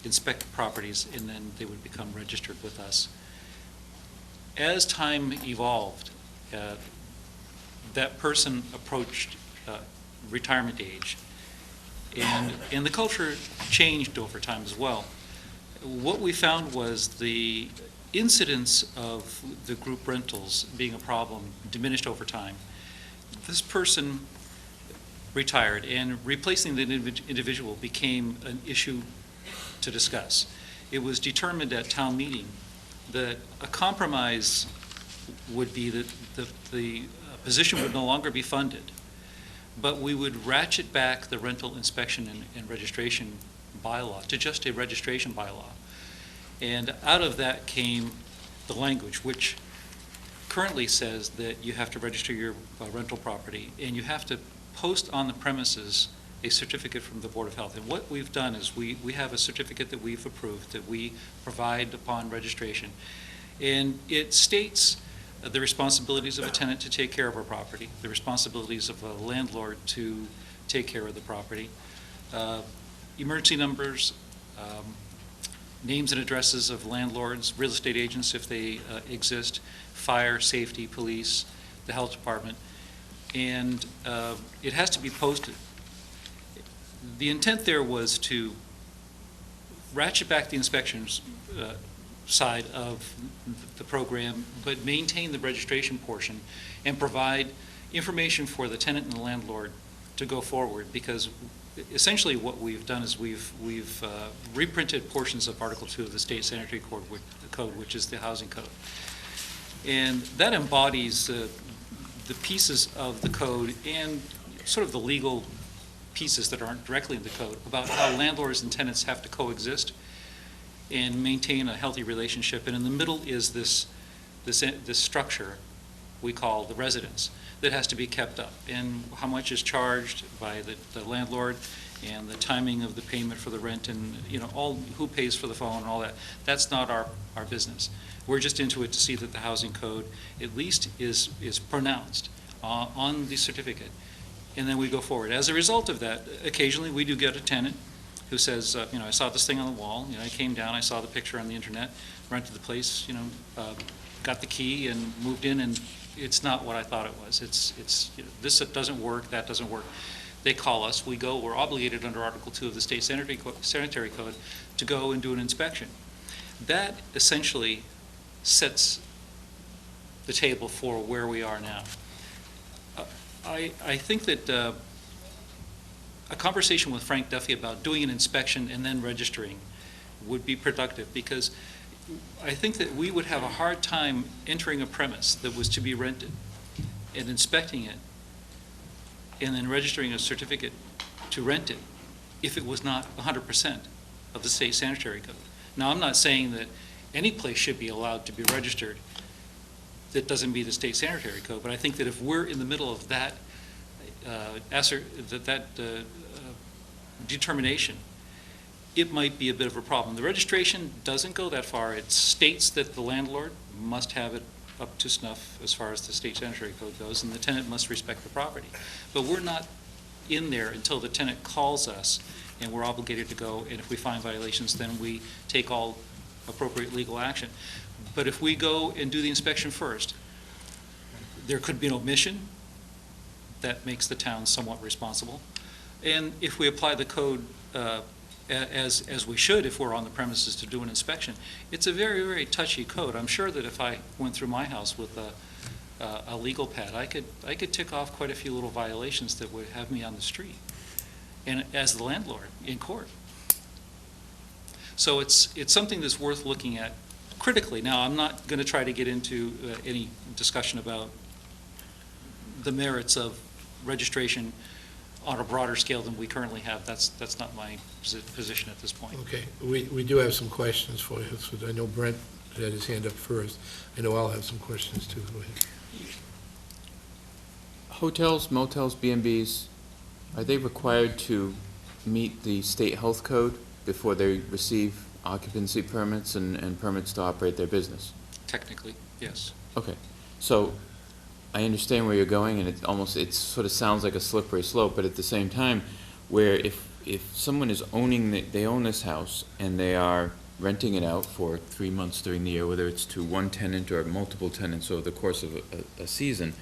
inspect properties, and then they would become registered with us. As time evolved, that person approached retirement age, and the culture changed over time as well. What we found was the incidence of the group rentals being a problem diminished over time. This person retired, and replacing the individual became an issue to discuss. It was determined at town meeting that a compromise would be that the position would no longer be funded, but we would ratchet back the rental inspection and registration bylaw to just a registration bylaw. And out of that came the language, which currently says that you have to register your rental property, and you have to post on the premises a certificate from the Board of Health. And what we've done is we have a certificate that we've approved that we provide upon registration. And it states the responsibilities of a tenant to take care of our property, the responsibilities of a landlord to take care of the property, emergency numbers, names and addresses of landlords, real estate agents if they exist, fire, safety, police, the health department, and it has to be posted. The intent there was to ratchet back the inspections side of the program, but maintain the registration portion and provide information for the tenant and the landlord to go forward, because essentially what we've done is we've reprinted portions of Article 2 of the State Sanitary Code, which is the housing code. And that embodies the pieces of the code and sort of the legal pieces that aren't directly in the code about how landlords and tenants have to coexist and maintain a healthy relationship. And in the middle is this structure we call the residence that has to be kept up, and how much is charged by the landlord, and the timing of the payment for the rent, and all who pays for the phone and all that. That's not our business. We're just into it to see that the housing code at least is pronounced on the certificate, and then we go forward. As a result of that, occasionally we do get a tenant who says, I saw this thing on the wall, I came down, I saw the picture on the internet, rented the place, got the key and moved in, and it's not what I thought it was. This doesn't work, that doesn't work. They call us, we go, we're obligated under Article 2 of the State Sanitary Code to go and do an inspection. That essentially sets the table for where we are now. I think that a conversation with Frank Duffy about doing an inspection and then registering would be productive, because I think that we would have a hard time entering a premise that was to be rented and inspecting it and then registering a certificate to rent it if it was not 100% of the state sanitary code. Now, I'm not saying that any place should be allowed to be registered that doesn't meet the state sanitary code, but I think that if we're in the middle of that determination, it might be a bit of a problem. The registration doesn't go that far. It states that the landlord must have it up to snuff as far as the state sanitary code goes, and the tenant must respect the property. But we're not in there until the tenant calls us, and we're obligated to go, and if we find violations, then we take all appropriate legal action. But if we go and do the inspection first, there could be an omission. That makes the town somewhat responsible. And if we apply the code as we should if we're on the premises to do an inspection, it's a very, very touchy code. I'm sure that if I went through my house with a legal pad, I could tick off quite a few little violations that would have me on the street, and as the landlord in court. So it's something that's worth looking at critically. Now, I'm not going to try to get into any discussion about the merits of registration on a broader scale than we currently have. That's not my position at this point. Okay, we do have some questions for you. So I know Brent had his hand up first. I know I'll have some questions too. Go ahead. Hotels, motels, B&Bs, are they required to meet the state health code before they receive occupancy permits and permits to operate their business? Technically, yes. Okay, so I understand where you're going, and it sort of sounds like a slippery slope, but at the same time, where if someone is they own this house and they are renting it out for 3 months during the year, whether it's to one tenant or multiple tenants over the course of a season,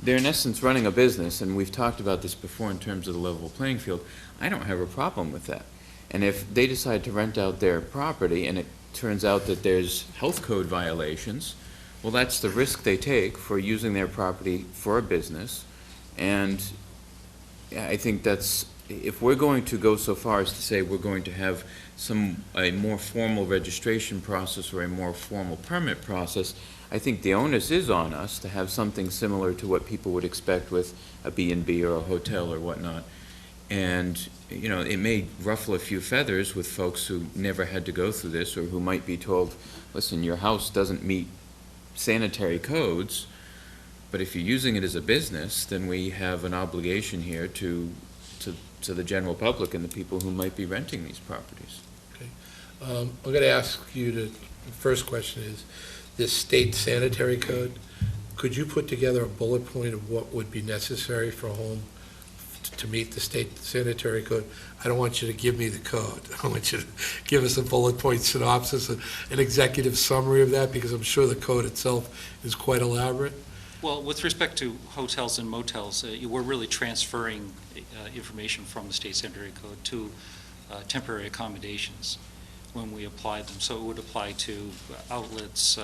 they're in essence running a business, and we've talked about this before in terms of the level playing field. I don't have a problem with that. And if they decide to rent out their property and it turns out that there's health code violations, well, that's the risk they take for using their property for a business. And I think if we're going to go so far as to say we're going to have a more formal registration process or a more formal permit process, I think the onus is on us to have something similar to what people would expect with a B&B or a hotel or whatnot. And, it may ruffle a few feathers with folks who never had to go through this, or who might be told, listen, your house doesn't meet sanitary codes, but if you're using it as a business, then we have an obligation here to the general public and the people who might be renting these properties. Okay. I'm going to ask you the first question is, this state sanitary code, could you put together a bullet point of what would be necessary for a home to meet the state sanitary code? I don't want you to give me the code. I want you to give us a bullet point synopsis, an executive summary of that, because I'm sure the code itself is quite elaborate. Well, with respect to hotels and motels, we're really transferring information from the state sanitary code to temporary accommodations when we apply them. So it would apply to outlets.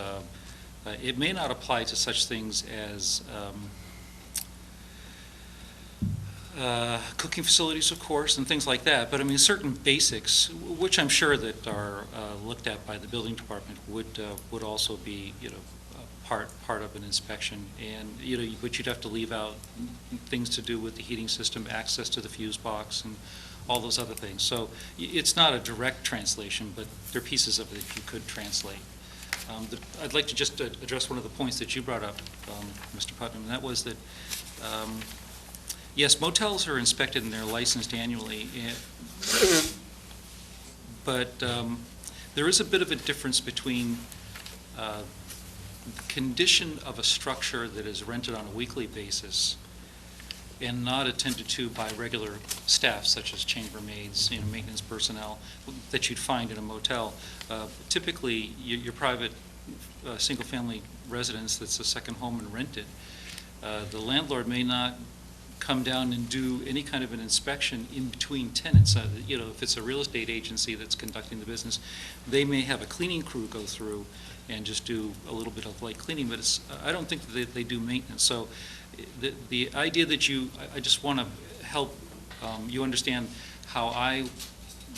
It may not apply to such things as cooking facilities, of course, and things like that. But I mean, certain basics, which I'm sure that are looked at by the building department, would also be, part of an inspection. And but you'd have to leave out things to do with the heating system, access to the fuse box, and all those other things. So it's not a direct translation, but there are pieces of it that you could translate. I'd like to just address one of the points that you brought up, Mr. Putnam, and that was that yes, motels are inspected and they're licensed annually, but there is a bit of a difference between the condition of a structure that is rented on a weekly basis and not attended to by regular staff, such as chambermaids, maintenance personnel, that you'd find in a motel. Typically, your private single-family residence that's a second home and rented, the landlord may not come down and do any kind of an inspection in between tenants. If it's a real estate agency that's conducting the business, they may have a cleaning crew go through and just do a little bit of light cleaning, but I don't think that they do maintenance. So the idea that I just want to help you understand how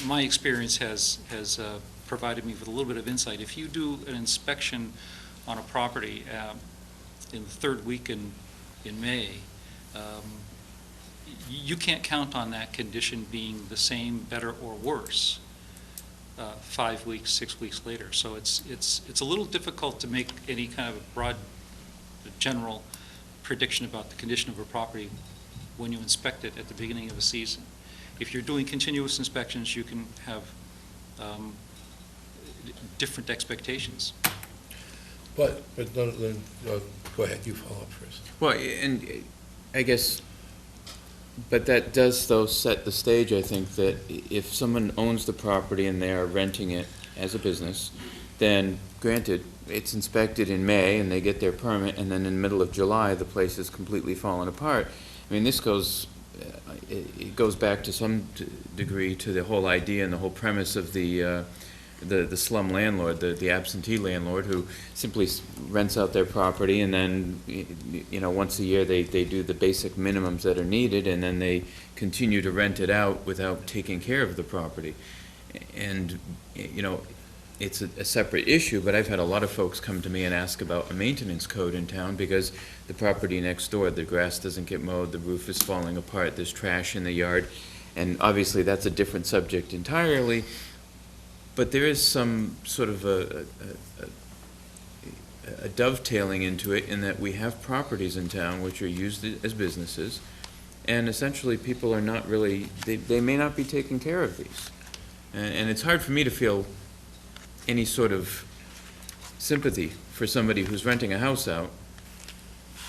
my experience has provided me with a little bit of insight. If you do an inspection on a property in the third week in May, you can't count on that condition being the same, better, or worse 5 weeks, 6 weeks later. So it's a little difficult to make any kind of a broad, general prediction about the condition of a property when you inspect it at the beginning of a season. If you're doing continuous inspections, you can have different expectations. But go ahead, you follow up first. Well, and I guess, but that does, though, set the stage, I think, that if someone owns the property and they are renting it as a business, then granted, it's inspected in May and they get their permit, and then in the middle of July, the place is completely fallen apart. I mean, this goes, it goes back to some degree to the whole idea and the whole premise of the slum landlord, the absentee landlord, who simply rents out their property, and then, once a year they do the basic minimums that are needed, and then they continue to rent it out without taking care of the property. And, it's a separate issue, but I've had a lot of folks come to me and ask about a maintenance code in town because the property next door, the grass doesn't get mowed, the roof is falling apart, there's trash in the yard, and obviously that's a different subject entirely, but there is some sort of a dovetailing into it in that we have properties in town which are used as businesses, and essentially people are not really, they may not be taking care of these. And it's hard for me to feel any sort of sympathy for somebody who's renting a house out,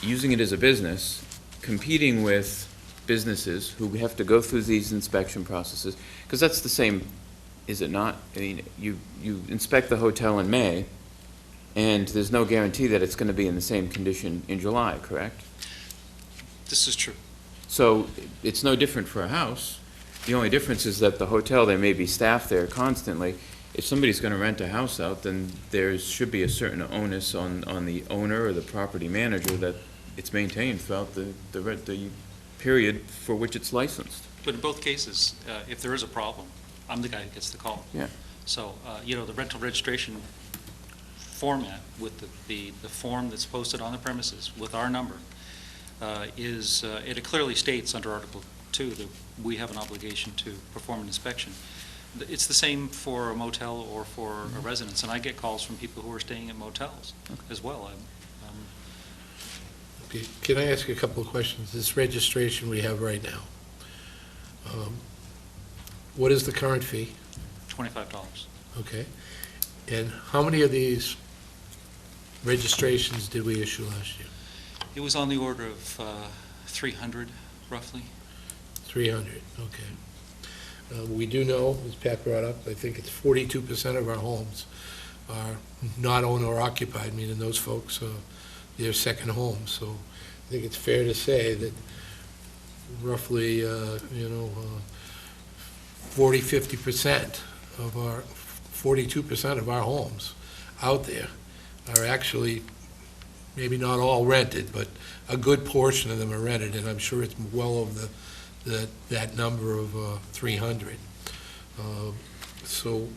using it as a business, competing with businesses who have to go through these inspection processes, because that's the same, is it not? I mean, you inspect the hotel in May, and there's no guarantee that it's going to be in the same condition in July, correct? This is true. So it's no different for a house. The only difference is that the hotel, there may be staff there constantly. If somebody's going to rent a house out, then there should be a certain onus on the owner or the property manager that it's maintained throughout the period for which it's licensed. But in both cases, if there is a problem, I'm the guy who gets the call. Yeah. So, the rental registration format with the form that's posted on the premises with our number it clearly states under Article 2 that we have an obligation to perform an inspection. It's the same for a motel or for a residence, and I get calls from people who are staying in motels as well. Okay, can I ask you a couple of questions? This registration we have right now, what is the current fee? $25. Okay. And how many of these registrations did we issue last year? It was on the order of 300, roughly. 300, okay. We do know, as Pat brought up, I think it's 42% of our homes are not owner or occupied, meaning those folks, their second home. So I think it's fair to say that roughly, 50% of our, 42% of our homes out there are actually, maybe not all rented, but a good portion of them are rented, and I'm sure it's well over that number of 300. So,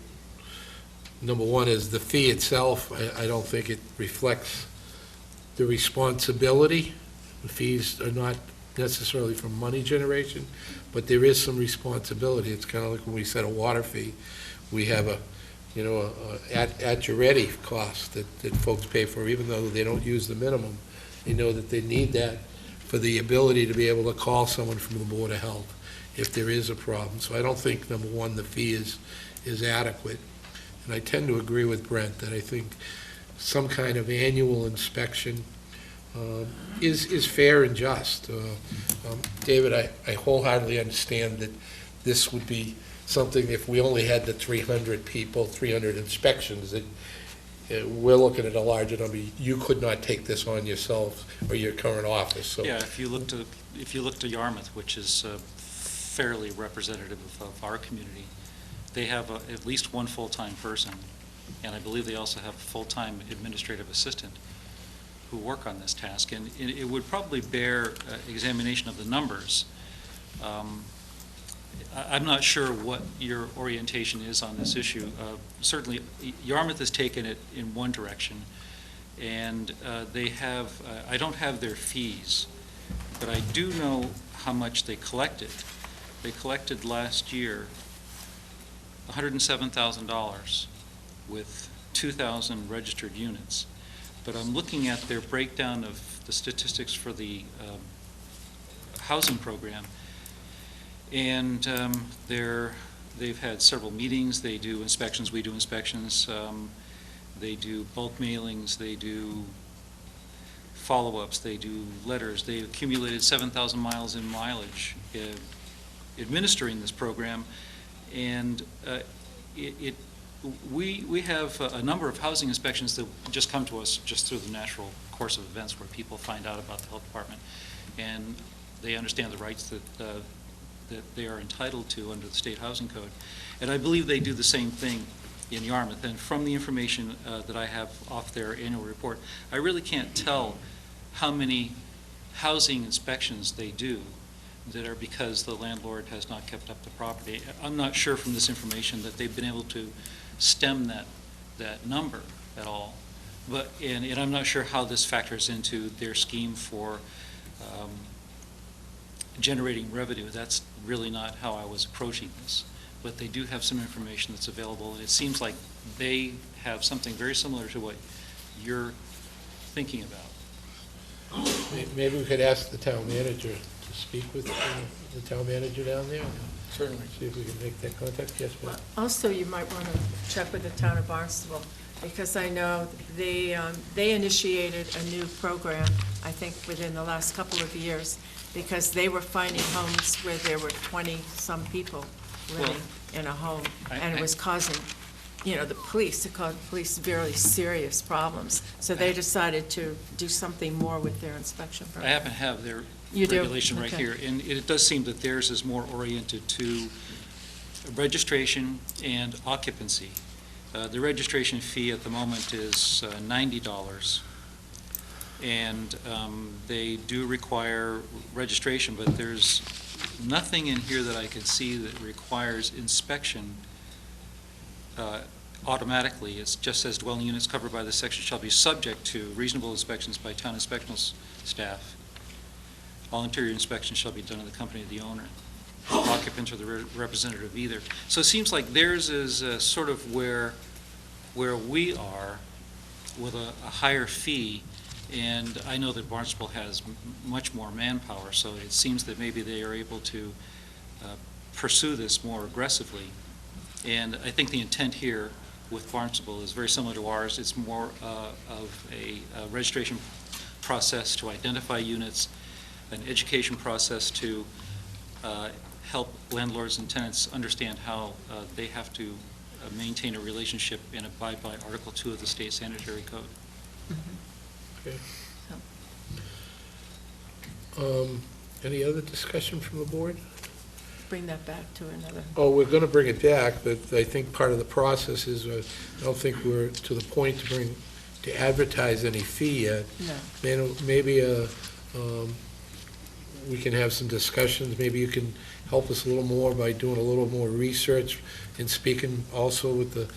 number one is the fee itself, I don't think it reflects the responsibility. The fees are not necessarily for money generation, but there is some responsibility. It's kind of like when we set a water fee, we have a at your ready cost that folks pay for, even though they don't use the minimum. They know that they need that for the ability to be able to call someone from the Board of Health if there is a problem. So I don't think, number one, the fee is adequate. And I tend to agree with Brent that I think some kind of annual inspection is fair and just. David, I wholeheartedly understand that this would be something, if we only had the 300 people, 300 inspections, that we're looking at a larger number. You could not take this on yourself or your current office. So Yeah, if you look to Yarmouth, which is fairly representative of our community, they have at least one full-time person, and I believe they also have a full-time administrative assistant who work on this task, and it would probably bear examination of the numbers. I'm not sure what your orientation is on this issue. Certainly, Yarmouth has taken it in one direction, and they have, I don't have their fees, but I do know how much they collected. They collected last year $107,000 with 2,000 registered units. But I'm looking at their breakdown of the statistics for the housing program, and they've had several meetings. They do inspections. We do inspections. They do bulk mailings. They do follow-ups. They do letters. They accumulated 7,000 miles in mileage administering this program, and we have a number of housing inspections that just come to us just through the natural course of events, where people find out about the health department, and they understand the rights that they are entitled to under the state housing code. And I believe they do the same thing in Yarmouth. And from the information that I have off their annual report, I really can't tell how many housing inspections they do that are because the landlord has not kept up the property. I'm not sure from this information that they've been able to stem that that number at all. But, and I'm not sure how this factors into their scheme for generating revenue. That's really not how I was approaching this. But they do have some information that's available, and it seems like they have something very similar to what you're thinking about. Maybe we could ask the town manager to speak with the town manager down there. Certainly. See if we can make that contact. Yes, ma'am. Also, you might want to check with the town of Barnstable, because I know they initiated a new program, I think, within the last couple of years, because they were finding homes where there were 20-some people living in a home, and it was causing, the police, it caused police very serious problems. So they decided to do something more with their inspection I program. happen to have their You do? regulation right Okay. here, and it does seem that theirs is more oriented to registration and occupancy. The registration fee at the moment is $90, and they do require registration, but there's nothing in here that I can see that requires inspection automatically. It just says dwelling units covered by this section shall be subject to reasonable inspections by town inspectional staff. All interior inspections shall be done in the company of the owner, occupant or the representative of either. So it seems like theirs is sort of where we are with a higher fee, and I know that Barnstable has much more manpower, so it seems that maybe they are able to pursue this more aggressively. And I think the intent here with Barnstable is very similar to ours. It's more of a registration process to identify units, an education process to help landlords and tenants understand how they have to maintain a relationship and abide by Article 2 of the State Sanitary Code. Okay. Any other discussion from the board? Bring that back to another. Oh, we're going to bring it back, but I think part of the process is, I don't think we're to the point to advertise any fee yet. No. Maybe we can have some discussions. Maybe you can help us a little more by doing a little more research and speaking also with the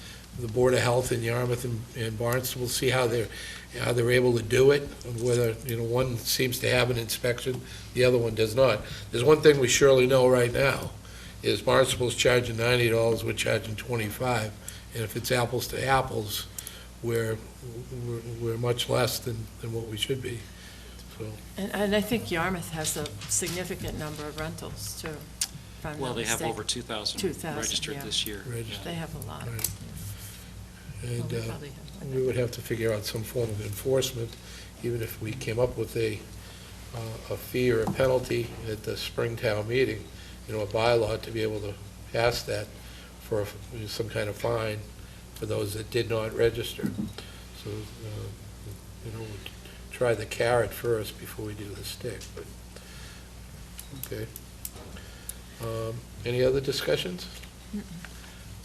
Board of Health in Yarmouth and Barnstable, see how they're able to do it, and whether, one seems to have an inspection, the other one does not. There's one thing we surely know right now, is Barnstable's charging $90, we're charging $25, and if it's apples to apples, we're much less than what we should be. So. And I think Yarmouth has a significant number of rentals, too. Well, they have over 2,000 registered yeah. this year. They have a lot. Right. Yeah. And Well, we probably have- we would have to figure out some form of enforcement, even if we came up with a fee or a penalty at the Springtown meeting, a bylaw to be able to pass that for some kind of fine for those that did not register. So, we'll try the carrot first before we do the stick, but, okay. Any other discussions?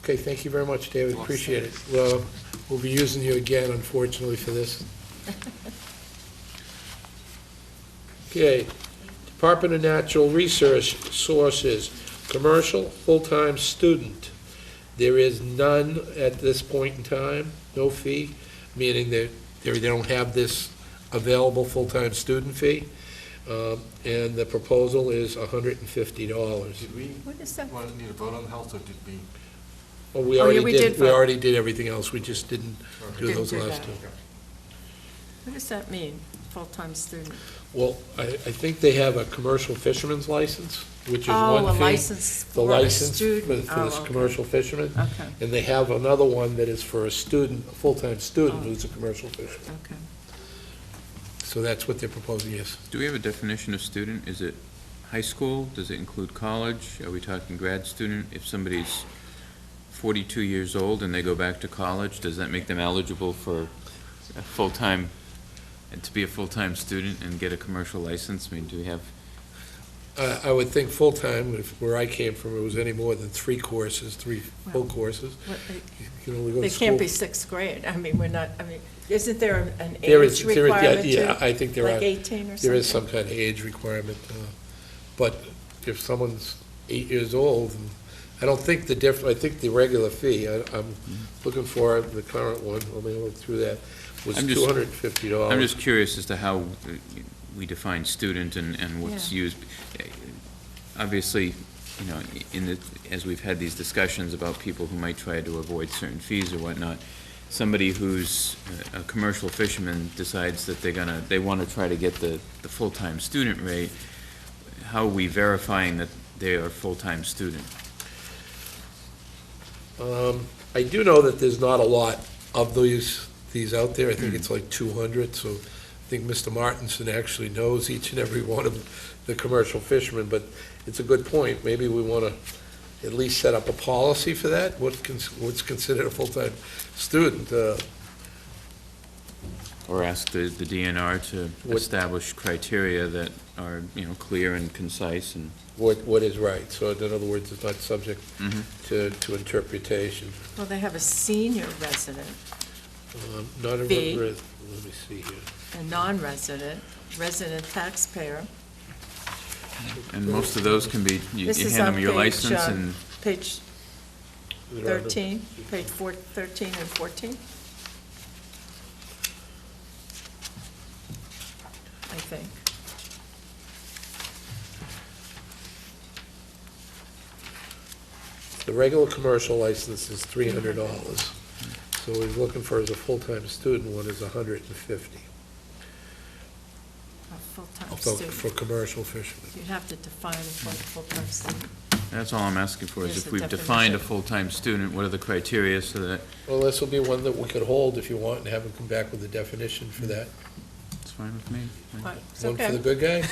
Okay, thank you very much, David, appreciate it. Well, we'll be using you again, unfortunately, for this. Okay, Department of Natural Resources, commercial, full-time student. There is none at this point in time, no fee, meaning that they don't have this available full-time student fee, and the proposal is $150. Did we What is that? need a vote on the health, or did we? Well, we Oh, yeah, already we did, did we vote. already did everything else, we just didn't do Didn't those do last that. two. What does that mean, full-time student? Well, I think they have a commercial fisherman's license, which is Oh, one a fee. license The for a license student. for this Oh, okay. commercial fisherman. Okay, And they have another one that is for a student, a full-time student Oh. who's a commercial fisherman. okay. So that's what they're proposing, yes. Do we have a definition of student? Is it high school? Does it include college? Are we talking grad student? If somebody's 42 years old and they go back to college, does that make them eligible for a full-time, to be a full-time student and get a commercial license? I mean, do we have? I would think full-time, where I came from, it was any more than three full courses. What, You can only go to They school. can't be sixth grade. I mean, we're not, isn't there an There is- age there is- requirement too? Yeah, I think there are. Like 18 or something? There is some kind of age requirement, but if someone's 8 years old, and I don't think I think the regular fee, I'm looking for the current one, let me look through that, was I'm just- $250. I'm just curious as to how we define student and what's used. Obviously, you know, as we've had these discussions about people who might try to avoid certain fees or whatnot, somebody who's a commercial fisherman decides that they want to try to get the full-time student rate, how are we verifying that they are a full-time student? I do know that there's not a lot of these out there. I think it's like 200, so I think Mr. Martinson actually knows each and every one of the commercial fishermen, but it's a good point. Maybe we want to at least set up a policy for that, what's considered a full-time student. Or ask the DNR to establish criteria that are, you know, clear and concise and... What is right, so in other words, it's not subject to interpretation. Well, they have a senior resident, Not a, fee. let me see here. a non-resident, resident taxpayer. And most of those can be, you This is hand on them your page, license and... Page 13, page 13 and 14. I think. The regular commercial license is $300. So what he's looking for as a full-time student one is $150 A full-time for student. commercial fishermen. You'd have to define a full-time student. That's all I'm asking for, is Here's if the we've defined a definition. full-time student, what are the criteria so that... Well, this will be one that we could hold if you want and have him come back with a definition for that. It's fine with me. Right, it's One for okay. the good guy?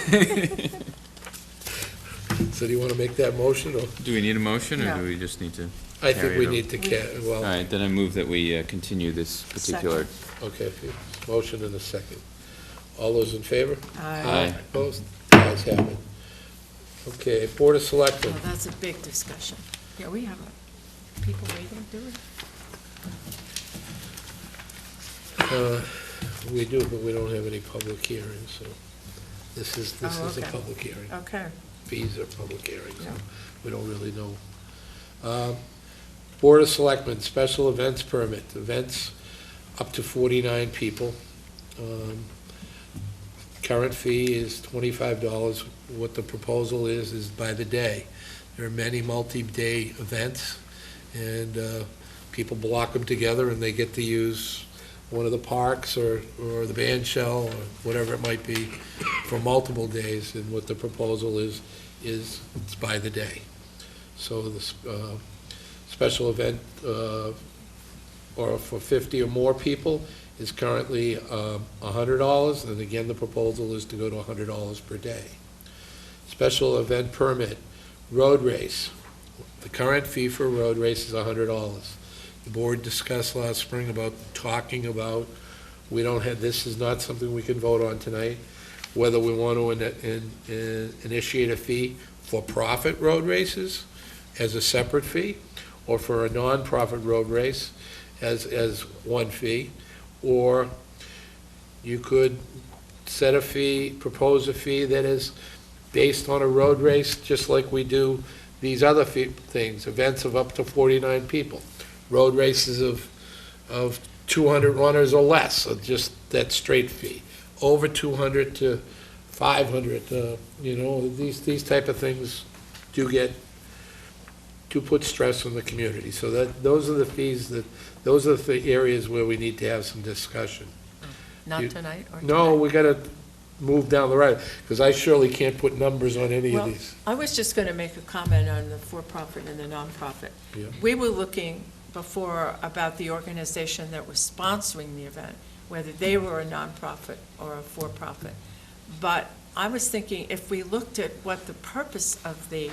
So do you want to make that motion, or? Do we need a motion, or No. do we just need to I carry think it we over? need to, All right, then I move that we continue this particular... Okay, motion and a second. All those in favor? Aye. Opposed? Ayes have it. Okay, Board of Selectmen. Oh, that's a big discussion. Yeah, we have people waiting, do we? We do, but we don't have any public hearings, so this is a okay. public hearing. Okay. Fees are public hearings, so Yeah. we don't really know. Board of Selectmen, special events permit, events up to 49 people. Current fee is $25. What the proposal is by the day. There are many multi-day events, and people block them together, and they get to use one of the parks or the band shell or whatever it might be for multiple days, and what the proposal is it's by the day. So the special event or for 50 or more people is currently $100, and again, the proposal is to go to $100 per day. Special event permit, road race. The current fee for a road race is $100. The board discussed last spring about talking about, we don't have, this is not something we can vote on tonight, whether we want to initiate a fee for profit road races as a separate fee, or for a non-profit road race as one fee, or you could set a fee, propose a fee that is based on a road race, just like we do these other things, events of up to 49 people, road races of 200 runners or less, so just that straight fee. Over 200 to 500, these type of things do put stress on the community. So those are the fees those are the areas where we need to have some discussion. Not tonight or No, tonight? we gotta move down the road, because I surely can't put numbers on any of Well, these. I was just going to make a comment on the for-profit and the nonprofit. Yeah. We were looking before about the organization that was sponsoring the event, whether they were a nonprofit or a for-profit. But I was thinking, if we looked at what the purpose of the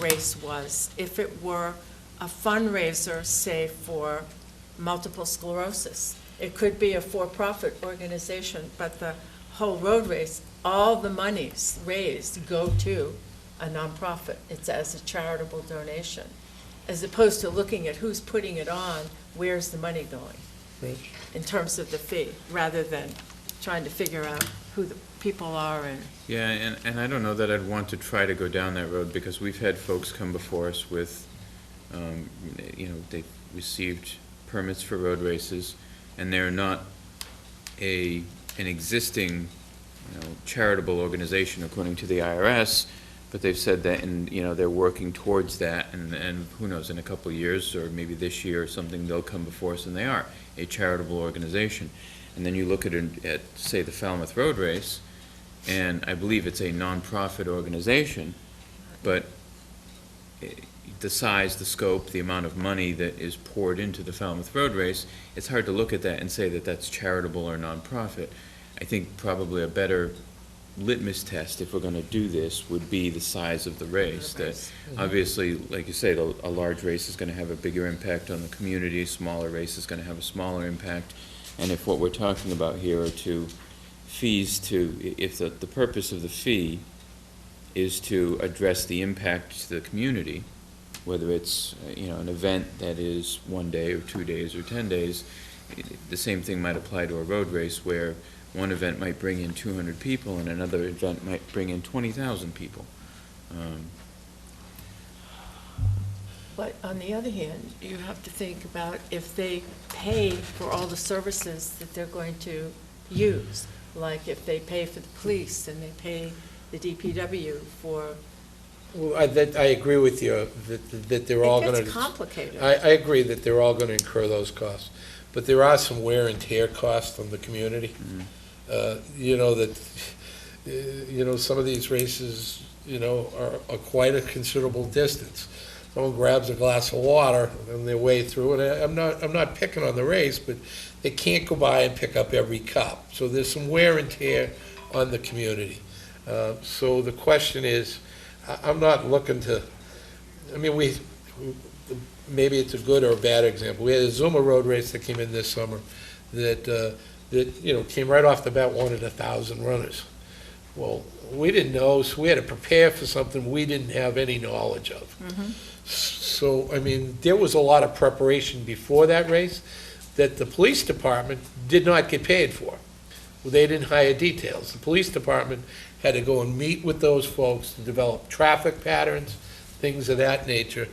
race was, if it were a fundraiser, say, for multiple sclerosis, it could be a for-profit organization, but the whole road race, all the monies raised go to a nonprofit. It's as a charitable donation, as opposed to looking at who's putting it on, where's the money going, Right. in terms of the fee, rather than trying to figure out who the people are and. Yeah, and I don't know that I'd want to try to go down that road, because we've had folks come before us with They've received permits for road races, and they're not an existing, charitable organization according to the IRS, but they've said that, and, they're working towards that, and who knows, in a couple of years, or maybe this year or something, they'll come before us, and they are a charitable organization. And then you look at, say, the Falmouth Road Race, and I believe it's a nonprofit organization, but the size, the scope, the amount of money that is poured into the Falmouth Road Race, it's hard to look at that and say that that's charitable or nonprofit. I think probably a better litmus test, if we're going to do this, would be the size of the race. That obviously, like you say, a large race is going to have a bigger impact on the community, a smaller race is going to have a smaller impact. And if what we're talking about here are if the purpose of the fee is to address the impact to the community, whether it's, an event that is 1 day or 2 days or 10 days, the same thing might apply to a road race where one event might bring in 200 people and another event might bring in 20,000 people. But on the other hand, you have to think about if they pay for all the services that they're going to use, like if they pay for the police and they pay the DPW for. Well, I agree with you that they're all going to. It gets complicated. I agree that they're all going to incur those costs, but there are some wear and tear costs on the community. Some of these races, are quite a considerable distance. Someone grabs a glass of water on their way through, and I'm not picking on the race, but they can't go by and pick up every cup. So there's some wear and tear on the community. So the question is, I'm not looking to, maybe it's a good or a bad example. We had a Zuma road race that came in this summer that came right off the bat, wanted 1,000 runners. Well, we didn't know, so we had to prepare for something we didn't have any knowledge of. So, there was a lot of preparation before that race that the police department did not get paid for. Well, they didn't hire details. The police department had to go and meet with those folks to develop traffic patterns, things of that nature,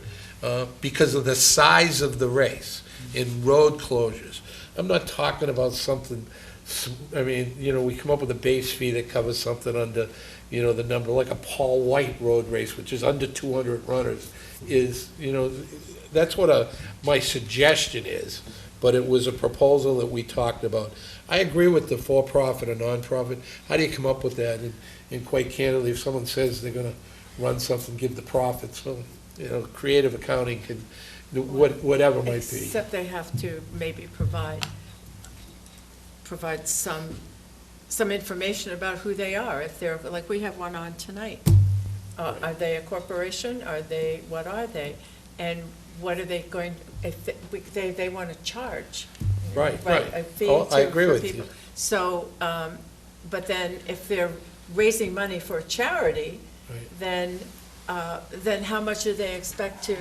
because of the size of the race in road closures. I'm not talking about something, we come up with a base fee that covers something under, the number, like a Paul White road race, which is under 200 runners, is, that's what my suggestion is, but it was a proposal that we talked about. I agree with the for-profit or non-profit. How do you come up with that? And quite candidly, if someone says they're going to run something, give the profits, well, creative accounting can, whatever might be. Except they have to maybe provide some information about who they are. If they're, like we have one on tonight. Are they a corporation? What are they? And what are they going, if they want to charge? Right. A fee I agree for with people. you. So, but then if they're raising money for a charity, Right. then how much do they expect to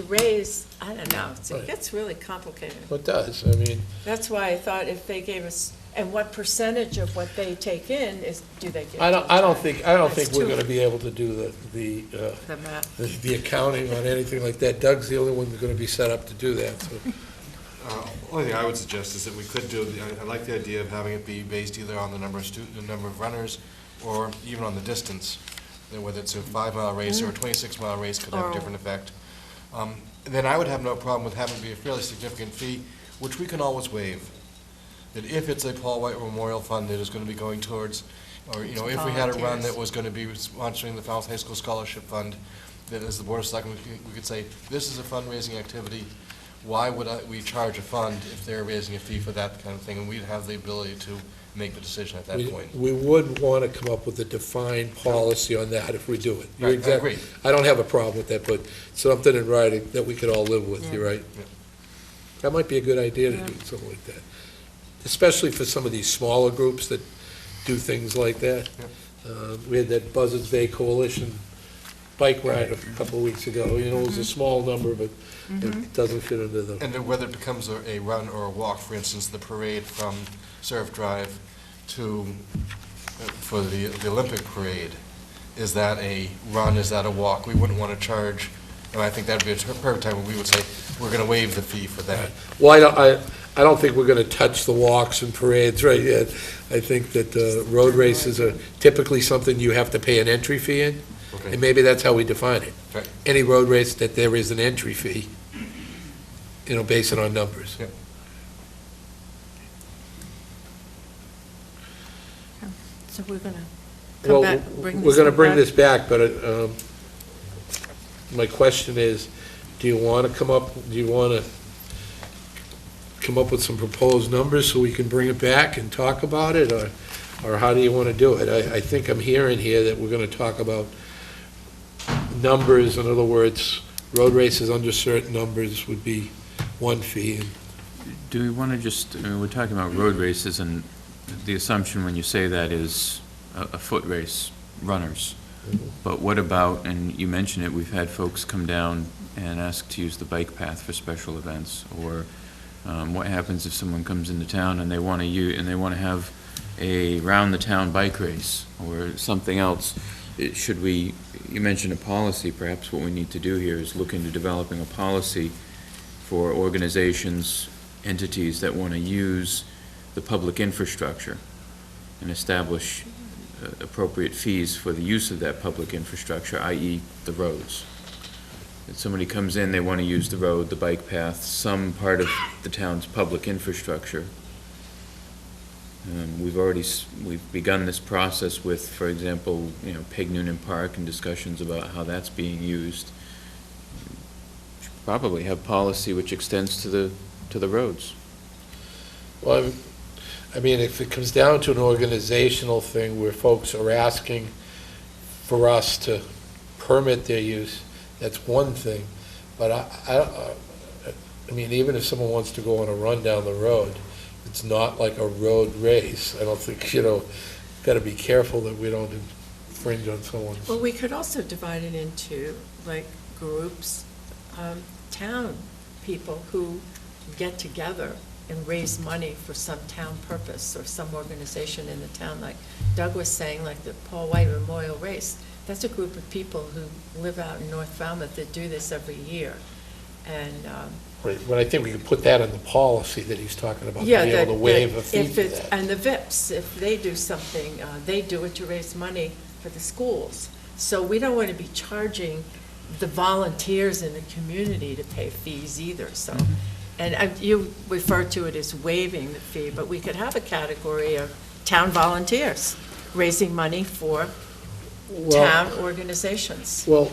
raise? I don't know. It gets really complicated. Well, it does, That's why I thought if they gave us, and what percentage of what they take in do they get? I don't think That's we're too- going to be able to do the math. the accounting on anything like that. Doug's the only one that's going to be set up to do that, so. Only thing I would suggest is that we could do, I like the idea of having it be based either on the number of runners, or even on the distance. Whether it's a 5-mile race or a 26-mile race could have a different effect. Then I would have no problem with having it be a fairly significant fee, which we can always waive. That if it's a Paul White Memorial Fund that is going to be going towards, or, if we had a run that was going to be sponsoring the Falmouth High School Scholarship Fund, then as the Board of Selectmen, we could say, this is a fundraising activity. Why would we charge a fund if they're raising a fee for that kind of thing? And we'd have the ability to make the decision at that point. We would want to come up with a defined policy on that if we do it. You're I exactly- agree. I don't have a problem with that, but something in writing that we could all live with, you're right. Yeah. That might be a good idea to do something like that, especially for some of these smaller groups that do things like that. We had that Buzzards Bay Coalition bike ride a couple of weeks ago. It was a small number, but it doesn't fit into the. And then whether it becomes a run or a walk, for instance, the parade from Surf Drive for the Olympic parade, is that a run, is that a walk? We wouldn't want to charge And I think that'd be a perfect time when we would say, we're gonna waive the fee for that. Well, I don't think we're gonna touch the walks and parades right yet. I think that road races are typically something you have to pay an entry fee in, Okay. and maybe that's how we define it. Right. Any road race that there is an entry fee, based on numbers. Yep. So we're going to Well, come back, bring this we're gonna one bring back? this back, but my question is, do you wanna come up with some proposed numbers so we can bring it back and talk about it, or how do you wanna do it? I think I'm hearing here that we're gonna talk about numbers, in other words, road races under certain numbers would be one fee, and Do we want to just, we're talking about road races, and the assumption when you say that is a foot race, runners. But what about, and you mentioned it, we've had folks come down and ask to use the bike path for special events, or what happens if someone comes into town and they want to have a round-the-town bike race, or something else? Should we, you mentioned a policy, perhaps what we need to do here is look into developing a policy for organizations, entities that want to use the public infrastructure and establish appropriate fees for the use of that public infrastructure, i.e. the roads. If somebody comes in, they want to use the road, the bike path, some part of the town's public infrastructure. We've begun this process with, for example, Peg Noonan Park and discussions about how that's being used. Should probably have policy which extends to the roads. well, I mean, if it comes down to an organizational thing where folks are asking for us to permit their use, that's one thing. But I mean, even if someone wants to go on a run down the road, it's not like a road race. I don't think, got to be careful that we don't infringe on someone's. Well, we could also divide it into, like, groups, town people who get together and raise money for some town purpose or some organization in the town, like Doug was saying, like the Paul White Memorial Race. That's a group of people who live out in North Falmouth that do this every year. And, Right, but I think we could put that in the policy that he's talking about, to be yeah, able to waive a fee if for it's, that. and the VIPs, if they do something, they do it to raise money for the schools. So we don't want to be charging the volunteers in the community to pay fees either, so. And you refer to it as waiving the fee, but we could have a category of town volunteers raising money for town organizations. Well,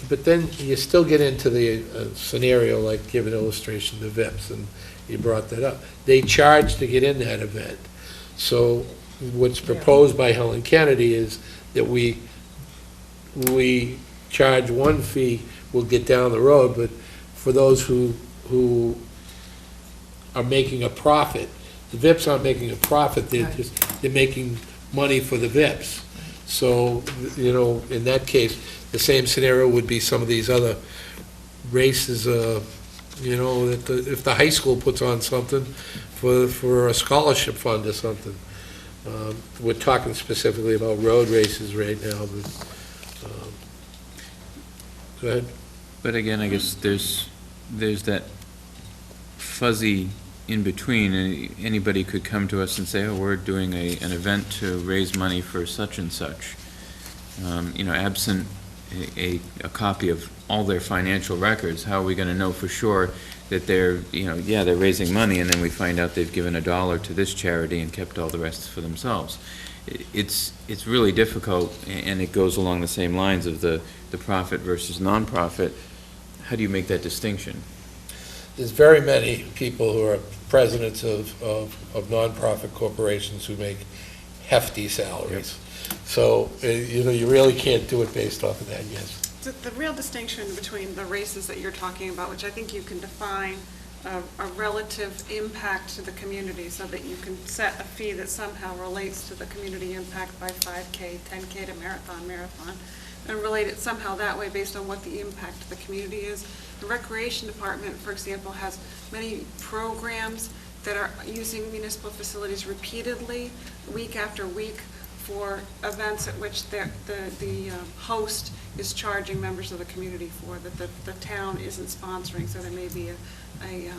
but then you still get into the scenario, like give an illustration, the VIPs, and you brought that up. They charge to get in that event. So what's proposed by Helen Kennedy is that we charge one fee, we'll get down the road, but for those who are making a profit, the VIPs aren't making a profit, they're making money for the VIPs. So, in that case, the same scenario would be some of these other races, that if the high school puts on something for a scholarship fund or something. We're talking specifically about road races right now, but, go ahead. But again, I guess there's that fuzzy in between. Anybody could come to us and say, oh, we're doing an event to raise money for such and such. Absent a copy of all their financial records, how are we going to know for sure that they're raising money, and then we find out they've given $1 to this charity and kept all the rest for themselves? It's really difficult, and it goes along the same lines of the profit versus nonprofit. How do you make that distinction? There's very many people who are presidents of nonprofit corporations who make hefty salaries. So, you really can't do it based off of that, yes. The real distinction between the races that you're talking about, which I think you can define a relative impact to the community so that you can set a fee that somehow relates to the community impact by 5K, 10K to marathon, and relate it somehow that way based on what the impact to the community is. The Recreation Department, for example, has many programs that are using municipal facilities repeatedly, week after week, for events at which the host is charging members of the community for, that the town isn't sponsoring. So there may be a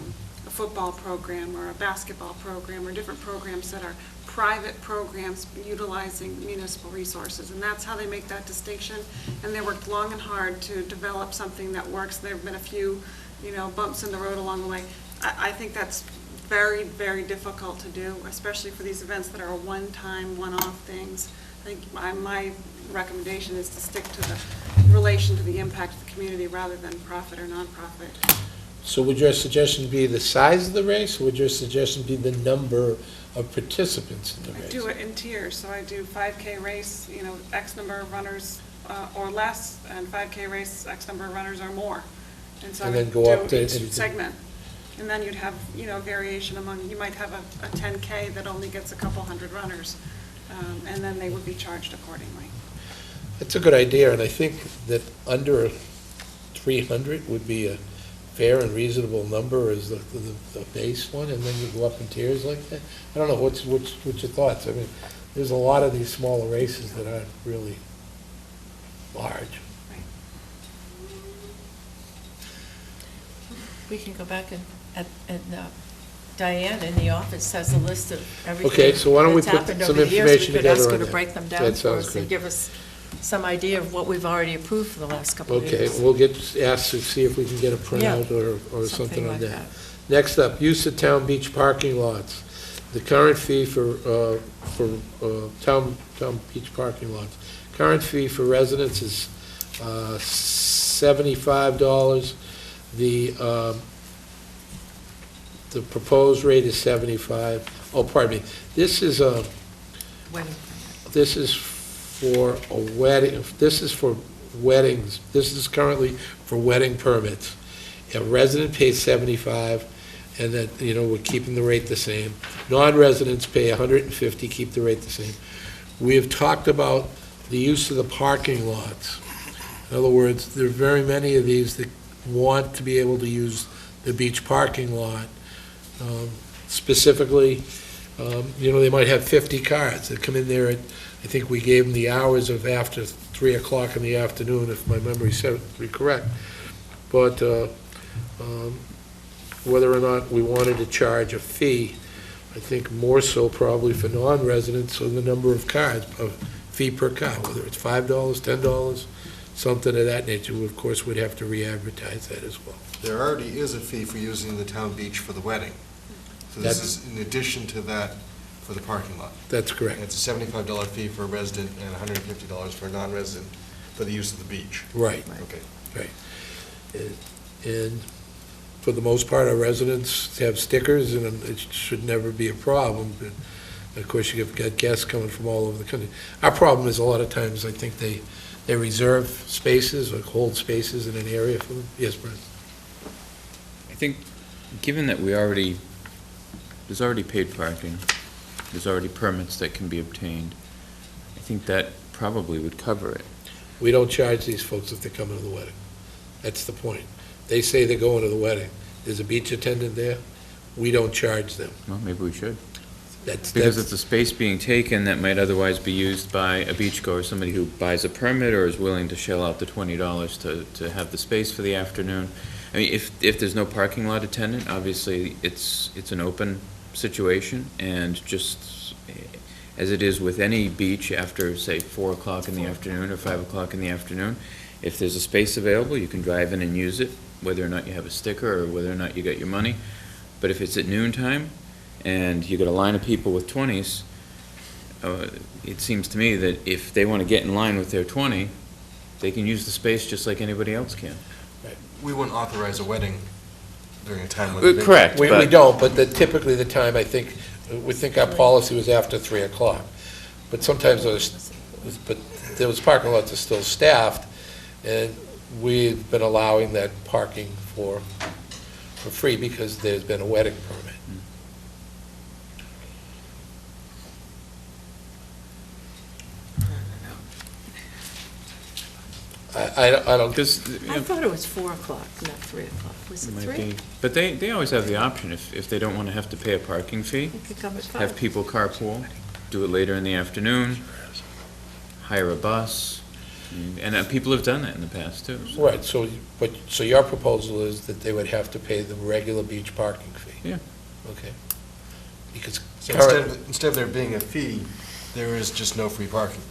football program or a basketball program or different programs that are private programs utilizing municipal resources. And that's how they make that distinction. And they worked long and hard to develop something that works. There have been a few, bumps in the road along the way. I think that's very, very difficult to do, especially for these events that are one-time, one-off things. I think my recommendation is to stick to the relation to the impact of the community rather than profit or nonprofit. So would your suggestion be the size of the race, or would your suggestion be the number of participants in the race? I do it in tiers, so I do 5K race, X number of runners or less, and 5K race, X number of runners or more. And so And I then would go up do to each segment. And then you'd have, variation among, you might have a 10K that only gets a couple hundred runners, and then they would be charged accordingly. That's a good idea, and I think that under 300 would be a fair and reasonable number as the base one, and then you go up in tiers like that. I don't know, what's your thoughts? I mean, there's a lot of these smaller races that aren't really large. We can go back and Diane in the office has a list of everything Okay, so why don't we that's put happened some over the years. information We could ask together her on to that. break them down That for sounds us and good. give us some idea of what we've already approved for the last couple of Okay, years. we'll get asked to see if we can get a printout or something on that. Next up, use of town beach parking lots. The current fee for town beach parking lots. Current fee for residents is $75. The proposed rate is $75. Oh, pardon me. This is a, Wedding. this is for a wedding, this is for weddings. This is currently for wedding permits. A resident pays $75, and then, we're keeping the rate the same. Non-residents pay $150, keep the rate the same. We have talked about the use of the parking lots. In other words, there are very many of these that want to be able to use the beach parking lot. Specifically, they might have 50 cars that come in there at, I think we gave them the hours of after 3 o'clock in the afternoon, if my memory serves me correct. But whether or not we wanted to charge a fee, I think more so probably for non-residents, so the number of cars, a fee per car, whether it's $5, $10, something of that nature. We, of course, would have to re-advertise that as well. There already is a fee for using the town beach for the wedding. So this is in addition to that for the parking lot. That's correct. And it's a $75 fee for a resident and $150 for a non-resident for the use of the beach. Right. Okay. Right. And for the most part, our residents have stickers, and it should never be a problem. But of course, you've got guests coming from all over the country. Our problem is a lot of times, I think they reserve spaces or hold spaces in an area for them. Yes, Brent? I think, given that there's already paid parking, there's already permits that can be obtained, I think that probably would cover it. We don't charge these folks if they're coming to the wedding. That's the point. They say they're going to the wedding. There's a beach attendant there. We don't charge them. Well, maybe we should. That's Because it's a space being taken that might otherwise be used by a beachgoer, somebody who buys a permit or is willing to shell out the $20 to have the space for the afternoon. I mean, if there's no parking lot attendant, obviously it's an open situation, and just as it is with any beach after, say, 4 o'clock in the afternoon or 5 o'clock in the afternoon, if there's a space available, you can drive in and use it, whether or not you have a sticker or whether or not you got your money. But if it's at noontime and you got a line of people with 20s, it seems to me that if they want to get in line with their 20, they can use the space just like anybody else can. We wouldn't authorize a wedding during a time when... Correct. We don't, but typically the time, we think our policy was after 3 o'clock. But sometimes those parking lots are still staffed, and we've been allowing that parking for free because there's been a wedding permit. I don't... I thought it was 4 o'clock, not 3 o'clock. Was it 3? But they always have the option, if they don't want to have to pay a parking fee, They could come at 5. have people carpool. do it later in the afternoon, hire a bus, and people have done that in the past, too. so. Right, so your proposal is that they would have to pay the regular beach parking fee? Yeah. Okay. Because So current, instead of there being a fee, there is just no free parking.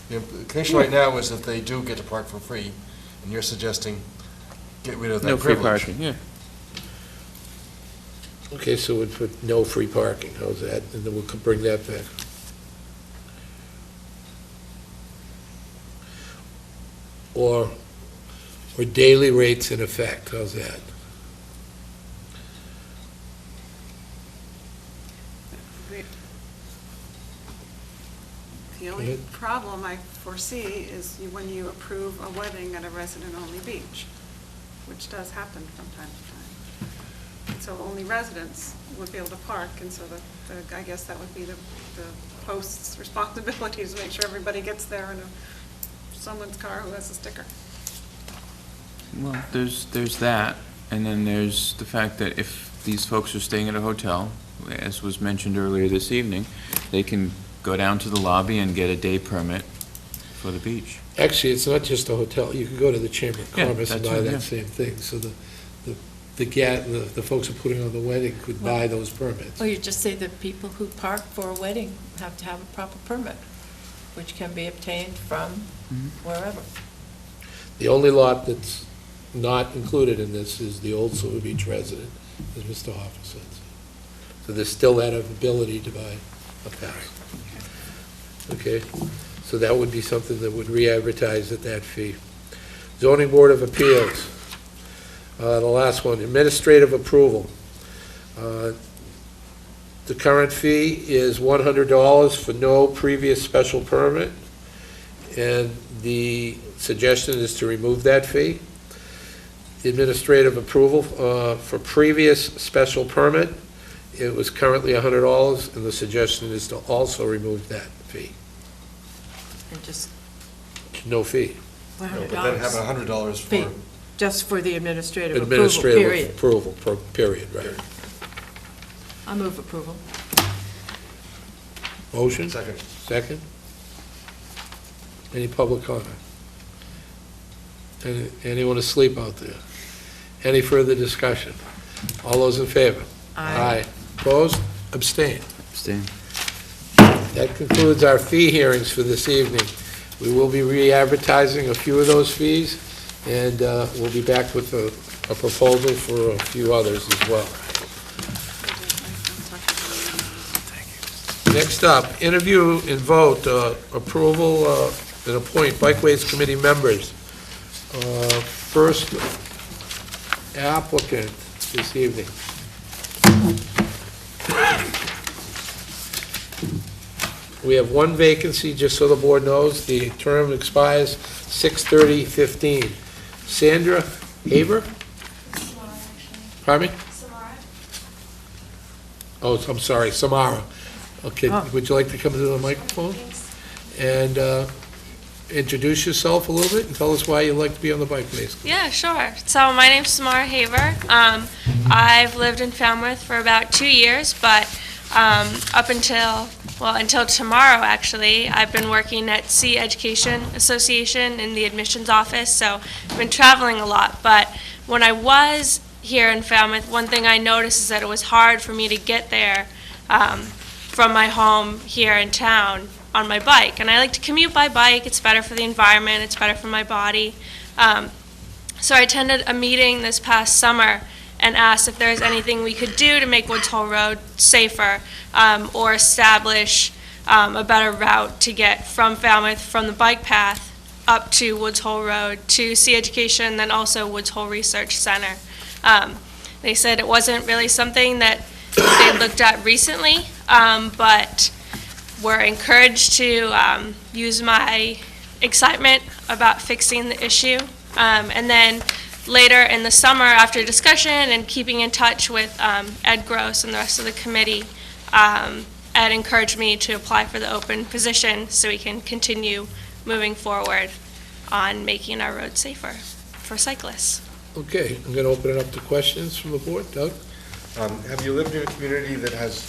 The implication right now is that they do get to park for free, and you're suggesting get rid of that No free privilege. parking, yeah. okay, so we'd put no free parking, how's that? And then we'll bring that back. Or daily rates in effect, how's that? The only problem I foresee is when you approve a wedding at a resident-only beach, which does happen from time to time. So only residents would be able to park, and so I guess that would be the host's responsibility to make sure everybody gets there in someone's car who has a sticker. Well, there's that, and then there's the fact that if these folks are staying at a hotel, as was mentioned earlier this evening, they can go down to the lobby and get a day permit for the beach. Actually, it's not just a hotel, you could go to the Chamber of Yeah, Commerce and that's buy right, yeah. that same thing, so the folks who are putting on the wedding could buy those permits. Well, you just say that people who park for a wedding have to have a proper permit, which can be obtained from wherever. The only lot that's not included in this is the old Silver Beach resident, as Mr. Hoffa said. So there's still that ability to buy a pass. Okay, so that would be something that would re-advertise at that fee. Zoning Board of Appeals, the last one, administrative approval. The current fee is $100 for no previous special permit, and the suggestion is to remove that fee. The administrative approval for previous special permit, it was currently $100, and the suggestion is to also remove that fee. And just No fee. No, but then have $100 fee, for, just for the administrative approval, Administrative period. approval, period, right. I move approval. Motion? second. Second? Any public comment? Anyone asleep out there? Any further discussion? All those in favor? Aye. Opposed? Abstain. Abstain. That concludes our fee hearings for this evening. We will be re-advertising a few of those fees, and we'll be back with a proposal for a few others as well. Next up, interview and vote, approval and appoint Bikeways Committee members. First applicant this evening. We have one vacancy, just so the board knows. The term expires 6/30/15. Sandra Haber? Pardon me? Oh, I'm sorry, Samara. Okay, would you like to come to the microphone? And introduce yourself a little bit and tell us why you'd like to be on the Bikeways. Yeah, sure. So my name's Samara Haver. I've lived in Falmouth for about 2 years, but up until tomorrow, actually, I've been working at Sea Education Association in the admissions office, so I've been traveling a lot. But when I was here in Falmouth, one thing I noticed is that it was hard for me to get there from my home here in town on my bike. And I like to commute by bike. It's better for the environment. It's better for my body. So I attended a meeting this past summer and asked if there's anything we could do to make Woods Hole Road safer or establish a better route to get from Falmouth, from the bike path, up to Woods Hole Road, to Sea Education, then also Woods Hole Research Center. They said it wasn't really something that they looked at recently, but were encouraged to use my excitement about fixing the issue. And then later in the summer, after discussion and keeping in touch with Ed Gross and the rest of the committee, Ed encouraged me to apply for the open position so we can continue moving forward on making our roads safer for cyclists. Okay, I'm going to open it up to questions from the board. Doug? Have you lived in a community that has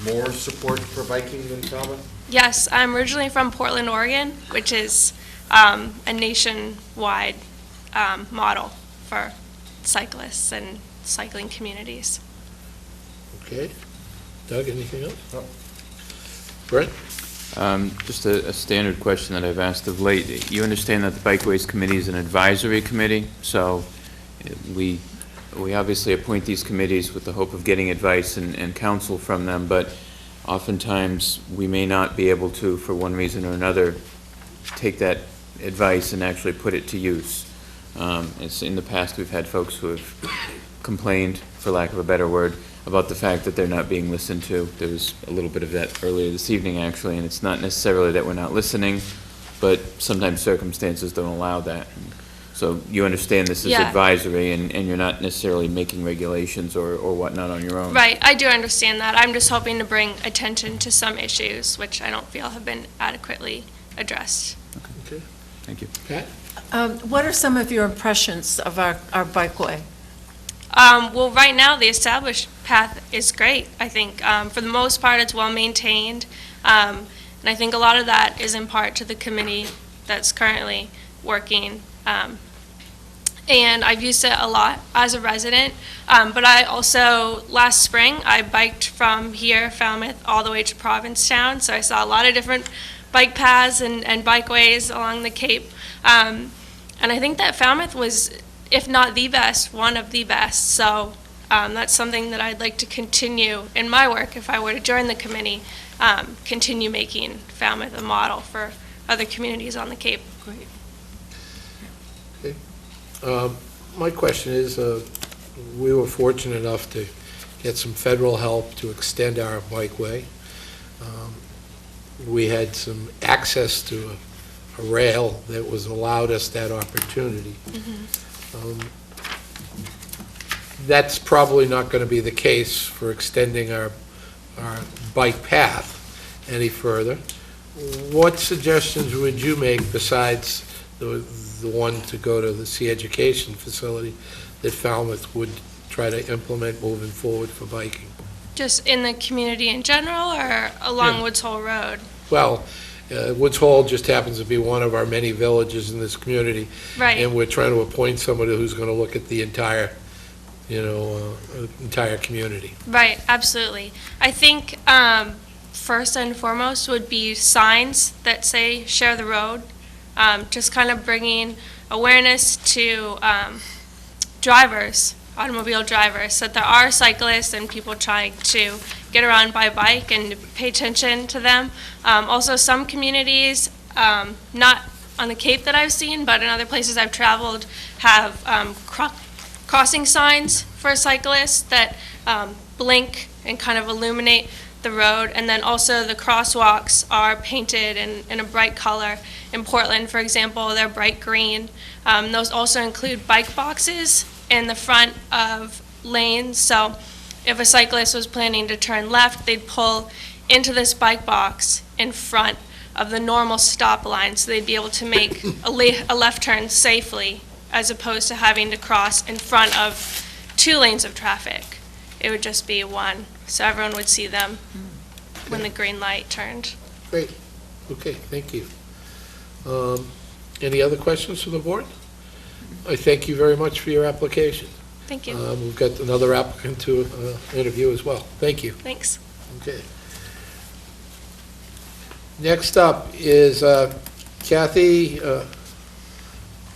more support for biking in Falmouth? Yes, I'm originally from Portland, Oregon, which is a nationwide model for cyclists and cycling communities. Okay. Doug, anything else? No. Brett? Just a standard question that I've asked of late. You understand that the Bikeways Committee is an advisory committee, so we obviously appoint these committees with the hope of getting advice and counsel from them, but oftentimes we may not be able to, for one reason or another, take that advice and actually put it to use. In the past, we've had folks who have complained, for lack of a better word, about the fact that they're not being listened to. There was a little bit of that earlier this evening, actually, and it's not necessarily that we're not listening, but sometimes circumstances don't allow that. So you understand this is Yeah. advisory, and you're not necessarily making regulations or whatnot on your own. Right, I do understand that. I'm just hoping to bring attention to some issues which I don't feel have been adequately addressed. Okay. Thank you. Pat? What are some of your impressions of our bikeway? Well, right now, the established path is great. I think for the most part, it's well-maintained. And I think a lot of that is in part to the committee that's currently working. And I've used it a lot as a resident. But I also, last spring, I biked from here, Falmouth, all the way to Provincetown. So I saw a lot of different bike paths and bikeways along the Cape. And I think that Falmouth was, if not the best, one of the best. So that's something that I'd like to continue in my work if I were to join the committee, continue making Falmouth a model for other communities on the Cape. Great. My question is, we were fortunate enough to get some federal help to extend our bikeway. We had some access to a rail that was allowed us that opportunity. That's probably not going to be the case for extending our bike path any further. What suggestions would you make besides the one to go to the Sea Education facility that Falmouth would try to implement moving forward for biking? Just in the community in general or along Yeah. Woods Hole Road? Well, Woods Hole just happens to be one of our many villages in this community. Right. And we're trying to appoint somebody who's going to look at the entire, entire community. Right, absolutely. I think first and foremost would be signs that say share the road, just kind of bringing awareness to drivers, automobile drivers, that there are cyclists and people trying to get around by bike and pay attention to them. Also, some communities, not on the Cape that I've seen, but in other places I've traveled, have crossing signs for cyclists that blink and kind of illuminate the road. And then also the crosswalks are painted in a bright color. In Portland, for example, they're bright green. Those also include bike boxes in the front of lanes. So if a cyclist was planning to turn left, they'd pull into this bike box in front of the normal stop line, so they'd be able to make a left turn safely, as opposed to having to cross in front of 2 lanes of traffic. It would just be one, so everyone would see them when the green light turned. Great. Okay, thank you. Any other questions from the board? I thank you very much for your application. Thank you. We've got another applicant to interview as well. Thank you. Thanks. Okay. Next up is Kathy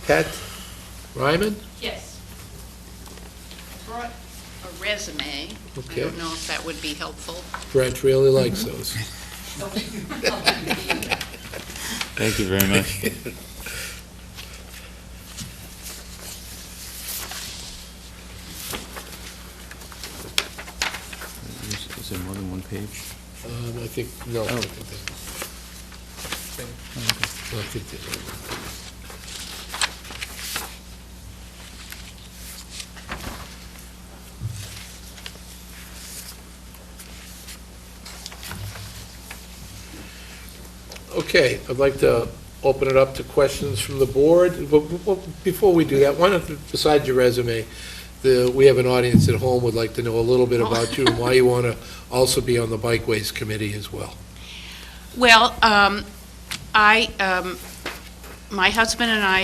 Pat Ryman. Yes. Brought a resume. Okay. I don't know if that would be helpful. Brent really likes those. Thank you very much. Is there more than one page? I think, no. Oh. I think there's Okay, I'd like to open it up to questions from the board. But before we do that, why don't, besides your resume, we have an audience at home would like to know a little bit about you and why you want to also be on the Bikeways Committee as well. Well, my husband and I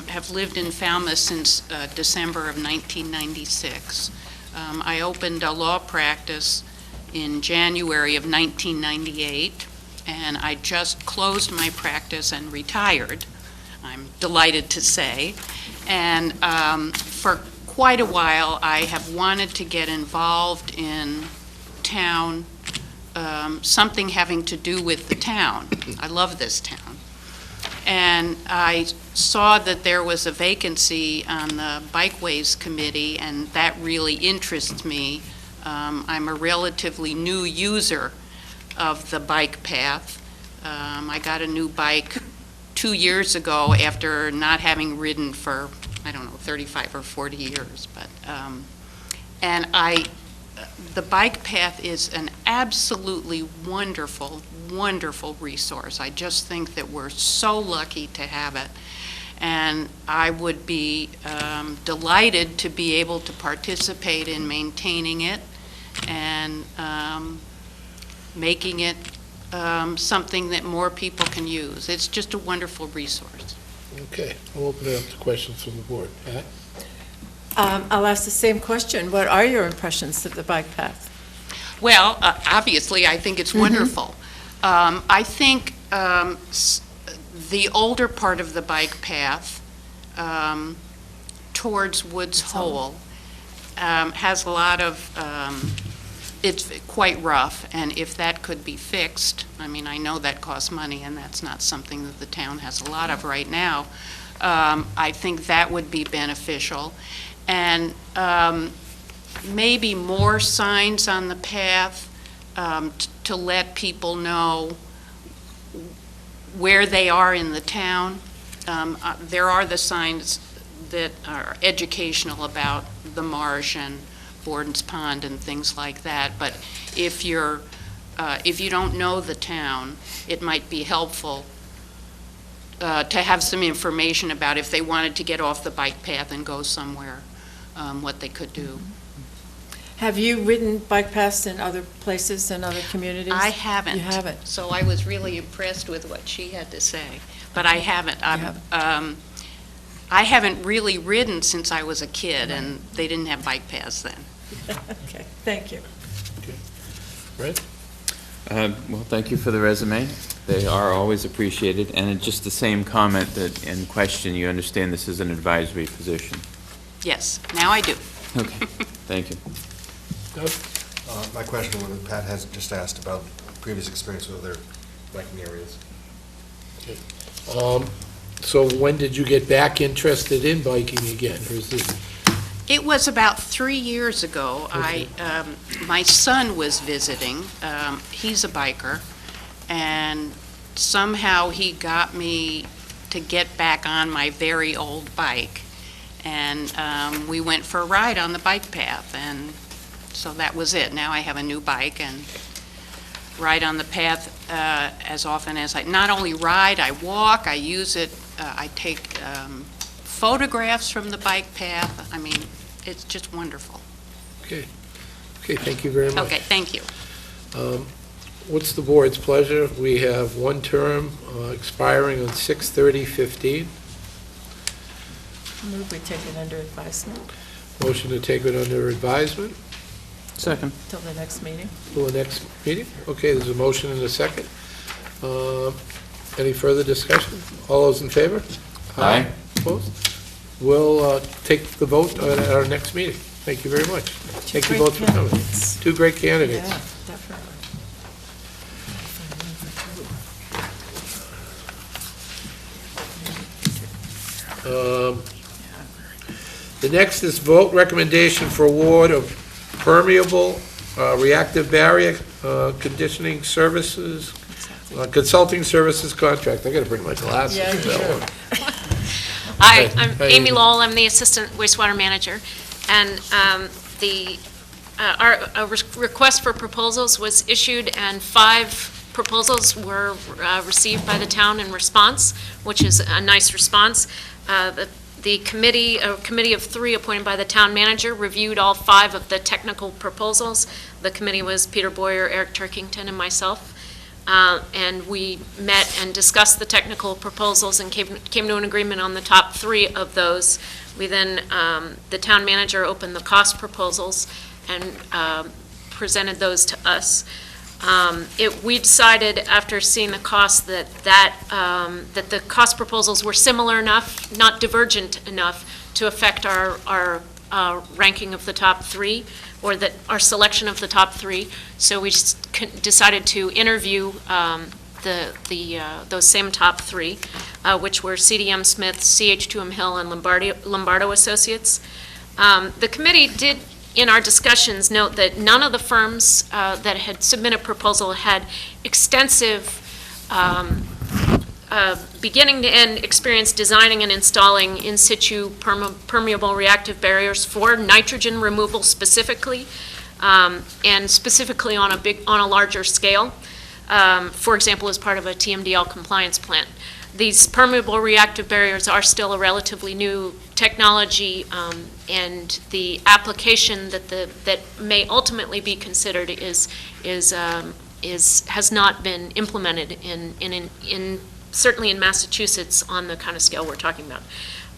have lived in Falmouth since December of 1996. I opened a law practice in January of 1998, and I just closed my practice and retired, I'm delighted to say. And for quite a while, I have wanted to get involved in town, something having to do with the town. I love this town. And I saw that there was a vacancy on the Bikeways Committee, and that really interests me. I'm a relatively new user of the bike path. I got a new bike 2 years ago after not having ridden for, I don't know, 35 or 40 years. But and the bike path is an absolutely wonderful, wonderful resource. I just think that we're so lucky to have it. And I would be delighted to be able to participate in maintaining it and making it something that more people can use. It's just a wonderful resource. Okay, I'll open it up to questions from the board. Pat? I'll ask the same question. What are your impressions of the bike path? Well, obviously, I think it's wonderful. I think the older part of the bike path towards Woods Hole has a lot of, it's quite rough, and if that could be fixed, I mean, I know that costs money, and that's not something that the town has a lot of right now. I think that would be beneficial. And maybe more signs on the path to let people know where they are in the town. There are the signs that are educational about the marsh and Borden's Pond and things like that, but if you don't know the town, it might be helpful to have some information about if they wanted to get off the bike path and go somewhere, what they could do. Have you ridden bike paths in other places and other communities? I haven't. You haven't? So I was really impressed with what she had to say, but I haven't. I haven't really ridden since I was a kid, and they didn't have bike paths then. Okay, thank you. Right? Well, thank you for the resume. They are always appreciated. And just the same comment that in question, you understand this is an advisory position. Yes, now I do. Okay, thank you. Doug? My question, what Pat has just asked about previous experience with other biking areas. So when did you get back interested in biking again, or is this? It was about 3 years ago. Okay. My son was visiting. He's a biker, and somehow he got me to get back on my very old bike, and we went for a ride on the bike path, and so that was it. Now I have a new bike and ride on the path as often as I, not only ride, I walk, I use it, I take photographs from the bike path. I mean, it's just wonderful. Okay. Okay, thank you very much. Okay, thank you. What's the board's pleasure? We have one term expiring on 6/30/15. Move we take it under advisement Motion to take it under advisement Second. till the next meeting. till the next meeting. Okay, there's a motion and a second. Any further discussion? All those in favor? Aye. Opposed? We'll take the vote at our next meeting. Thank you very much. Thank you great both for coming. candidates. Two great candidates. Yeah, definitely. The next is vote recommendation for award of permeable reactive barrier conditioning services, consulting services contract. I gotta bring my glasses. Yeah, for that sure. one. Hi, Hi. I'm Hi, Amy Amy. Lowell. I'm the Assistant Wastewater Manager. And our request for proposals was issued, and 5 proposals were received by the town in response, which is a nice response. The committee, a committee of 3 appointed by the town manager, reviewed all 5 of the technical proposals. The committee was Peter Boyer, Eric Turkington, and myself. And we met and discussed the technical proposals and came to an agreement on the top 3 of those. We then, the town manager opened the cost proposals and presented those to us. We decided after seeing the cost that the cost proposals were similar enough, not divergent enough, to affect our ranking of the top 3, or that our selection of the top 3. So we decided to interview those same top 3, which were CDM Smith, CH2M Hill, and Lombardo Associates. The committee did, in our discussions, note that none of the firms that had submitted a proposal had extensive beginning to end experience designing and installing in situ permeable reactive barriers for nitrogen removal specifically, and specifically on a larger scale. For example, as part of a TMDL compliance plan. These permeable reactive barriers are still a relatively new technology, and the application that may ultimately be considered has not been implemented in certainly in Massachusetts on the kind of scale we're talking about.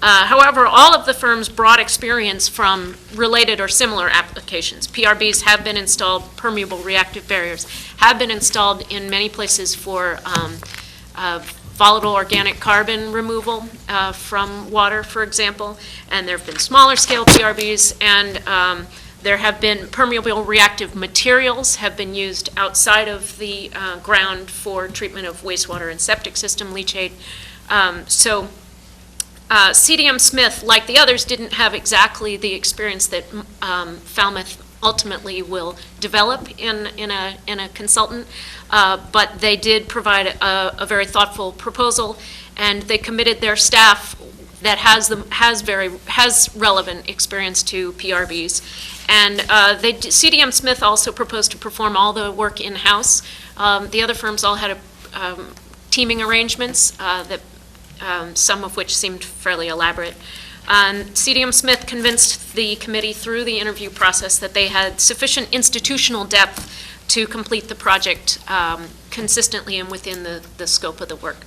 However, all of the firms brought experience from related or similar applications. PRBs have been installed, permeable reactive barriers have been installed in many places for volatile organic carbon removal from water, for example, and there have been smaller scale PRBs, and there have been permeable reactive materials have been used outside of the ground for treatment of wastewater and septic system leachate. CDM Smith, like the others, didn't have exactly the experience that Falmouth ultimately will develop in a consultant, but they did provide a very thoughtful proposal, and they committed their staff that has relevant experience to PRBs. And CDM Smith also proposed to perform all the work in-house. The other firms all had teaming arrangements some of which seemed fairly elaborate. CDM Smith convinced the committee through the interview process that they had sufficient institutional depth to complete the project consistently and within the scope of the work.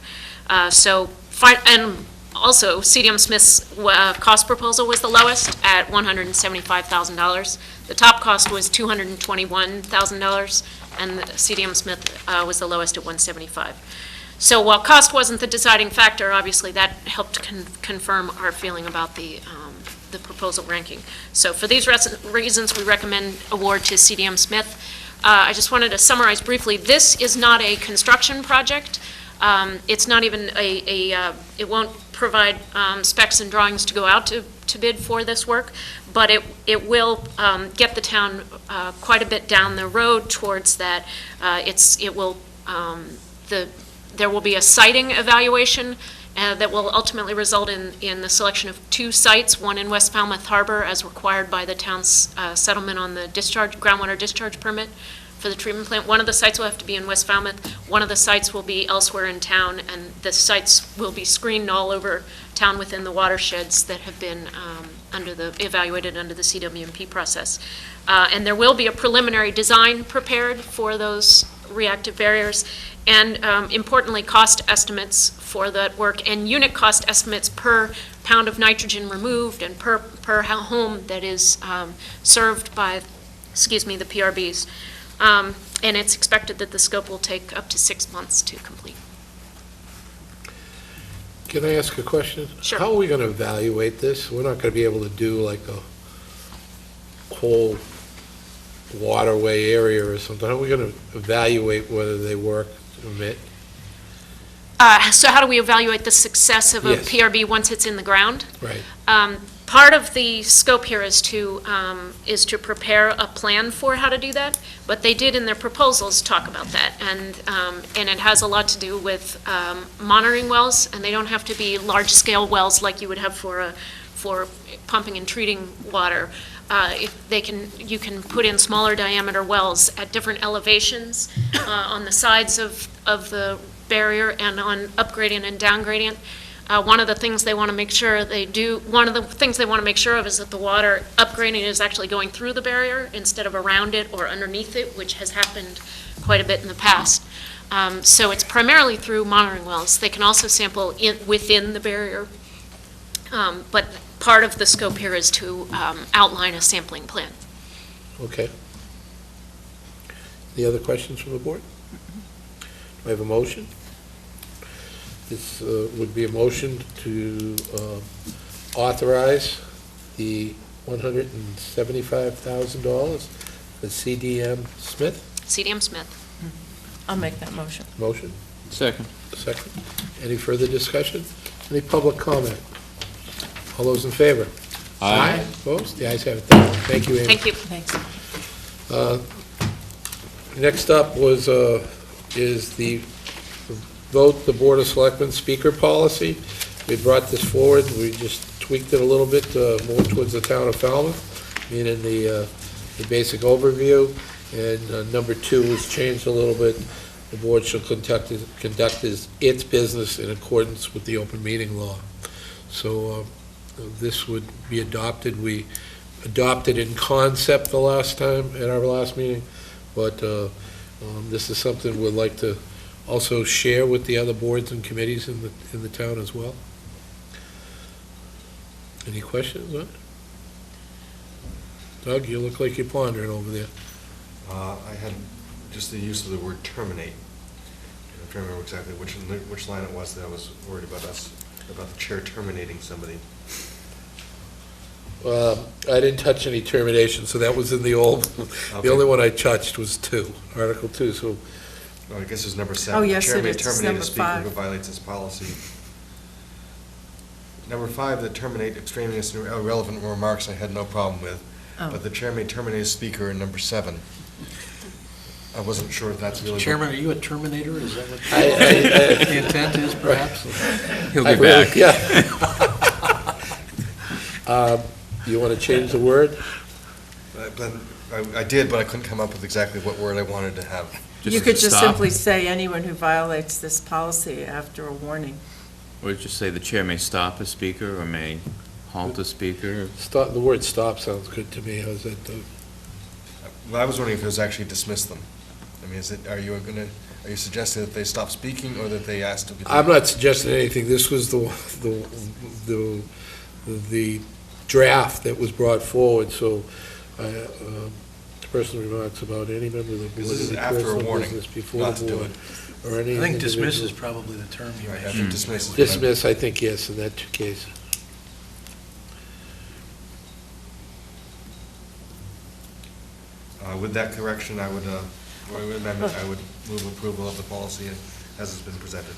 And also, CDM Smith's cost proposal was the lowest at $175,000. The top cost was $221,000, and CDM Smith was the lowest at $175,000. So while cost wasn't the deciding factor, obviously that helped confirm our feeling about the proposal ranking. So for these reasons, we recommend award to CDM Smith. I just wanted to summarize briefly, this is not a construction project. It's not even it won't provide specs and drawings to go out to bid for this work, but it will get the town quite a bit down the road towards that. There will be a siting evaluation that will ultimately result in the selection of 2 sites, one in West Falmouth Harbor as required by the town's settlement on the groundwater discharge permit for the treatment plant. One of the sites will have to be in West Falmouth. One of the sites will be elsewhere in town, and the sites will be screened all over town within the watersheds that have been evaluated under the CWMP process. And there will be a preliminary design prepared for those reactive barriers, and importantly, cost estimates for that work, and unit cost estimates per pound of nitrogen removed and per home that is served by, the PRBs. And it's expected that the scope will take up to 6 months to complete. Can I ask a question? Sure. How are we going to evaluate this? We're not going to be able to do like a whole waterway area or something. How are we going to evaluate whether they work or emit? So how do we evaluate the success of a Yes. PRB once it's in the ground? Right. Part of the scope here is to prepare a plan for how to do that, but they did in their proposals talk about that, and it has a lot to do with monitoring wells, and they don't have to be large-scale wells like you would have for pumping and treating water. You can put in smaller diameter wells at different elevations on the sides of the barrier and on up gradient and down gradient. One of the things they want to make sure one of the things they want to make sure of is that the water upgrading is actually going through the barrier instead of around it or underneath it, which has happened quite a bit in the past. So it's primarily through monitoring wells. They can also sample within the barrier, but part of the scope here is to outline a sampling plan. Okay. Any other questions from the board? Do I have a motion? This would be a motion to authorize the $175,000 for CDM Smith. CDM Smith. I'll make that motion. Motion? Second. Second. Any further discussion? Any public comment? All those in favor? Aye. Opposed? The ayes have it. Thank you, Amy. Thank you. Thanks. Next up is the vote the Board of Selectmen speaker policy. We brought this forward, we just tweaked it a little bit more towards the town of Falmouth, meaning the basic overview, and number 2 was changed a little bit. The board shall conduct its business in accordance with the open meeting law. So this would be adopted. We adopted in concept the last time at our last meeting, but this is something we'd like to also share with the other boards and committees in the town as well. Any questions on it? Doug, you look like you're pondering over there. I had just the use of the word terminate. I'm trying to remember exactly which line it was that I was worried about the chair terminating somebody. I didn't touch any termination, so that was in the old, the Okay. only one I touched was 2, Article 2, so. Oh, I guess it's number 7. Oh, yes, The chair it may is. It's terminate a number speaker 5. who violates this policy. Number 5, the terminate extraneous and irrelevant remarks I had no problem with, Oh. but the chair may terminate a speaker in number 7. I wasn't sure if that's really. Chairman, are you a Terminator? Is that what I- the intent is, perhaps? He'll be I really- back. Yeah. You want to change the word? I did, but I couldn't come up with exactly what word I wanted to have. You could just simply say anyone who violates this policy after a warning. Or just say the chair may stop a speaker or may halt a speaker. Stop, the word stop sounds good to me. How's that, Doug? Well, I was wondering if it was actually dismiss them. I mean, are you suggesting that they stop speaking or that they ask to be? I'm not suggesting anything. This was the draft that was brought forward, so personal remarks about any member of the board. This is any after a personal warning, business before not the to do board, it. or any I think dismiss individual. is probably the term you Right, mentioned. after dismiss. is what I- Dismiss, I think, yes, in that case. With that correction, I would, or amendment, I would move approval of the policy as it's been presented.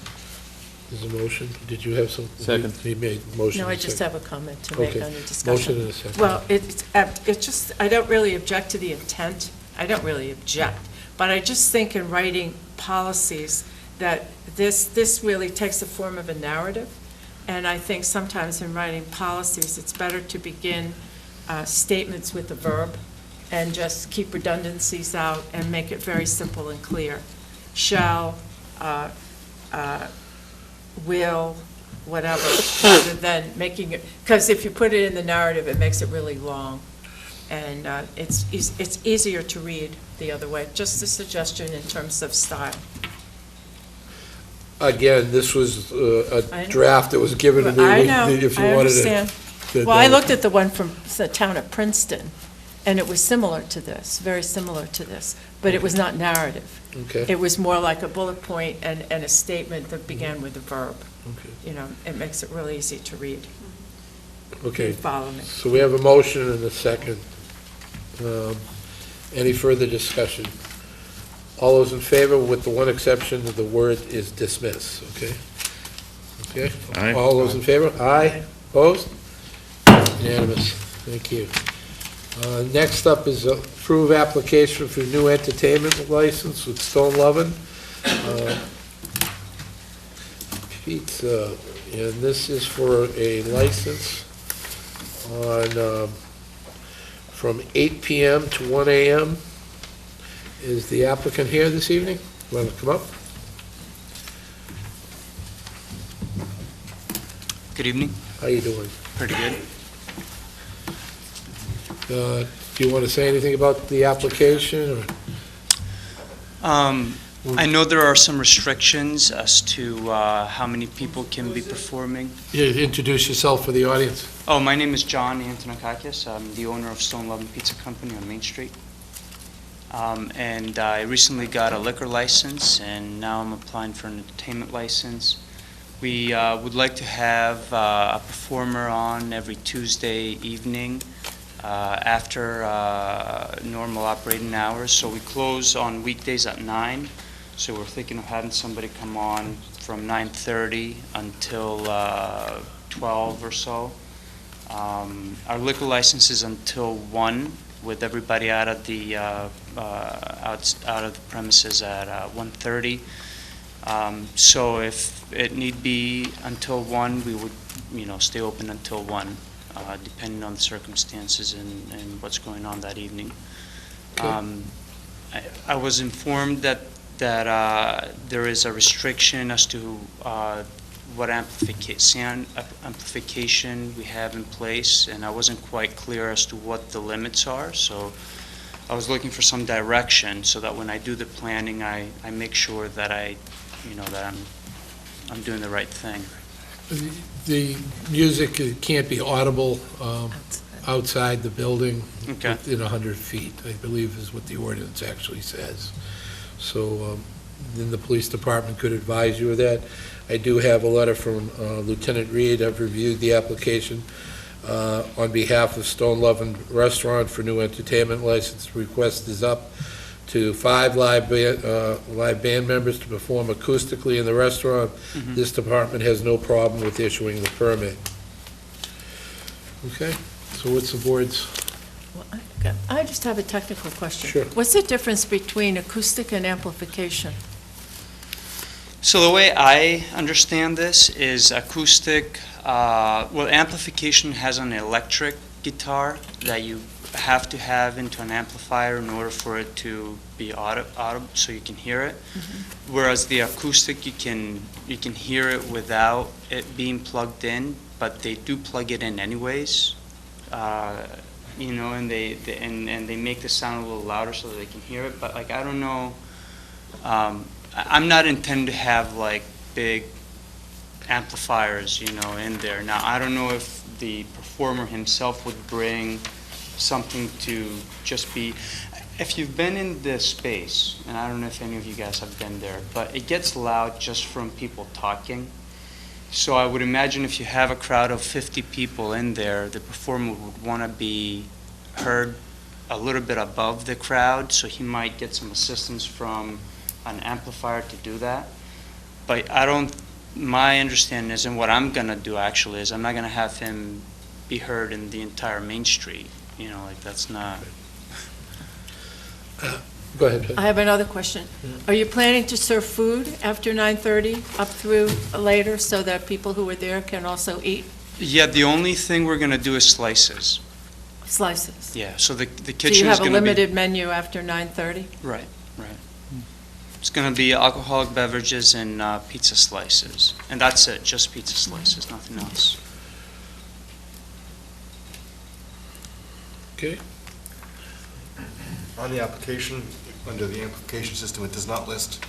There's a motion. Did you have some? Second. He made motion. No, I and just second. have a comment to make Okay. on the discussion. Motion and a second. Well, it's just, I don't really object to the intent. I don't really object. But I just think in writing policies that this really takes the form of a narrative. And I think sometimes in writing policies, it's better to begin statements with a verb and just keep redundancies out and make it very simple and clear. Shall, will, whatever, rather than making it, because if you put it in the narrative, it makes it really long. And it's easier to read the other way. Just a suggestion in terms of style. Again, this was I a know. draft that was given to me. I know, If you I wanted understand. to. Well, I looked at the one from the town of Princeton, and it was similar to this, very similar to this, but it was not narrative. Okay. It was more like a bullet point and a statement that began with a verb. Okay. You know, it makes it really easy to read. Okay. You follow me? So we have a motion and a second. Any further discussion? All those in favor, with the one exception, the word is dismiss, okay? Okay? Aye. All those in favor? Aye. Opposed? Unanimous. Thank you. Next up is approve application for new entertainment license with Stone Lovin' Pizza, and this is for a license on, from 8 PM to 1 AM. Is the applicant here this evening? Want to come up? Good evening. How you doing? Pretty good. Do you want to say anything about the application, or? I know there are some restrictions as to how many people can be performing. Yeah, introduce yourself for the audience. Oh, my name is John Antonakakis. I'm the owner of Stone Lovin' Pizza Company on Main Street. And I recently got a liquor license, and now I'm applying for an entertainment license. We would like to have a performer on every Tuesday evening after normal operating hours. So we close on weekdays at 9. So we're thinking of having somebody come on from 9:30 until 12 or so. Our liquor license is until 1, with everybody out of the out of the premises at 1:30. So if it need be until 1, we would, stay open until 1, depending on the circumstances and what's going on that evening. Okay. I was informed that there is a restriction as to what amplification we have in place, and I wasn't quite clear as to what the limits are. So I was looking for some direction so that when I do the planning, I make sure that that I'm doing the right thing. The music can't be audible outside the building within 100 feet, I believe is what the ordinance actually says. So then the police department could advise you of that. I do have a letter from Lieutenant Reed. I've reviewed the application on behalf of Stone Lovin' Restaurant for new entertainment license. Request is up to 5 live band members to perform acoustically in the restaurant. Mm-hmm. This department has no problem with issuing the permit. Okay, so what's the board's? I just have a technical question. Sure. What's the difference between acoustic and amplification? So the way I understand this is acoustic, amplification has an electric guitar that you have to have into an amplifier in order for it to be audible, so you can hear it. Mm-hmm. Whereas the acoustic, you can hear it without it being plugged in, but they do plug it in anyways. And they make the sound a little louder so that they can hear it. But I don't know. I'm not intending to have big amplifiers, in there. Now I don't know if the performer himself would bring something to just be. If you've been in this space, and I don't know if any of you guys have been there, but it gets loud just from people talking. So I would imagine if you have a crowd of 50 people in there, the performer would want to be heard a little bit above the crowd, so he might get some assistance from an amplifier to do that. But my understanding is, and what I'm going to do actually is I'm not going to have him be heard in the entire Main Street. That's not. Go ahead. I have another question. Are you planning to serve food after 9:30 up through later so that people who are there can also eat Yeah, the only thing we're going to do is slices. slices? Yeah, so the So kitchen you is have a going to be. limited menu after 9:30? Right. It's going to be alcoholic beverages and pizza slices. And that's it, just pizza slices, nothing else. Okay. On the application, under the amplification system, it does not list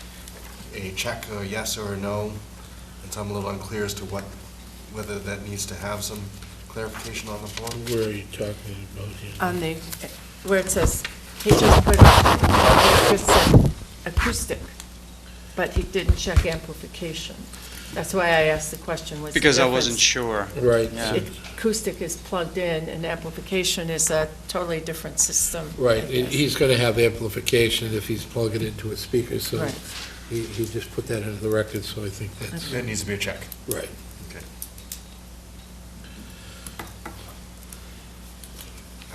a check, a yes or a no, and so I'm a little unclear as to whether that needs to have some clarification on the form. Where are you talking about here? On the, where it says, he just put, it just said acoustic, but he didn't check amplification. That's why I asked the question, what's the Because I difference? wasn't sure. Right. Yeah. Acoustic is plugged in, and amplification is a totally different system. Right, I guess. he's going to have amplification if he's plugging it into a speaker, so Right. he just put that into the record, so I think that's. That needs to be a check. Right. Okay.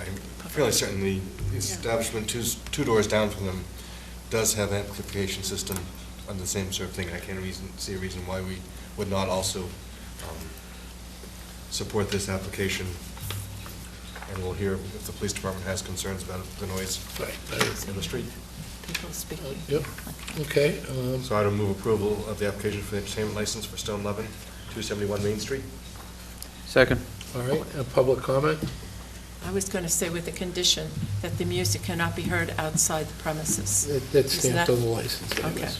I'm fairly certain the establishment two doors down from them does have amplification system on the same sort of thing. I can't see a reason why we would not also support this application. And we'll hear if the police department has concerns about the noise in the street. People speaking. Yep, okay. So I would move approval of the application for the entertainment license for Stone Lovin', 271 Main Street. Second. All right, a public comment? I was going to say with the condition that the music cannot be heard outside the premises. That's Isn't stamped that- on the license. Okay. anyways.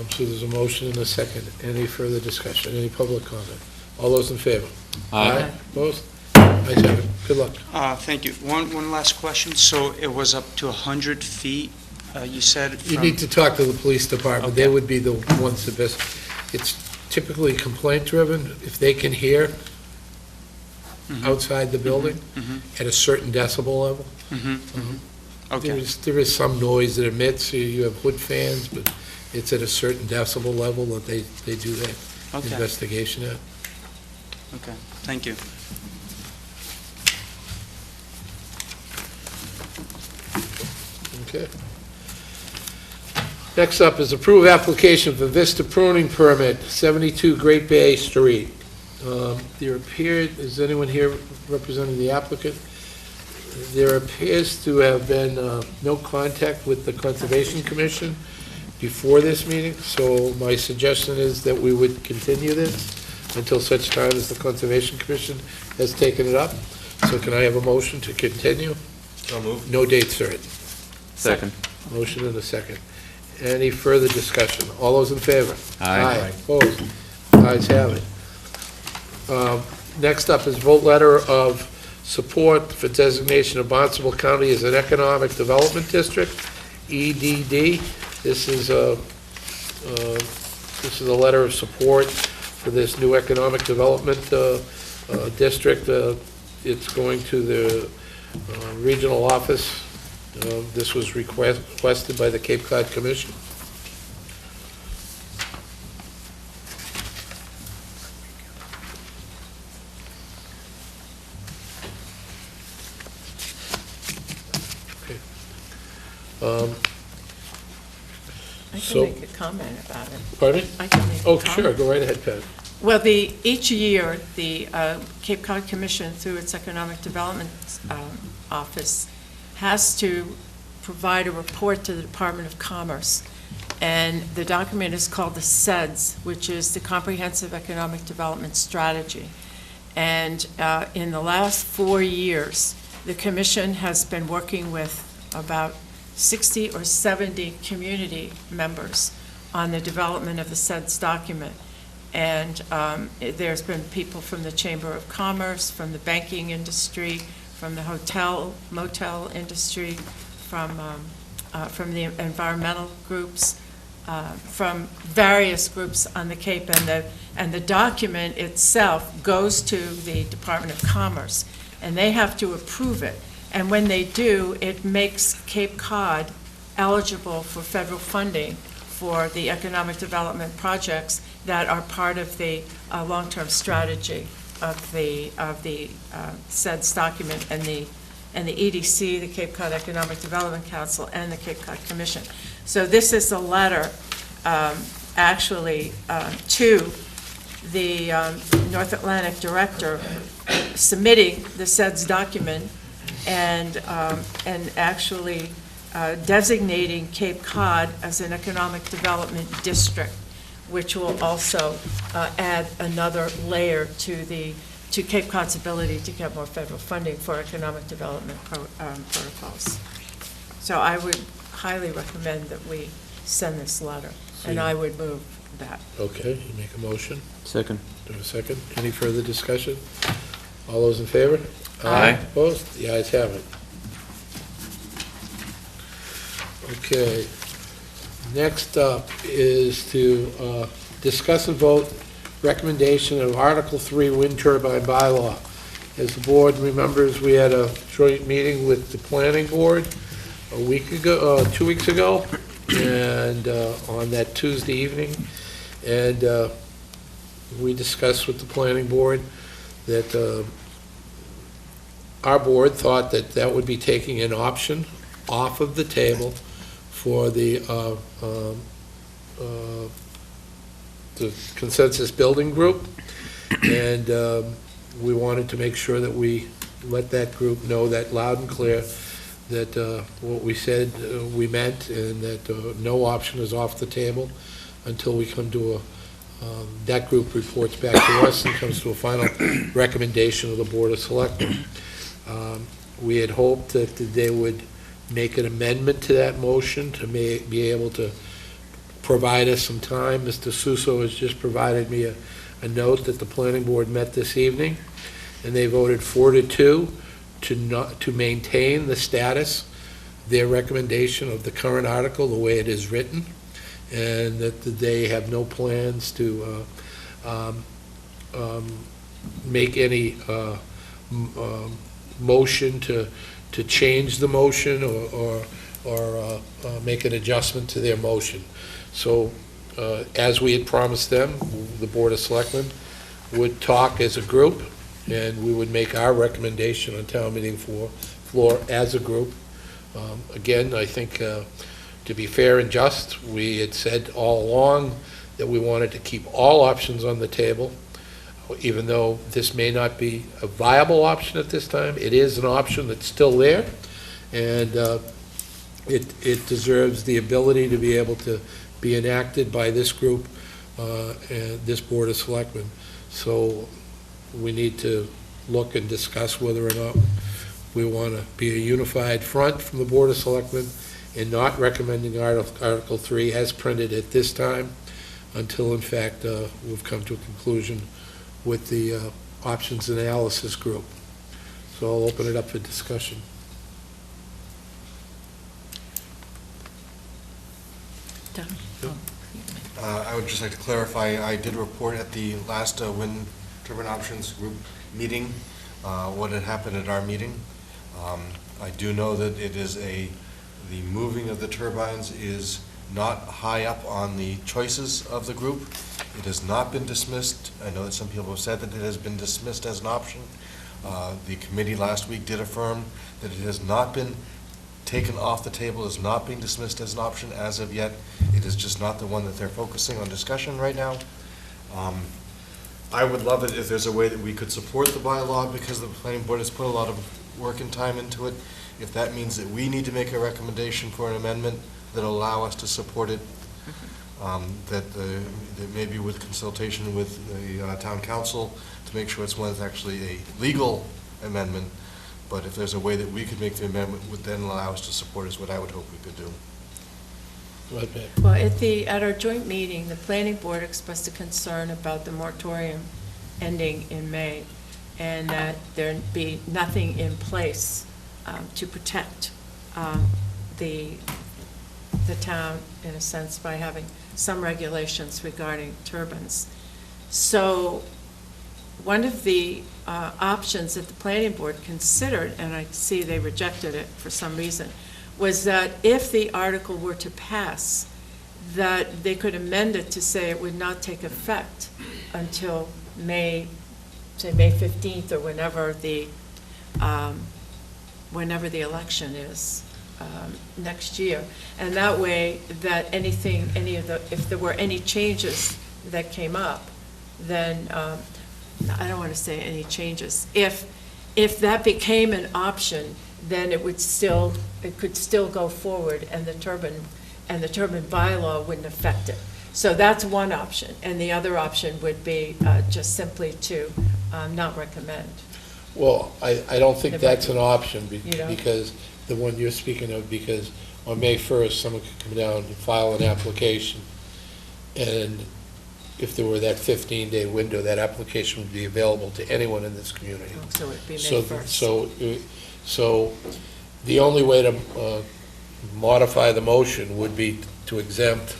So there's a motion and a second. Any further discussion? Any public comment? All those in favor? Aye. Opposed? Ayes have it. Good luck. Thank you. One last question. So it was up to 100 feet, you said? You from- need to talk to the police department. They Okay. would be the ones that best. It's typically complaint-driven. If they can hear Mhm. outside the building Mhm. at a certain decibel level. Mhm, mhm. Okay. There is some noise that emits. You have hood fans, but it's at a certain decibel level that they do that Okay. investigation at. Okay, thank you. Okay. Next up is approve application for Vista pruning permit, 72 Great Bay Street. There appeared, is anyone here representing the applicant? There appears to have been no contact with the Conservation Commission before this meeting, so my suggestion is that we would continue this until such time as the Conservation Commission has taken it up. So can I have a motion to continue? So moved. No date certain. Second. Motion and a second. Any further discussion? All those in favor? Aye. Opposed? Ayes have it. Next up is vote letter of support for designation of Barnstable County as an Economic Development District, EDD. This is a letter of support for this new economic development district. It's going to the regional office. This was requested by the Cape Cod Commission. Okay. I So- can make a comment about it. Pardon me? I can make a Oh, comment. sure, go right ahead, Pat. Well, each year, the Cape Cod Commission, through its Economic Development Office, has to provide a report to the Department of Commerce. And the document is called the SEDS, which is the Comprehensive Economic Development Strategy. And in the last 4 years, the commission has been working with about 60 or 70 community members on the development of the SEDS document. And there's been people from the Chamber of Commerce, from the banking industry, from the hotel, motel industry, from the environmental groups, from various groups on the Cape. And the document itself goes to the Department of Commerce, and they have to approve it. And when they do, it makes Cape Cod eligible for federal funding for the economic development projects that are part of the long-term strategy of the SEDS document and the EDC, the Cape Cod Economic Development Council, and the Cape Cod Commission. So this is a letter, actually, to the North Atlantic Director submitting the SEDS document and actually designating Cape Cod as an economic development district, which will also add another layer to Cape Cod's ability to get more federal funding for economic development protocols. So I would highly recommend that we send this letter, and I would move that. Okay, you make a motion. Second. Do I have a second? Any further discussion? All those in favor? Aye. Opposed? The ayes have it. Okay. Next up is to discuss and vote recommendation of Article 3 wind turbine bylaw. As the board remembers, we had a joint meeting with the planning board a week ago, 2 weeks ago, and on that Tuesday evening, and we discussed with the planning board that our board thought that that would be taking an option off of the table for the consensus building group, and we wanted to make sure that we let that group know that loud and clear that what we said we meant, and that no option is off the table until we come to That group reports back to us and comes to a final recommendation of the Board of Selectmen. We had hoped that they would make an amendment to that motion to be able to provide us some time. Mr. Suso has just provided me a note that the planning board met this evening, and they voted 4-2 to maintain the status, their recommendation of the current article, the way it is written, and that they have no plans to make any motion to change the motion or make an adjustment to their motion. So as we had promised them, the Board of Selectmen would talk as a group, and we would make our recommendation on town meeting floor as a group. Again, I think to be fair and just, we had said all along that we wanted to keep all options on the table, even though this may not be a viable option at this time. It is an option that's still there, and it deserves the ability to be able to be enacted by this group and this Board of Selectmen. So we need to look and discuss whether or not we want to be a unified front from the Board of Selectmen and not recommending Article 3 as printed at this time until, in fact, we've come to a conclusion with the options analysis group. So I'll open it up for discussion. I would just like to clarify, I did report at the last wind turbine options group meeting what had happened at our meeting. I do know that it is the moving of the turbines is not high up on the choices of the group. It has not been dismissed. I know that some people have said that it has been dismissed as an option. The committee last week did affirm that it has not been taken off the table, is not being dismissed as an option as of yet. It is just not the one that they're focusing on discussion right now. I would love it if there's a way that we could support the bylaw, because the planning board has put a lot of work and time into it. If that means that we need to make a recommendation for an amendment that'll allow us to support it, that maybe with consultation with the town council to make sure it's one that's actually a legal amendment. But if there's a way that we could make the amendment would then allow us to support is what I would hope we could do. Well, at our joint meeting, the planning board expressed a concern about the moratorium ending in May, and that there be nothing in place to protect the town, in a sense, by having some regulations regarding turbines. So one of the options that the planning board considered, and I see they rejected it for some reason, was that if the article were to pass, that they could amend it to say it would not take effect until May 15th, or whenever the election is next year. And that way, that if there were any changes that came up, then, I don't want to say any changes. If that became an option, then it could still go forward, and the turbine bylaw wouldn't affect it. So that's one option, and the other option would be just simply to not recommend. Well, I don't think that's an option, because the one you're speaking of, because on May 1st, someone could come down and file an application, and if there were that 15-day window, that application would be available to anyone in this community. So it'd be May 1st. So the only way to modify the motion would be to exempt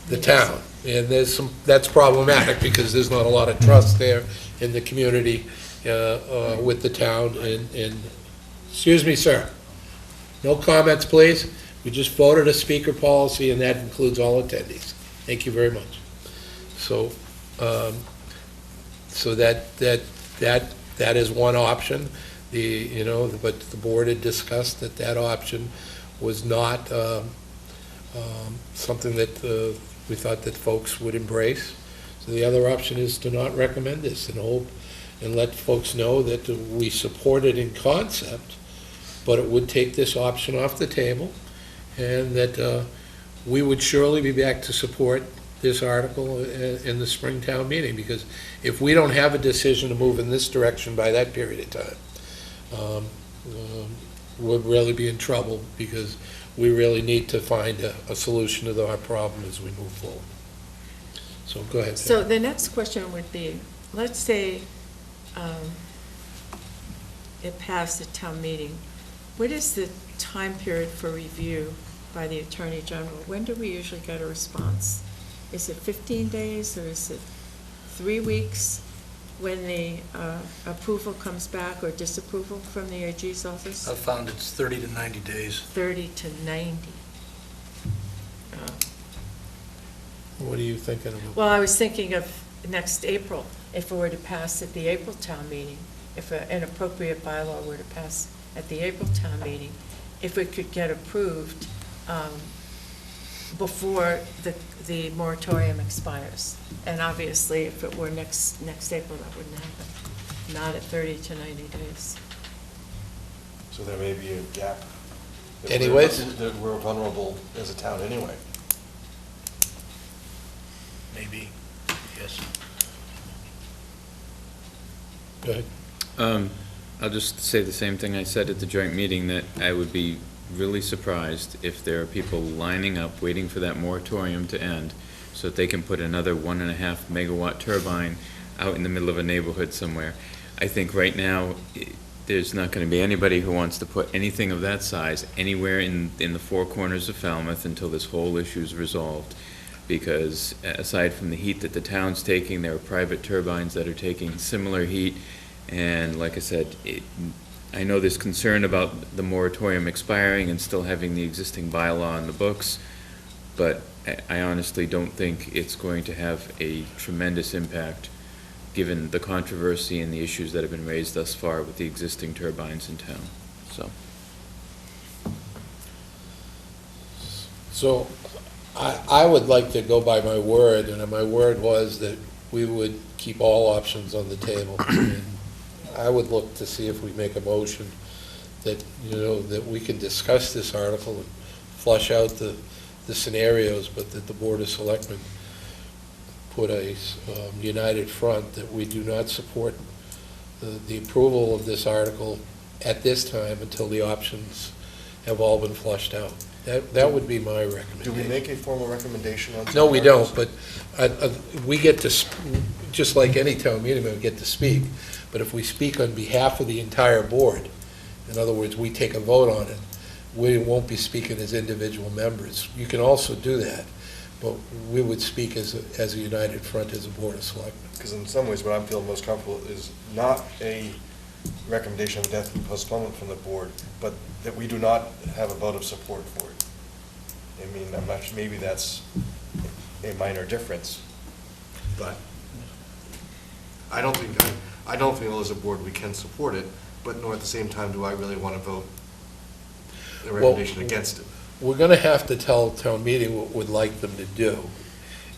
the town. And that's problematic, because there's not a lot of trust there in the community with the town. And excuse me, sir. No comments, please. We just voted a speaker policy, and that includes all attendees. Thank you very much. So, that is one option. But the board had discussed that option was not something that we thought that folks would embrace. So the other option is to not recommend this and hope and let folks know that we support it in concept, but it would take this option off the table, and that we would surely be back to support this article in the Springtown meeting, because if we don't have a decision to move in this direction by that period of time, we'll really be in trouble, because we really need to find a solution to our problem as we move forward. So go ahead. So the next question would be, let's say it passed at town meeting. What is the time period for review by the Attorney General? When do we usually get a response? Is it 15 days, or is it 3 weeks when the approval comes back or disapproval from the AG's office? I've found it's 30 to 90 days. 30 to 90. What are you thinking of? Well, I was thinking of next April, if it were to pass at the April town meeting, if an appropriate bylaw were to pass at the April town meeting, if it could get approved before the moratorium expires. And obviously, if it were next April, that wouldn't happen, not at 30 to 90 days. So there may be a gap. Anyways? That we're vulnerable as a town anyway. Maybe, yes. Go ahead. I'll just say the same thing I said at the joint meeting, that I would be really surprised if there are people lining up, waiting for that moratorium to end, so that they can put another 1.5 megawatt turbine out in the middle of a neighborhood somewhere. I think right now, there's not going to be anybody who wants to put anything of that size anywhere in the four corners of Falmouth until this whole issue is resolved. Because aside from the heat that the town's taking, there are private turbines that are taking similar heat. And like I said, I know there's concern about the moratorium expiring and still having the existing bylaw in the books, but I honestly don't think it's going to have a tremendous impact, given the controversy and the issues that have been raised thus far with the existing turbines in town. So I would like to go by my word, and my word was that we would keep all options on the table. And I would look to see if we make a motion that, that we can discuss this article and flush out the scenarios, but that the Board of Selectmen put a united front that we do not support the approval of this article at this time until the options have all been flushed out. That would be my recommendation. Do we make a formal recommendation on? No, we don't, but we get to, just like any town meeting, we get to speak. But if we speak on behalf of the entire board, in other words, we take a vote on it, we won't be speaking as individual members. You can also do that, but we would speak as a united front as a Board of Selectmen. Because in some ways, what I'm feeling most comfortable is not a recommendation of death and postponement from the board, but that we do not have a vote of support for it. I mean, I'm not sure, maybe that's a minor difference, but I don't feel as a board we can support it, but nor at the same time do I really want to vote a recommendation against it. We're gonna have to tell town meeting what we'd like them to do.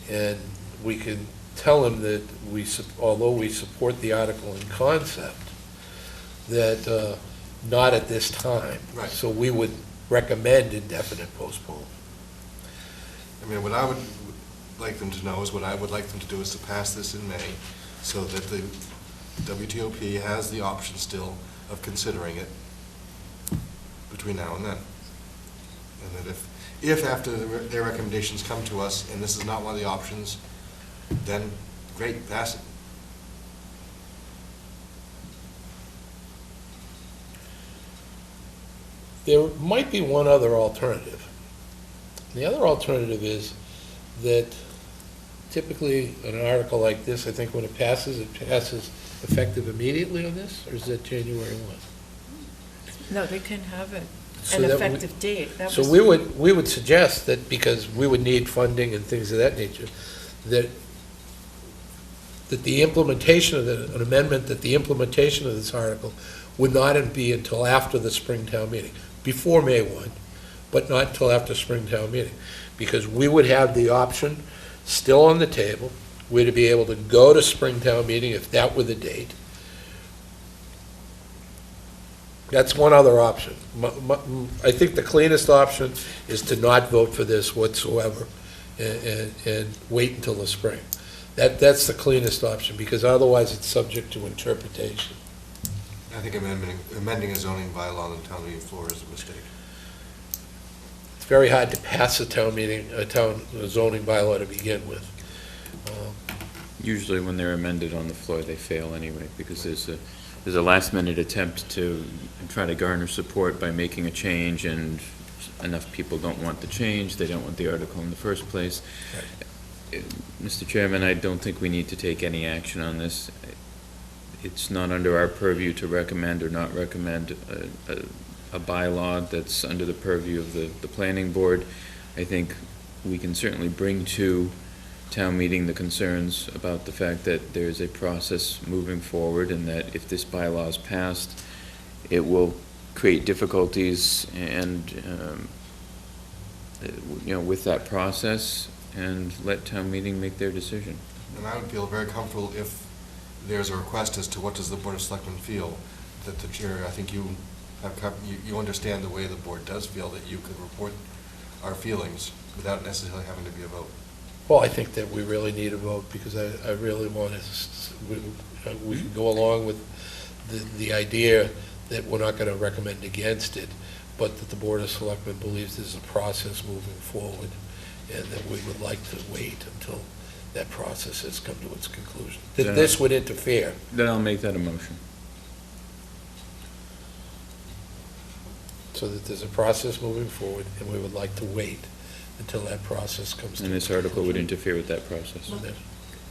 And we can tell them that although we support the article in concept, that not at this time. Right. So we would recommend indefinite postponement. I mean, what I would like them to know is, what I would like them to do is to pass this in May, so that the WTOP has the option still of considering it between now and then. And that if after their recommendations come to us, and this is not one of the options, then great, pass it. There might be one other alternative. The other alternative is that typically an article like this, I think when it passes effective immediately on this, or is that January 1? No, they can have an So that effective date. So we would suggest that, because we would need funding and things of that nature, that the implementation of an amendment, that the implementation of this article would not be until after the Springtown meeting, before May 1, but not until after Springtown meeting, because we would have the option still on the table. We'd be able to go to Springtown meeting if that were the date. That's one other option. I think the cleanest option is to not vote for this whatsoever and wait until the spring. That's the cleanest option, because otherwise it's subject to interpretation. I think amending a zoning bylaw on the town meeting floor is a mistake. It's very hard to pass a town zoning bylaw to begin with. Usually when they're amended on the floor, they fail anyway, because there's a last-minute attempt to try to garner support by making a change, and enough people don't want the change, they don't want the article in the first place. Mr. Chairman, I don't think we need to take any action on this. It's not under our purview to recommend or not recommend a bylaw. That's under the purview of the planning board. I think we can certainly bring to town meeting the concerns about the fact that there's a process moving forward, and that if this bylaw is passed, it will create difficulties and with that process, and let town meeting make their decision. And I would feel very comfortable if there's a request as to what does the Board of Selectmen feel, that the chair, I think you understand the way the board does feel, that you could report our feelings without necessarily having to be a vote. Well, I think that we really need a vote, because I really want to, we can go along with the idea that we're not going to recommend against it, but that the Board of Selectmen believes there's a process moving forward, and that we would like to wait until that process has come to its conclusion. That this would interfere. Then I'll make that a motion. So that there's a process moving forward, and we would like to wait until that process comes to And this article would interfere with that process.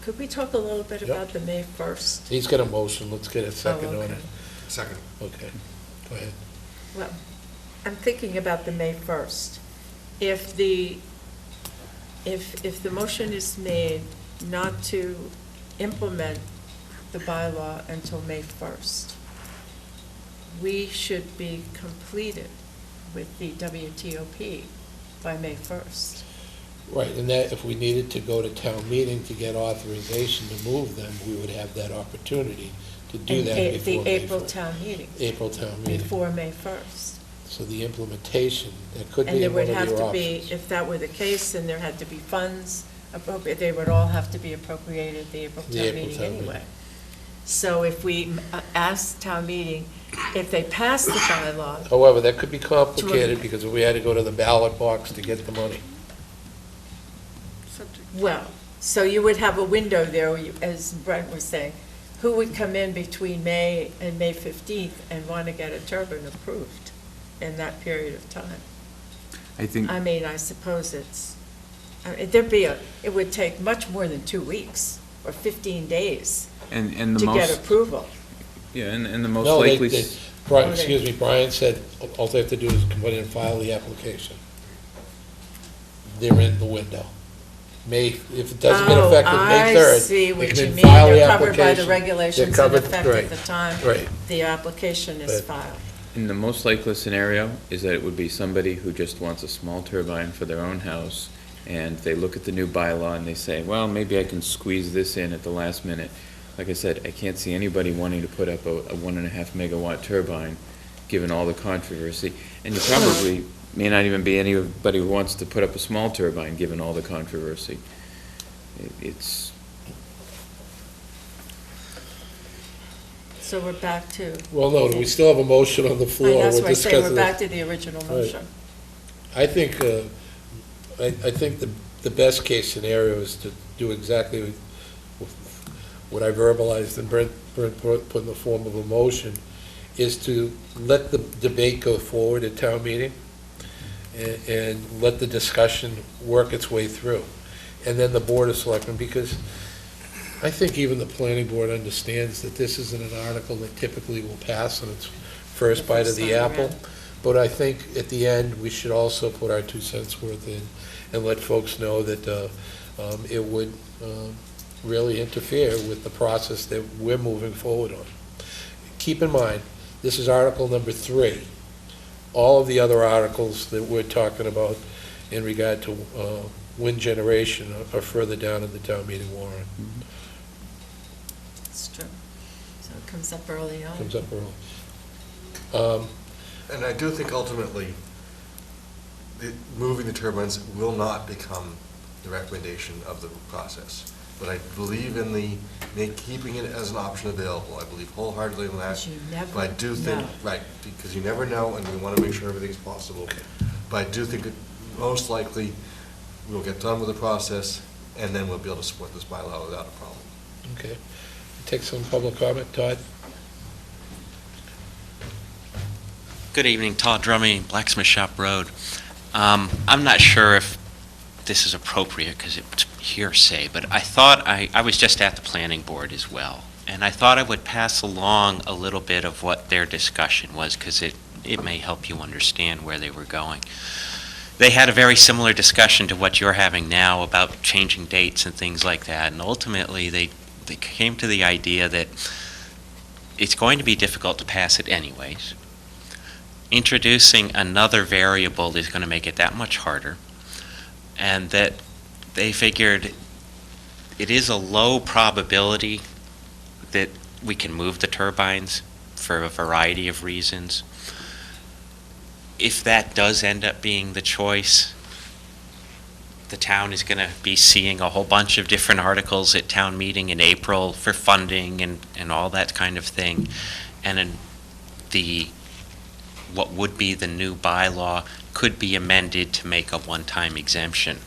Could we talk a little bit Yep. about the May 1st? He's got a motion, let's get a second on okay. it. Second. Okay, go ahead. Well, I'm thinking about the May 1st. If the motion is made not to implement the bylaw until May 1st, we should be completed with the WTOP by May 1st. Right, and that, if we needed to go to town meeting to get authorization to move them, we would have that opportunity to do And that before the May April 1st. town meeting. April town meeting. Before May 1st. So the implementation, that could And be there one would of have your to be, options. if that were the case, then there had to be funds appropriate, they would all have to be appropriated the April The town April meeting town meeting. anyway. So if we ask town meeting, if they pass the bylaw, However, that could be complicated, because we had to go to the ballot box to get the money. well, so you would have a window there, as Brent was saying, who would come in between May and May 15th and want to get a turbine approved in that period of time? I think, I mean, I suppose it would take much more than 2 weeks or 15 days and the to get most, approval. yeah, and the most No, likely. Brian, excuse me, Brian said, all they have to do is come in and file the application. They're in the window. If it doesn't get effective May 3rd. I see what they you come in, mean, file the they're covered by the application. regulations They're in covered, effect right, at the time right. the application is Right. filed. And the most likely scenario is that it would be somebody who just wants a small turbine for their own house, and they look at the new bylaw and they say, well, maybe I can squeeze this in at the last minute. Like I said, I can't see anybody wanting to put up a 1.5 megawatt turbine, given all the controversy. And you probably may not even be anybody who wants to put up a small turbine, given all the controversy. It's, So we're back to, Well, no, we still have a motion on the floor. that's We're why I say discussing we're back it. to the original Right. motion. I think, I think the best case scenario is to do exactly what I verbalized and Brent put in the form of a motion, is to let the debate go forward at town meeting and let the discussion work its way through. And then the Board of Selectmen, because I think even the planning board understands that this isn't an article that typically will pass on its first bite of the apple. But I think at the end, we should also put our 2 cents worth in and let folks know that it would really interfere with the process that we're moving forward on. Keep in mind, this is Article number 3. All of the other articles that we're talking about in regard to wind generation are further down in the town meeting warrant. It's true. So it comes up early on. Comes up early. And I do think ultimately, moving the turbines will not become the recommendation of the process. But I believe in keeping it as an option available. I believe wholeheartedly in that. But I do think, right, because you never know, and we want to make sure everything's possible. But I do think that most likely we'll get done with the process, and then we'll be able to support this bylaw without a problem. Okay. Take some public comment. Todd? Good evening, Todd Drummy, Blacksmith Shop Road. I'm not sure if this is appropriate because it's hearsay, but I thought I was just at the planning board as well, and I thought I would pass along a little bit of what their discussion was because it may help you understand where they were going. They had a very similar discussion to what you're having now about changing dates and things like that, and ultimately they came to the idea that it's going to be difficult to pass it anyways. Introducing another variable is going to make it that much harder, and that they figured it is a low probability that we can move the turbines for a variety of reasons. If that does end up being the choice, the town is going to be seeing a whole bunch of different articles at town meeting in April for funding and all that kind of thing. And then what would be the new bylaw could be amended to make a one-time exemption.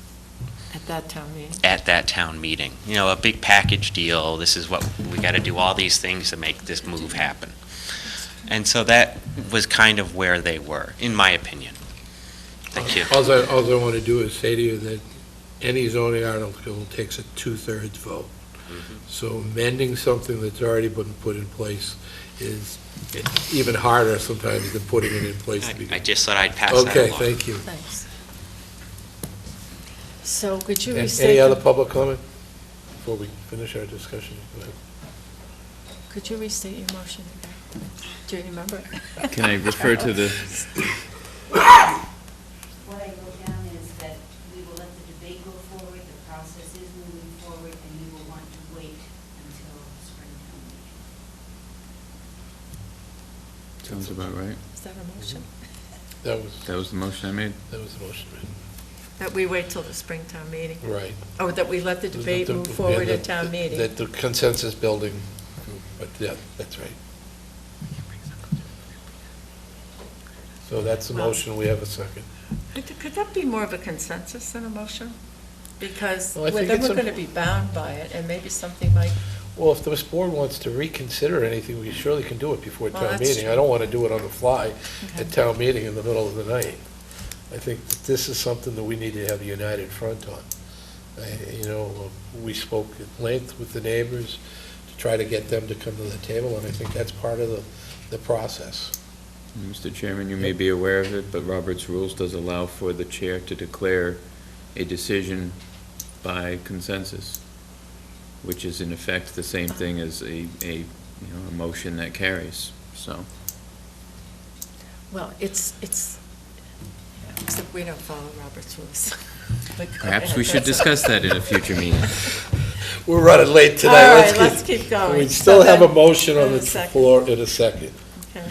At that town meeting? At that town meeting. You know, a big package deal, this is what, we got to do all these things to make this move happen. And so that was kind of where they were, in my opinion. Thank you. All I want to do is say to you that any zoning article takes a 2/3 vote. So amending something that's already been put in place is even harder sometimes than putting it in place. I just thought I'd pass that along. Okay, thank you. Thanks. So could you And restate? any other public comment before we finish our discussion? Go ahead. Could you restate your motion again? Do you remember? Can I refer to the, What I wrote down is that we will let the debate go forward, the process is moving forward, and we will want to wait until spring town meeting. sounds about right. Is that a motion? That was the motion I made? That was the motion made. That we wait till the Springtown meeting? Right. Oh, that we let the debate move forward at town meeting? That the consensus building, but yeah, that's right. So that's the motion, we have a second. Could that be more of a consensus than a motion? Because Well, I think then it's we're going to be bound by it, and maybe something might, Well, if this board wants to reconsider anything, we surely can do it before Well, town that's meeting. I true. don't want to do it on the fly Okay. at town meeting in the middle of the night. I think that this is something that we need to have a united front on. You know, we spoke at length with the neighbors to try to get them to come to the table, and I think that's part of the process. Mr. Chairman, you may be aware of it, but Robert's Rules does allow for the chair to declare a decision by consensus, which is in effect the same thing as a motion that carries, so. well, it's, except we don't follow Robert's rules. But go Perhaps ahead, we should that's- discuss that in a future meeting. We're running late tonight. All right, let's keep going. We still So have a then- motion on in a the second. floor in a second. Okay.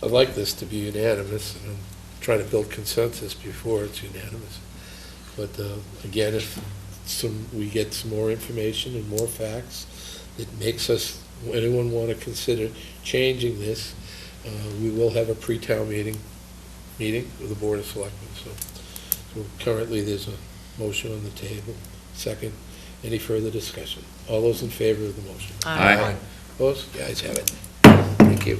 I'd like this to be unanimous, and I'm trying to build consensus before it's unanimous. But again, if we get some more information and more facts that makes anyone want to consider changing this, we will have a pre-town meeting with the Board of Selectmen. So currently, there's a motion on the table. Second, any further discussion? All those in favor of the motion? Aye. Opposed? The ayes have it. Thank you.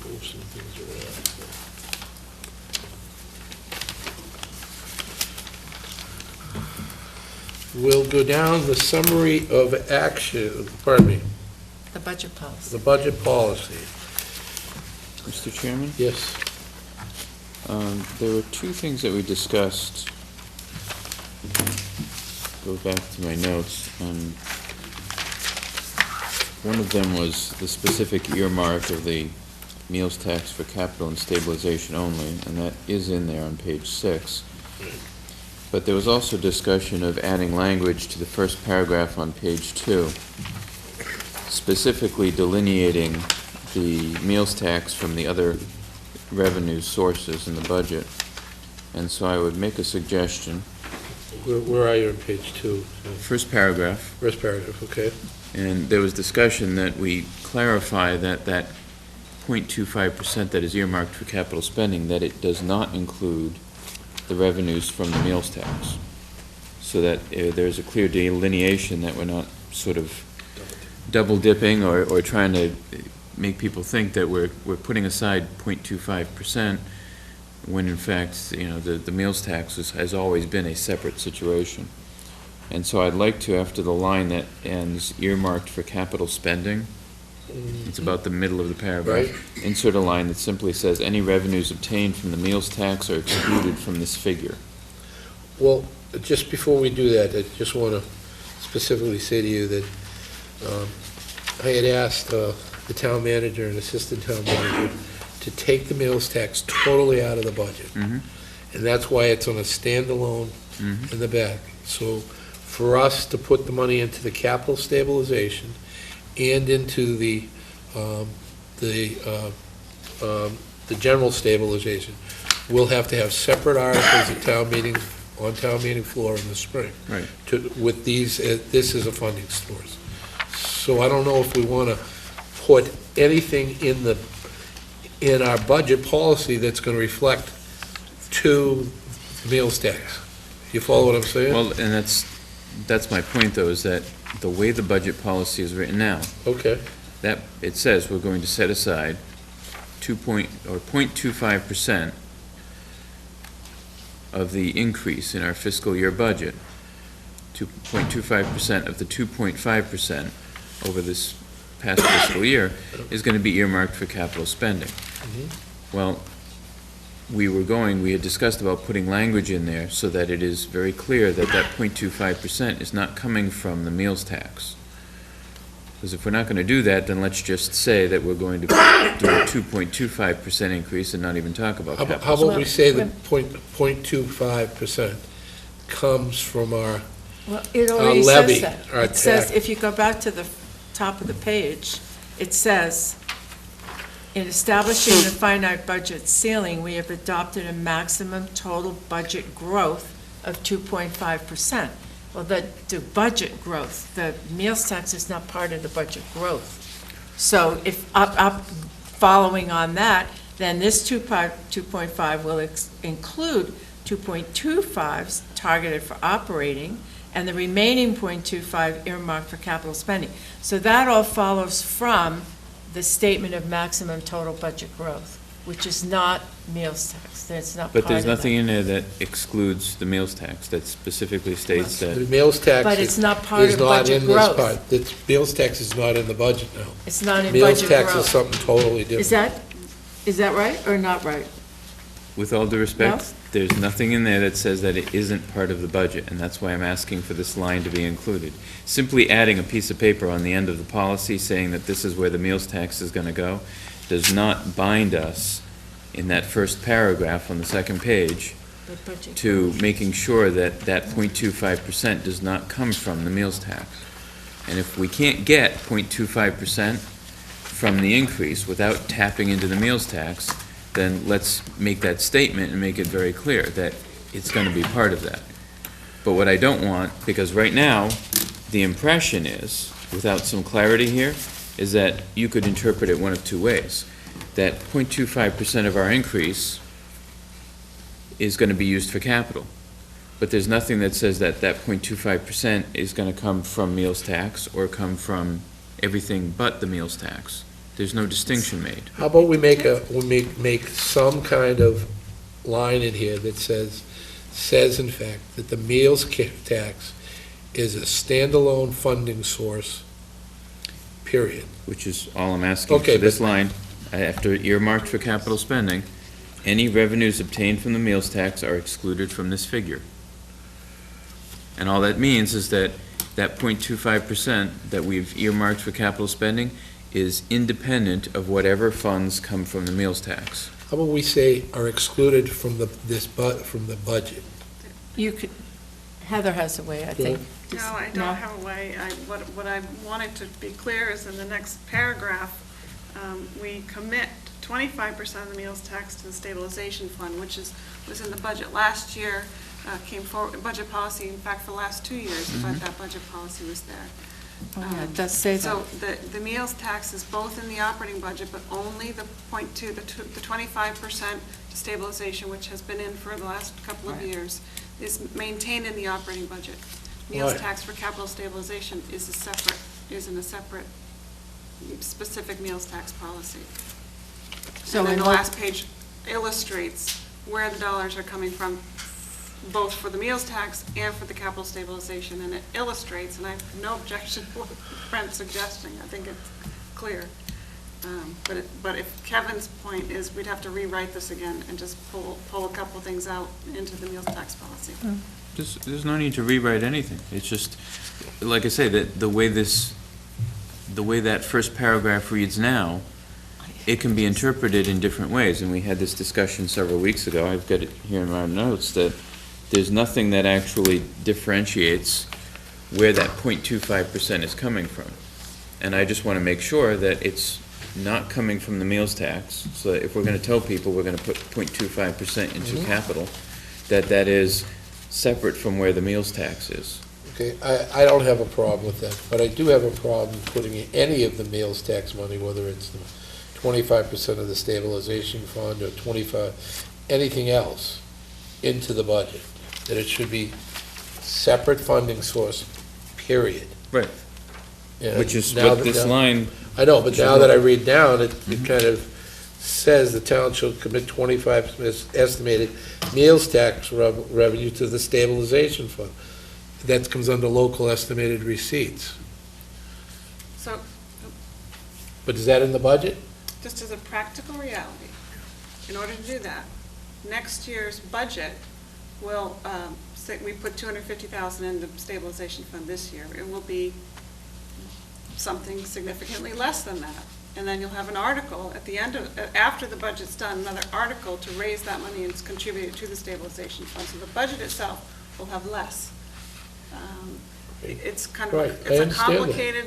Move some things around. We'll go down the summary of action, pardon me, The budget policy. the budget policy. Mr. Chairman? Yes. There were two things that we discussed. Go back to my notes. One of them was the specific earmark of the meals tax for capital and stabilization only, and that is in there on page 6. But there was also discussion of adding language to the first paragraph on page 2, specifically delineating the meals tax from the other revenue sources in the budget. And so I would make a suggestion. Where are you on page 2? First paragraph. First paragraph, okay. And there was discussion that we clarify that that 0.25% that is earmarked for capital spending, that it does not include the revenues from the meals tax. So that there's a clear delineation that we're not sort of double dipping or trying to make people think that we're putting aside 0.25% when in fact, the meals tax has always been a separate situation. And so I'd like to, after the line that ends earmarked for capital spending, it's about the middle of the paragraph, insert a line that simply says, any revenues obtained from the meals tax are excluded from this figure. Well, just before we do that, I just want to specifically say to you that I had asked the town manager and assistant town manager to take the meals tax totally out of the budget. Mm-hmm. And that's why it's on a standalone Mm-hmm. in the back. So for us to put the money into the capital stabilization and into the general stabilization, we'll have to have separate articles at town meeting, on town meeting floor in the spring. Right. With these, this is a funding source. So I don't know if we want to put anything in our budget policy that's going to reflect to meals tax. You follow what I'm saying? Well, and that's my point, though, is that the way the budget policy is written now, Okay. that it says we're going to set aside 0.25% of the increase in our fiscal year budget, 2.25% of the 2.5% over this past fiscal year is going to be earmarked for capital spending. Well, we had discussed about putting language in there so that it is very clear that that 0.25% is not coming from the meals tax. Because if we're not going to do that, then let's just say that we're going to do a 2.25% increase and not even talk about capital. How about we say that 0.25% comes from our Well, it already levy, says that. our It says, tax. if you go back to the top of the page, it says, in establishing the finite budget ceiling, we have adopted a maximum total budget growth of 2.5%. Well, the budget growth, the meals tax is not part of the budget growth. So if, following on that, then this 2.5 will include 2.25s targeted for operating, and the remaining 0.25 earmarked for capital spending. So that all follows from the statement of maximum total budget growth, which is not meals tax. That's not part of that. But there's nothing in there that excludes the meals tax, that specifically states The that. meals tax But it's not part of budget is not in growth. this part. The meals tax is not in the budget now. It's not in Meals budget tax is growth. something totally different. Is that right or not right? With all due respect, No? there's nothing in there that says that it isn't part of the budget, and that's why I'm asking for this line to be included. Simply adding a piece of paper on the end of the policy saying that this is where the meals tax is going to go does not bind us in that first paragraph on the second page The budget to making sure that that 0.25% does not come from the meals tax. And if we can't get 0.25% from the increase without tapping into the meals tax, then let's make that statement and make it very clear that it's going to be part of that. But what I don't want, because right now, the impression is, without some clarity here, is that you could interpret it one of two ways. That 0.25% of our increase is going to be used for capital. But there's nothing that says that that 0.25% is going to come from meals tax or come from everything but the meals tax. There's no distinction made. How about we make some kind of line in here that says in fact that the meals tax is a standalone funding source, period. Which is all I'm asking Okay, for this line. After earmarked for capital spending, any revenues obtained from the meals tax are excluded from this figure. And all that means is that that 0.25% that we've earmarked for capital spending is independent of whatever funds come from the meals tax. How about we say are excluded from the budget? You could, Heather has a way, I think. No, I don't have a way. What I wanted to be clear is in the next paragraph, we commit 25% of the meals tax to the stabilization fund, which was in the budget last year, came forward, budget policy, in fact, for the last 2 years, but that budget policy was there. Oh, yeah, it does say that. So the meals tax is both in the operating budget, but only the 25% to stabilization, which has been in for the last couple of years, is maintained in the operating budget. Meals Right. tax for capital stabilization is in a separate specific meals tax policy. So And then in the what- last page illustrates where the dollars are coming from, both for the meals tax and for the capital stabilization, and it illustrates, and I have no objection to what Brent's suggesting, I think it's clear. But if Kevin's point is we'd have to rewrite this again and just pull a couple things out into the meals tax policy. There's no need to rewrite anything. It's just, like I say, that the way that first paragraph reads now, it can be interpreted in different ways, and we had this discussion several weeks ago. I've got it here in my notes that there's nothing that actually differentiates where that 0.25% is coming from. And I just want to make sure that it's not coming from the meals tax, so that if we're going to tell people we're going to put 0.25% into capital, that is separate from where the meals tax is. Okay, I don't have a problem with that, but I do have a problem putting any of the meals tax money, whether it's the 25% of the stabilization fund or 25, anything else, into the budget, that it should be separate funding source, period. Right. And Which is now what that- this line. I know, but now that I read down, it kind of says the town shall commit 25% estimated meals tax revenue to the stabilization fund. That comes under local estimated receipts. So But is that in the budget? just as a practical reality, in order to do that, next year's budget will, say we put 250,000 in the stabilization fund this year, it will be something significantly less than that. And then you'll have an article at the end of, after the budget's done, another article to raise that money and contribute it to the stabilization fund. So the budget itself will have less. It's kind of, Right, I it's a understand that. complicated,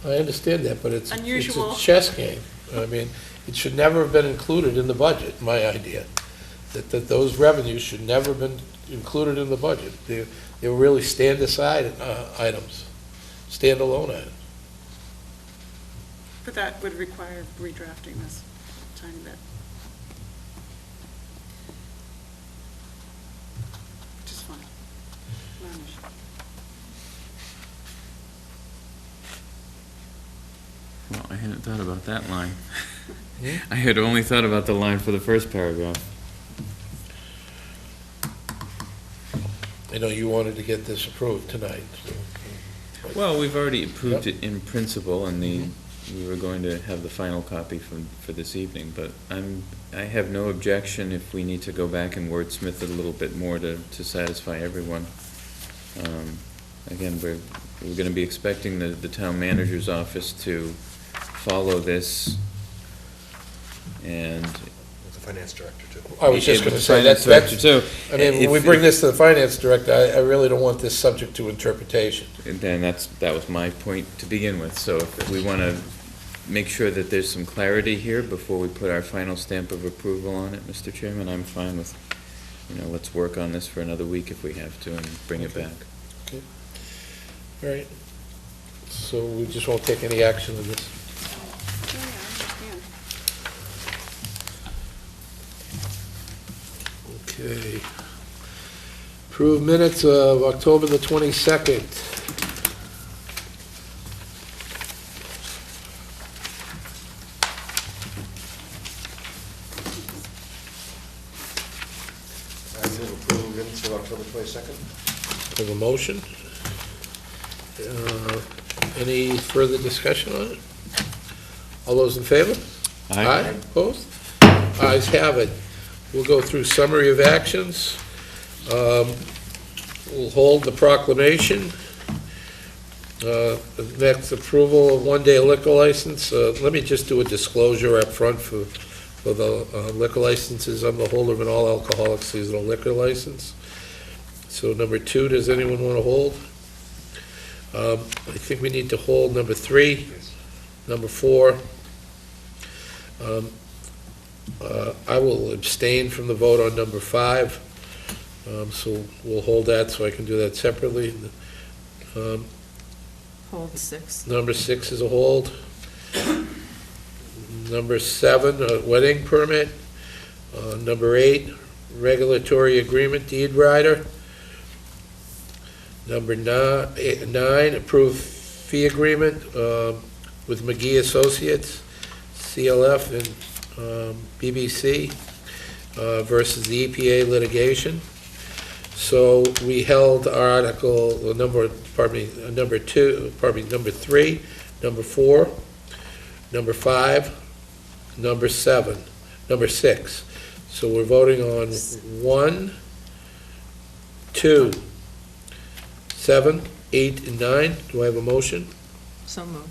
I understand that, but it's Unusual. a chess game. I mean, it should never have been included in the budget, my idea. That those revenues should never have been included in the budget. They were really stand-aside items, standalone items. but that would require redrafting this a tiny bit. Which is fine. Not an issue. Well, I hadn't thought about that line. I had only thought about the line for the first paragraph. I know you wanted to get this approved tonight, so. Well, we've already approved it in principle, and we were going to have the final copy for this evening, but I have no objection if we need to go back and wordsmith it a little bit more to satisfy everyone. Again, we're going to be expecting the town manager's office to follow this, and The finance director, too. I was just Yeah, gonna the say, finance that's, director, too. I mean, when we If- bring this to the finance director, I really don't want this subject to interpretation. And that was my point to begin with. So if we want to make sure that there's some clarity here before we put our final stamp of approval on it, Mr. Chairman, I'm fine with, let's work on this for another week if we have to and bring it back. All right. So we just won't take any action on this. Yeah, I understand. Okay. Approved minutes of October the 22nd. I move approval of minutes for October 22nd. Have a motion? Any further discussion on it? All those in favor? Aye. Opposed? Ayes have it. We'll go through summary of actions. We'll hold the proclamation. Next, approval of one-day liquor license. Let me just do a disclosure up front for the liquor licenses. I'm the holder of an all-alcoholic seasonal liquor license. So number 2, does anyone want to hold? I think we need to hold number 3, number 4. I will abstain from the vote on number 5. So we'll hold that, so I can do that separately. Hold 6. Number 6 is a hold. Number 7, a wedding permit. Number 8, regulatory agreement deed rider. Number 9, approved fee agreement with McGee Associates, CLF and BBC versus the EPA litigation. So we held article number 3, number 4, number 5, number 7, number 6. So we're voting on 1, 2, 7, 8, and 9. Do I have a motion? So moved.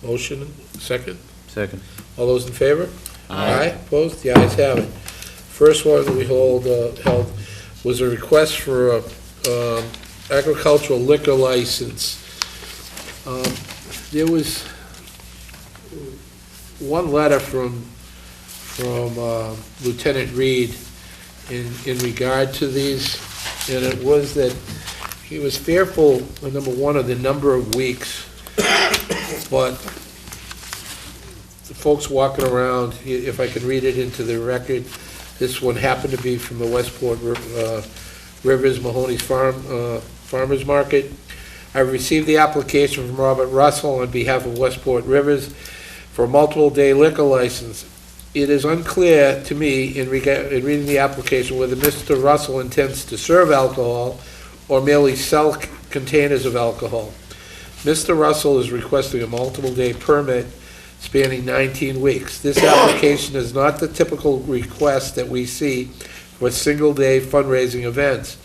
Motion, second? Second. All those in favor? Aye. Opposed? The ayes have it. First one we held was a request for a agricultural liquor license. There was one letter from Lieutenant Reed in regard to these, and it was that he was fearful, number one, of the number of weeks, but the folks walking around, if I can read it into the record, this one happened to be from the Westport Rivers Mahoney's Farmers Market. I received the application from Robert Russell on behalf of Westport Rivers for a multiple-day liquor license. It is unclear to me in reading the application whether Mr. Russell intends to serve alcohol or merely sell containers of alcohol. Mr. Russell is requesting a multiple-day permit spanning 19 weeks. This application is not the typical request that we see for single-day fundraising events,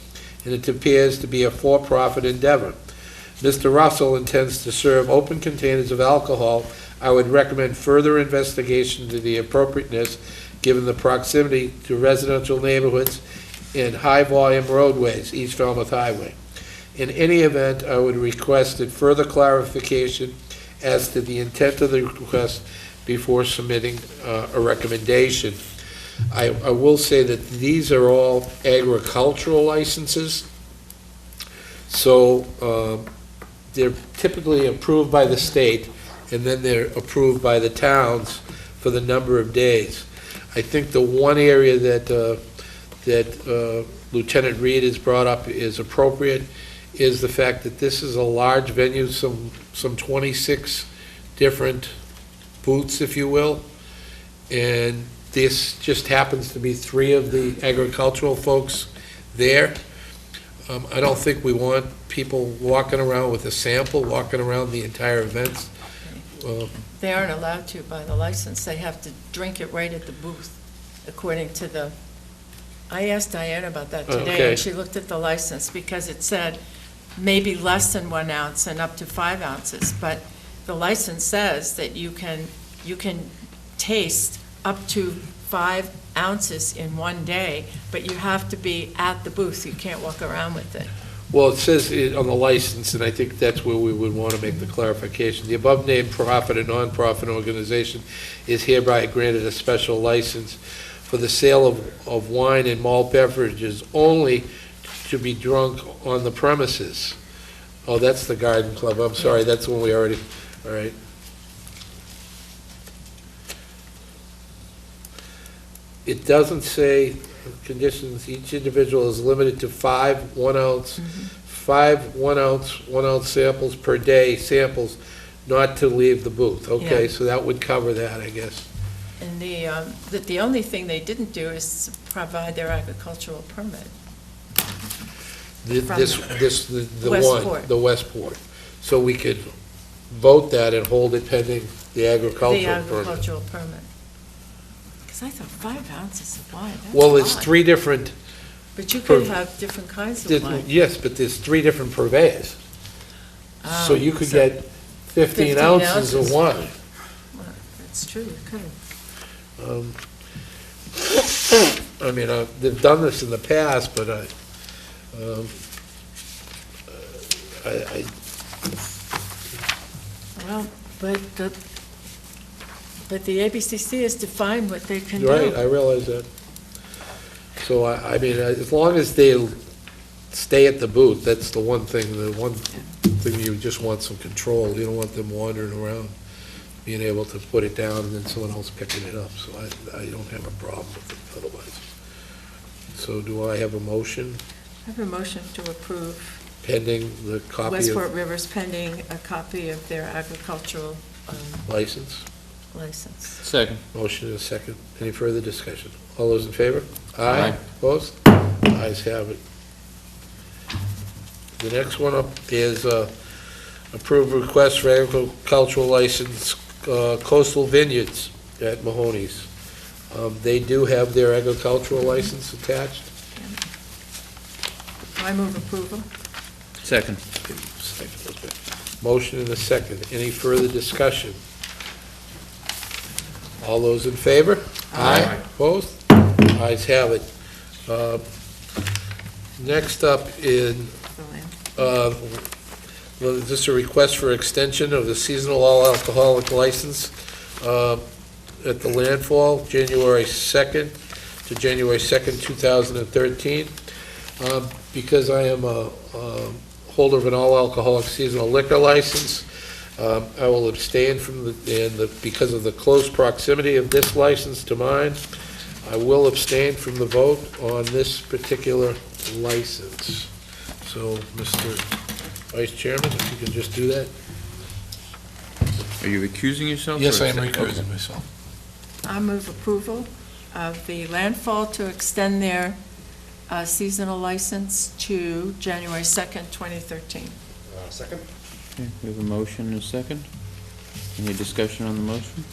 and it appears to be a for-profit endeavor. Mr. Russell intends to serve open containers of alcohol. I would recommend further investigation into the appropriateness given the proximity to residential neighborhoods and high-volume roadways, East Falmouth Highway. In any event, I would request further clarification as to the intent of the request before submitting a recommendation. I will say that these are all agricultural licenses, so they're typically approved by the state, and then they're approved by the towns for the number of days. I think the one area that Lieutenant Reed has brought up is appropriate is the fact that this is a large venue, some 26 different booths, if you will, and this just happens to be 3 of the agricultural folks there. I don't think we want people walking around with a sample, walking around the entire event. They aren't allowed to by the license. They have to drink it right at the booth, according to the, I asked Diana about that today, Okay. and she looked at the license because it said maybe less than 1 ounce and up to 5 ounces, but the license says that you can taste up to 5 ounces in one day, but you have to be at the booth. You can't walk around with it. Well, it says it on the license, and I think that's where we would want to make the clarification. The above-named profit and non-profit organization is hereby granted a special license for the sale of wine and malt beverages only to be drunk on the premises. Oh, that's the Garden Club. I'm sorry, that's the one we already, all right. It doesn't say conditions, each individual is limited to 5 1-ounce, 5 1-ounce samples per day, samples, not to leave the booth. Okay, Yeah. so that would cover that, I guess. And the only thing they didn't do is provide their agricultural permit. The Westport. the Westport. So we could vote that and hold it pending the The agricultural permit. agricultural permit. Because I thought 5 ounces of wine, that's Well, a it's lot. 3 different, But you could have different kinds of wine. yes, but there's 3 different purveyors. So you could get 15 ounces of wine. That's true, you could. I mean, they've done this in the past, but I, Well, but the ABCC has defined what they can do. right, I realize that. So I mean, as long as they stay at the booth, that's the one thing you just want some control. You don't want them wandering around, being able to put it down and then someone else picking it up. So I don't have a problem with it otherwise. So do I have a motion I have a motion to approve pending the copy Westport of Rivers pending a copy of their agricultural license? license. Second. Motion and a second. Any further discussion? All those in favor? Aye. Opposed? Ayes have it. The next one up is approved request for agricultural license, Coastal Vineyards at Mahoney's. They do have their agricultural license attached. I move approval. Second. Motion and a second. Any further discussion? All those in favor? Aye. Opposed? Ayes have it. Next up in, well, this is a request for extension of the seasonal all-alcoholic license at the landfall, January 2nd to January 2nd, 2013. Because I am a holder of an all-alcoholic seasonal liquor license, I will abstain from because of the close proximity of this license to mine. I will abstain from the vote on this particular license. So, Mr. Vice Chairman, if you can just do that. Are you recusing yourself? Yes, or I am accept- recusing okay. myself. I move approval of the landfall to extend their seasonal license to January 2nd, 2013. Second? Okay, we have a motion and a second. Any discussion on the motion?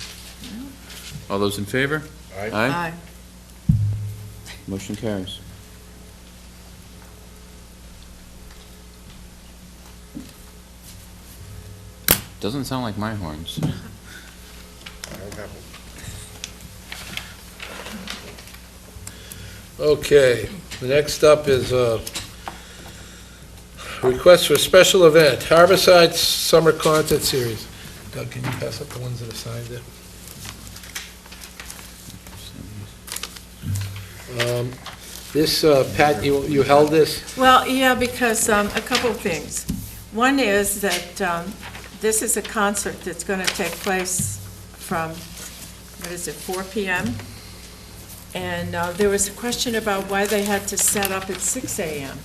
All those in favor? Aye. Motion carries. Doesn't sound like my horns. I don't have one. Okay, the next up is a request for a special event, Harborside Summer Concert Series. Doug, can you pass up the ones that are signed there? This, Pat, you held this? Well, yeah, because a couple of things. One is that this is a concert that's going to take place from, 4 p.m.? And there was a question about why they had to set up at 6 a.m.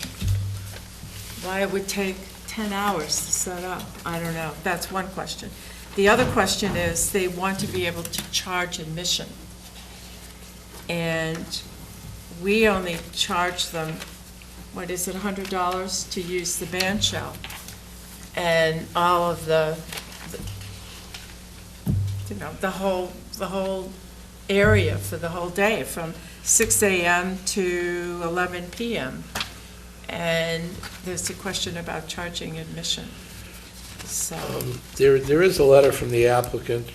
Why it would take 10 hours to set up. I don't know. That's one question. The other question is they want to be able to charge admission. And we only charge them, what is it, $100 to use the band shell. And all of the whole area for the whole day, from 6 a.m. to 11 p.m. And there's a question about charging admission. So, There is a letter from the applicant.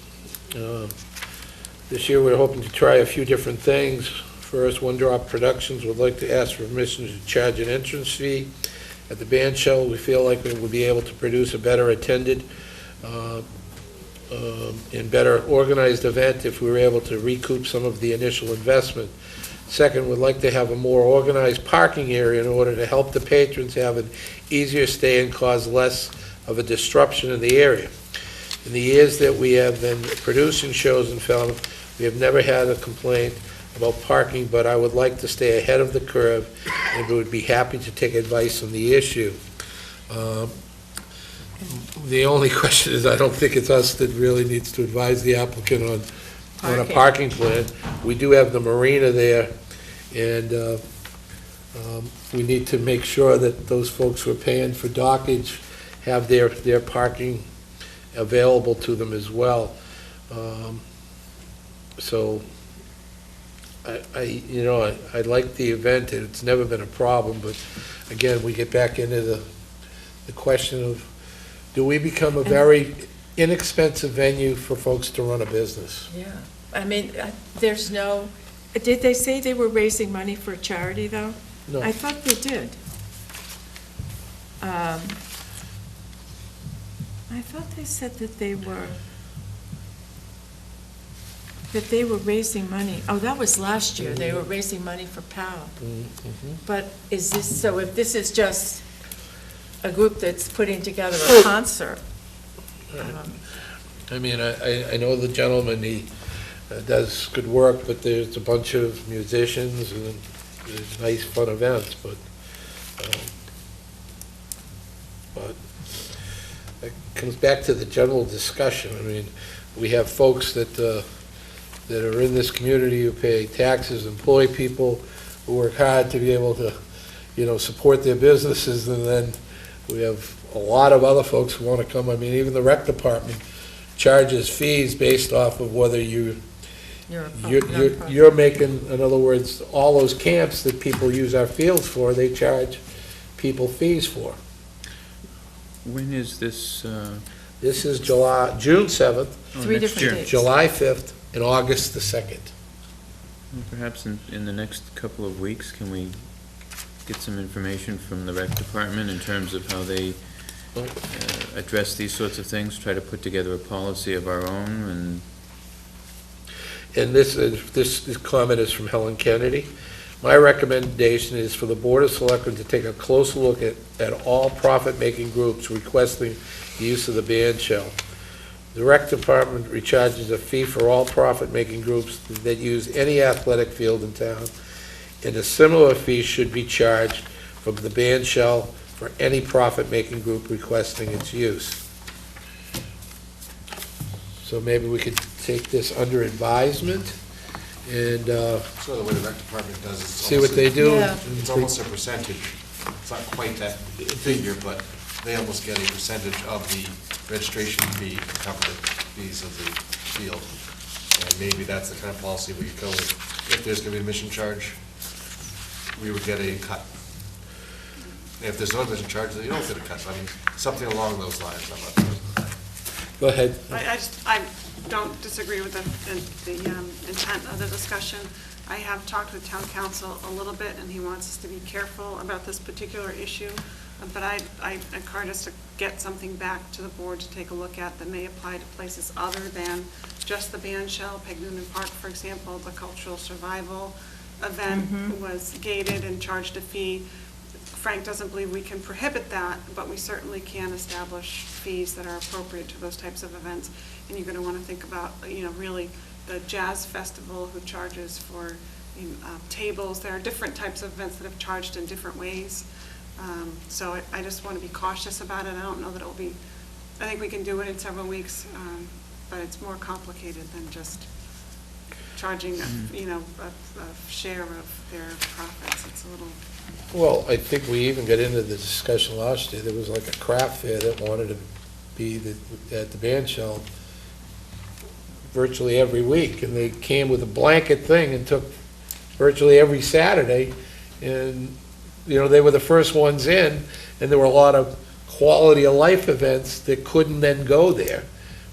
This year, we're hoping to try a few different things. First, One Drop Productions would like to ask for permission to charge an entrance fee. At the band shell, we feel like we would be able to produce a better attended and better organized event if we were able to recoup some of the initial investment. Second, we'd like to have a more organized parking area in order to help the patrons have an easier stay and cause less of a disruption in the area. In the years that we have been producing shows in Falmouth, we have never had a complaint about parking, but I would like to stay ahead of the curve and would be happy to take advice on the issue. The only question is, I don't think it's us that really needs to advise the applicant on a parking plan. We do have the marina there, and we need to make sure that those folks who are paying for dockage have their parking available to them as well. So, I like the event, and it's never been a problem, but again, we get back into the question of, do we become a very inexpensive venue for folks to run a business? yeah. I mean, there's no, did they say they were raising money for a charity, though? No. I thought they did. I thought they said that they were raising money. Oh, that was last year. They were raising money for POW. But is this, so if this is just a group that's putting together a concert? I mean, I know the gentleman, he does good work, but there's a bunch of musicians and there's nice, fun events, but it comes back to the general discussion. I mean, we have folks that are in this community who pay taxes, employ people, who work hard to be able to, support their businesses, and then we have a lot of other folks who want to come. I mean, even the rec department charges fees based off of whether you're making, in other words, all those camps that people use our fields for, they charge people fees for. When is this? This is June 7th. Three different dates. July 5th, and August the 2nd. Perhaps in the next couple of weeks, can we get some information from the rec department in terms of how they address these sorts of things, try to put together a policy of our own? And this comment is from Helen Kennedy. My recommendation is for the Board of Selectmen to take a closer look at all profit-making groups requesting the use of the band shell. The rec department recharges a fee for all profit-making groups that use any athletic field in town, and a similar fee should be charged from the band shell for any profit-making group requesting its use. So maybe we could take this under advisement and So the way the rec department does it. see what they do. Yeah. It's almost a percentage. It's not quite that figure, but they almost get a percentage of the registration fee to cover the fees of the field. And maybe that's the kind of policy we could go with. If there's going to be a admission charge, we would get a cut. And if there's no admission charge, then you don't get a cut. So, I mean, something along those lines. Go ahead. I don't disagree with the intent of the discussion. I have talked with town council a little bit, and he wants us to be careful about this particular issue. But I encourage us to get something back to the board to take a look at that may apply to places other than just the band shell. Peg Noonan Park, for example, the cultural survival event was gated and charged a fee. Frank doesn't believe we can prohibit that, but we certainly can establish fees that are appropriate to those types of events. And you're going to want to think about, really the jazz festival who charges for tables. There are different types of events that have charged in different ways. So I just want to be cautious about it. I don't know that it'll be, I think we can do it in several weeks, but it's more complicated than just charging, a share of their profits. It's a little. Well, I think we even got into the discussion last year. There was like a craft fair that wanted to be at the band shell virtually every week, and they came with a blanket thing and took virtually every Saturday, and they were the first ones in, and there were a lot of quality of life events that couldn't then go there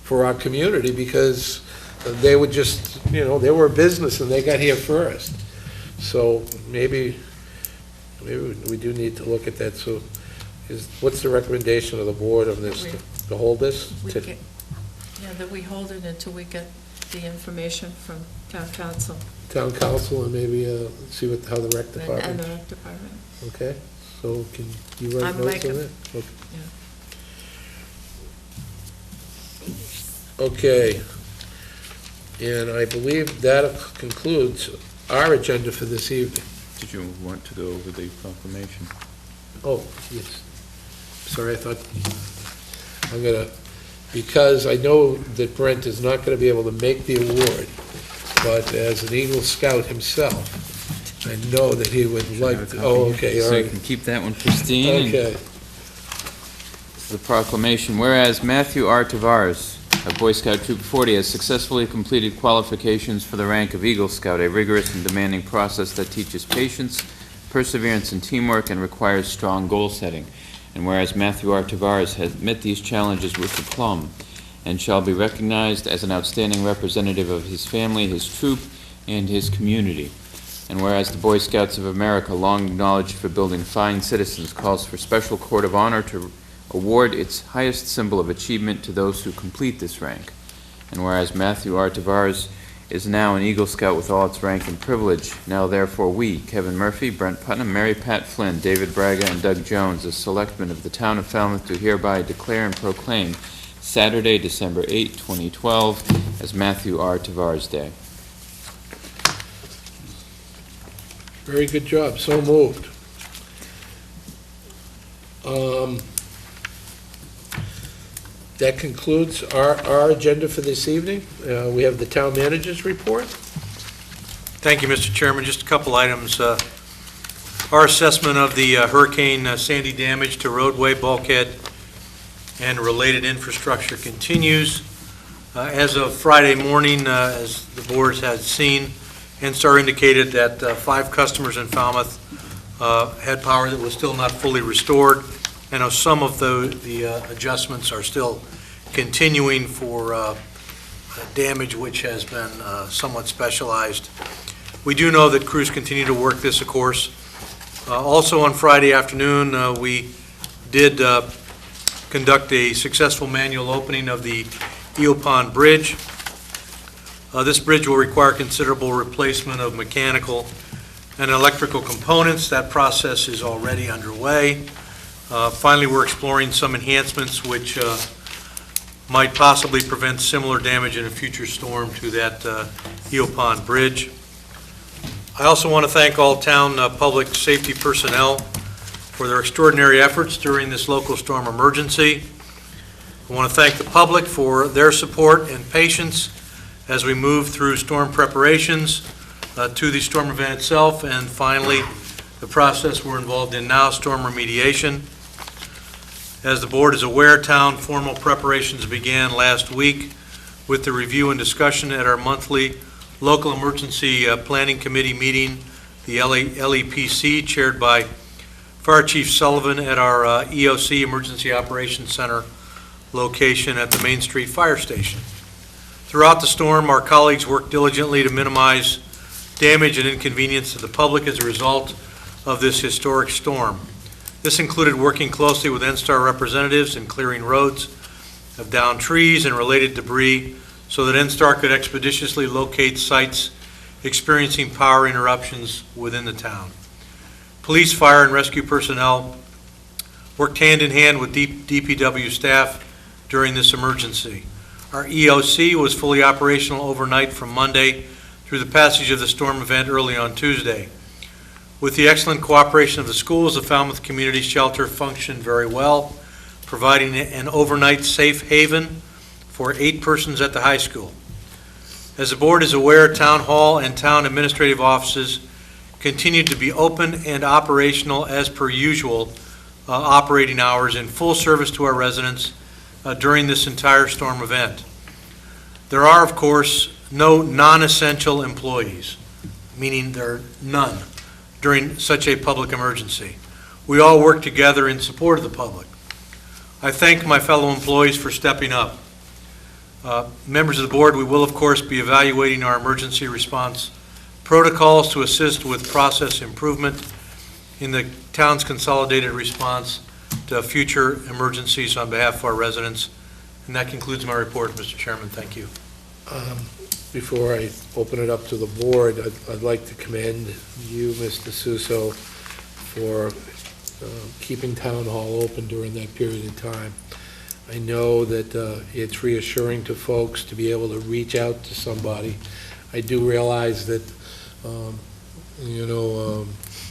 for our community because they would just, they were a business and they got here first. So maybe we do need to look at that. So what's the recommendation of the board on this, to hold this? That we hold it until we get the information from town council. Town council and maybe see how the rec department. And the rec department. Okay, so can you write notes on that? Okay. And I believe that concludes our agenda for this evening. Did you want to go over the proclamation? Oh, yes. Sorry, I thought, because I know that Brent is not going to be able to make the award, but as an Eagle Scout himself, I know that he would like to, okay, all So you right. can keep that one pristine. Okay. This is the proclamation. Whereas Matthew R. Tavares of Boy Scout Troop 40 has successfully completed qualifications for the rank of Eagle Scout, a rigorous and demanding process that teaches patience, perseverance, and teamwork and requires strong goal setting. And whereas Matthew R. Tavares has met these challenges with aplomb and shall be recognized as an outstanding representative of his family, his troop, and his community. And whereas the Boy Scouts of America, long acknowledged for building fine citizens, calls for special court of honor to award its highest symbol of achievement to those who complete this rank. And whereas Matthew R. Tavares is now an Eagle Scout with all its rank and privilege, now therefore we, Kevin Murphy, Brent Putnam, Mary Pat Flynn, David Braga, and Doug Jones, as selectmen of the town of Falmouth, do hereby declare and proclaim Saturday, December 8, 2012, as Matthew R. Tavares Day. Very good job, so moved. That concludes our agenda for this evening. We have the town manager's report. Thank you, Mr. Chairman. Just a couple items. Our assessment of the Hurricane Sandy damage to roadway, bulkhead, and related infrastructure continues. As of Friday morning, as the board has seen, NSTAR indicated that 5 customers in Falmouth had power that was still not fully restored. I know some of the adjustments are still continuing for damage which has been somewhat specialized. We do know that crews continue to work this, of course. Also on Friday afternoon, we did conduct a successful manual opening of the Eel Pond Bridge. This bridge will require considerable replacement of mechanical and electrical components. That process is already underway. Finally, we're exploring some enhancements which might possibly prevent similar damage in a future storm to that Eel Pond Bridge. I also want to thank all town public safety personnel for their extraordinary efforts during this local storm emergency. I want to thank the public for their support and patience as we move through storm preparations to the storm event itself, and finally, the process we're involved in now, storm remediation. As the board is aware, town formal preparations began last week with the review and discussion at our monthly local emergency planning committee meeting, the LEPC, chaired by Fire Chief Sullivan at our EOC Emergency Operations Center location at the Main Street Fire Station. Throughout the storm, our colleagues worked diligently to minimize damage and inconvenience to the public as a result of this historic storm. This included working closely with NSTAR representatives in clearing roads of downed trees and related debris so that NSTAR could expeditiously locate sites experiencing power interruptions within the town. Police, fire, and rescue personnel worked hand in hand with DPW staff during this emergency. Our EOC was fully operational overnight from Monday through the passage of the storm event early on Tuesday. With the excellent cooperation of the schools, the Falmouth Community Shelter functioned very well, providing an overnight safe haven for 8 persons at the high school. As the board is aware, Town Hall and town administrative offices continued to be open and operational as per usual operating hours in full service to our residents during this entire storm event. There are, of course, no non-essential employees, meaning there are none during such a public emergency. We all work together in support of the public. I thank my fellow employees for stepping up. Members of the board, we will, of course, be evaluating our emergency response protocols to assist with process improvement in the town's consolidated response to future emergencies on behalf of our residents. And that concludes my report, Mr. Chairman. Thank you. Before I open it up to the board, I'd like to commend you, Mr. Suso, for keeping Town Hall open during that period of time. I know that it's reassuring to folks to be able to reach out to somebody. I do realize that,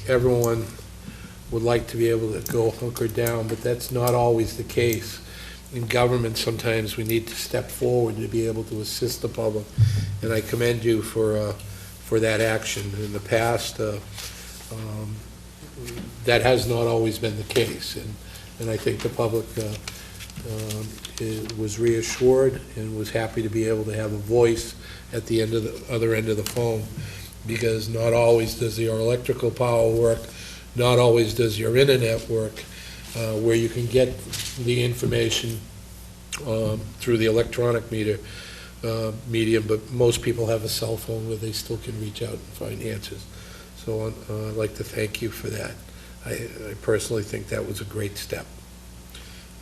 everyone would like to be able to go hunker down, but that's not always the case. In government, sometimes we need to step forward to be able to assist the public, and I commend you for that action. In the past, that has not always been the case, and I think the public was reassured and was happy to be able to have a voice at the other end of the phone, because not always does your electrical power work, not always does your internet work, where you can get the information through the electronic medium, but most people have a cell phone where they still can reach out and find answers. So I'd like to thank you for that. I personally think that was a great step.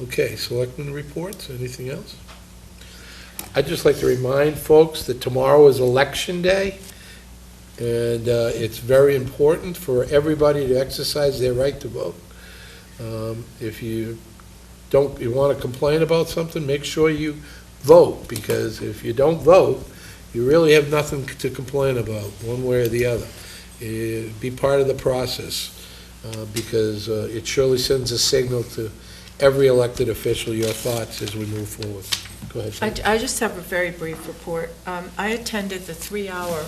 Okay, selectmen reports, anything else? I'd just like to remind folks that tomorrow is Election Day, and it's very important for everybody to exercise their right to vote. If you want to complain about something, make sure you vote, because if you don't vote, you really have nothing to complain about, one way or the other. Be part of the process, because it surely sends a signal to every elected official, your thoughts as we move forward. Go ahead. I just have a very brief report. I attended the 3-hour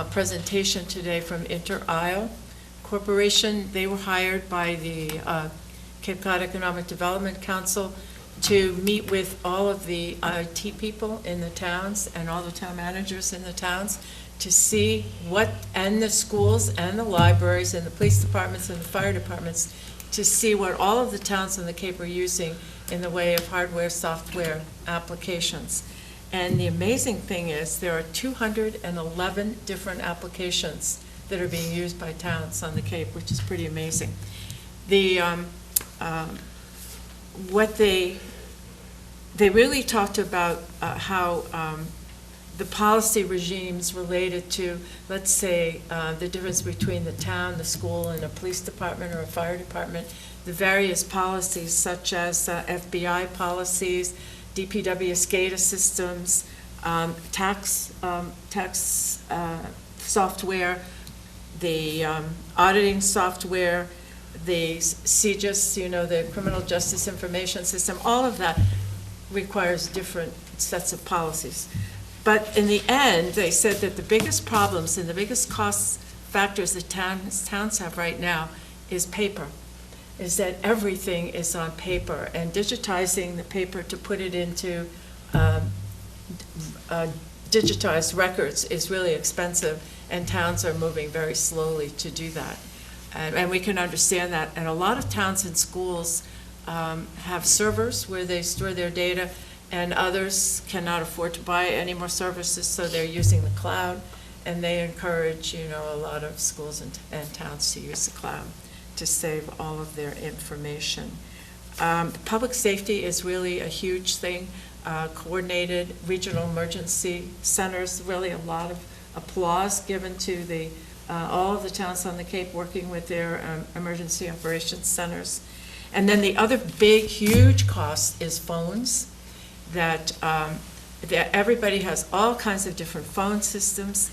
presentation today from Inter-Isle Corporation. They were hired by the Cape Cod Economic Development Council to meet with all of the IT people in the towns and all the town managers in the towns to see what, and the schools and the libraries and the police departments and the fire departments, to see what all of the towns in the Cape are using in the way of hardware, software applications. And the amazing thing is there are 211 different applications that are being used by towns on the Cape, which is pretty amazing. The what they really talked about how the policy regimes related to, let's say, the difference between the town, the school, and a police department or a fire department, the various policies such as FBI policies, DPW SCADA systems, tax software, the auditing software, the CJIS, the Criminal Justice Information System, all of that requires different sets of policies. But in the end, they said that the biggest problems and the biggest cost factors that towns have right now is paper, is that everything is on paper, and digitizing the paper to put it into digitized records is really expensive, and towns are moving very slowly to do that. And we can understand that. And a lot of towns and schools have servers where they store their data, and others cannot afford to buy any more services, so they're using the cloud. And they encourage, a lot of schools and towns to use the cloud to save all of their information. Public safety is really a huge thing. Coordinated regional emergency centers, really a lot of applause given to all of the towns on the Cape working with their emergency operations centers. And then the other big, huge cost is phones, that everybody has all kinds of different phone systems.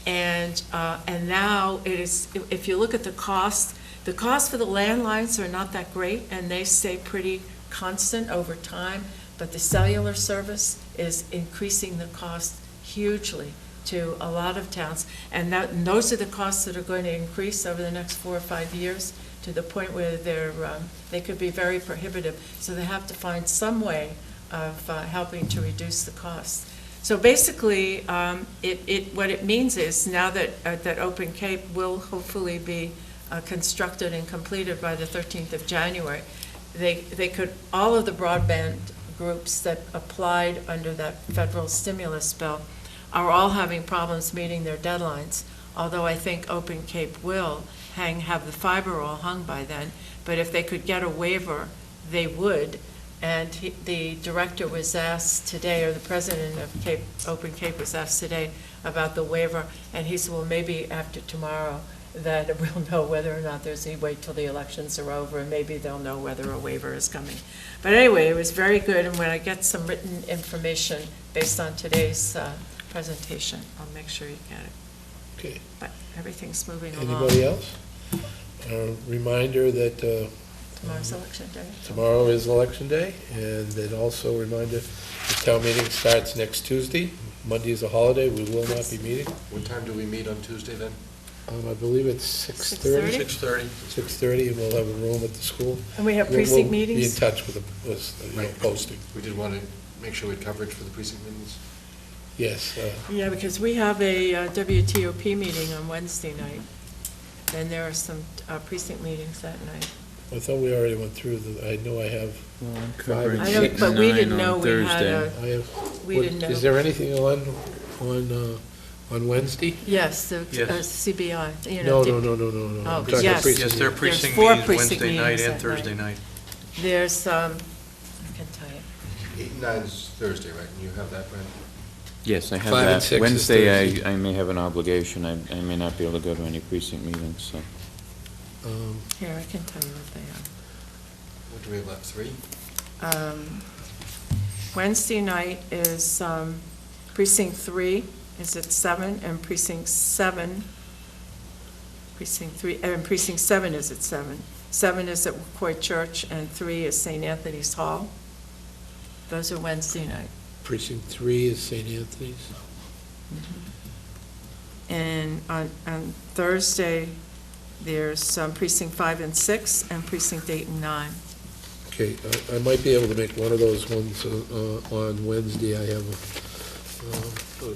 And now it is, if you look at the cost for the landlines are not that great, and they stay pretty constant over time, but the cellular service is increasing the cost hugely to a lot of towns. And those are the costs that are going to increase over the next 4 or 5 years, to the point where they could be very prohibitive. So they have to find some way of helping to reduce the costs. So basically, what it means is now that Open Cape will hopefully be constructed and completed by the 13th of January, all of the broadband groups that applied under that federal stimulus bill are all having problems meeting their deadlines, although I think Open Cape will have the fiber all hung by then. But if they could get a waiver, they would. And the director was asked today, or the president of Open Cape was asked today about the waiver, and he said, well, maybe after tomorrow that we'll know whether or not there's any wait till the elections are over, and maybe they'll know whether a waiver is coming. But anyway, it was very good, and when I get some written information based on today's presentation, I'll make sure you get it. Okay. But everything's moving along. Anybody else? A reminder that Tomorrow's election day. tomorrow is Election Day, and then also a reminder, the town meeting starts next Tuesday. Monday is a holiday, we will not be meeting. What time do we meet on Tuesday then? I believe it's 6:30. 6:30. 6:30, and we'll have a room at the school. And we have We'll precinct be in meetings? touch with the posting. We did want to make sure we had coverage for the precinct meetings. Yes. Yeah, because we have a WTOP meeting on Wednesday night, and there are some precinct meetings that night. I thought we already went through I know I have covering 5 I and know, 6. but we 9 didn't on know we had Thursday. we didn't know. Is there anything on Wednesday? Yes, the Yes. CBI, No. Oh, I'm talking yes. precinct Yes, there are meetings. precinct Four meetings precinct Wednesday night meetings and that Thursday night. There's 9's Thursday, right? And you have that, Brent? Yes, I have 5 and that. 6 is Wednesday, Thursday. I may have an obligation. I may not be able to go to any precinct meetings, so. Here, I can tell you what they What do we have left, 3? are. Wednesday night is precinct 3 is at 7, and precinct 7 is at 7. 7 is at Court Church, and 3 is St. Anthony's Hall. Those are Wednesday night. Precinct 3 is St. Anthony's. And on Thursday, there's precinct 5 and 6, and precinct 8 and 9. Okay, I might be able to make one of those ones on Wednesday. I have a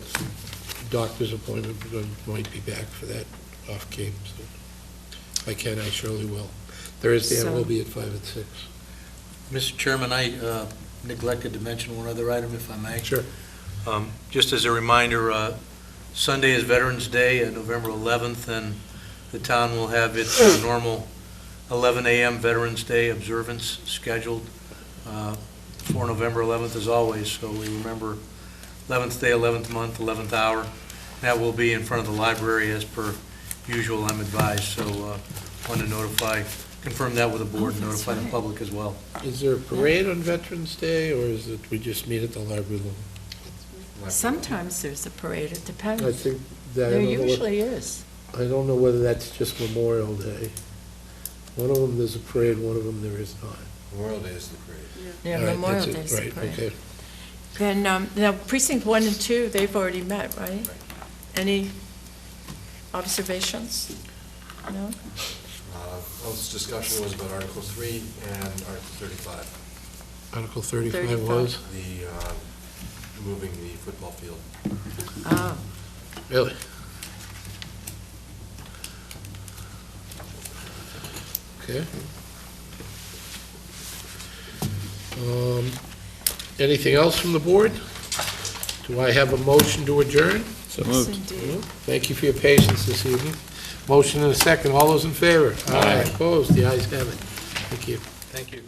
doctor's appointment, but I might be back for that off Cape, so if I can, I surely will. Thursday, I will be at 5 and 6. Mr. Chairman, I neglected to mention one other item, if I may. Sure. Just as a reminder, Sunday is Veterans Day, November 11th, and the town will have its normal 11 a.m. Veterans Day observance scheduled for November 11th, as always. So we remember 11th day, 11th month, 11th hour. That will be in front of the library as per usual, I'm advised. So want to confirm that with the board and notify the public as well. Is there a parade on Veterans Day, or is it we just meet at the library? Sometimes there's a parade, it depends. I think that. There usually is. I don't know whether that's just Memorial Day. One of them there's a parade, one of them there is not. Memorial Day is the parade. Yeah, All right, Memorial that's it. Day is the Right, parade. okay. Then, now precinct 1 and 2, they've already met, right? Any observations? No? All this discussion was about Article 3 and Article 35. Article 35 was? The, moving the football field. Oh. Really? Okay. Anything else from the board? Do I have a motion to adjourn? So moved. Indeed. Thank you for your patience this evening. Motion and a second. All those in favor? Aye. Opposed? The ayes have it. Thank you. Thank you.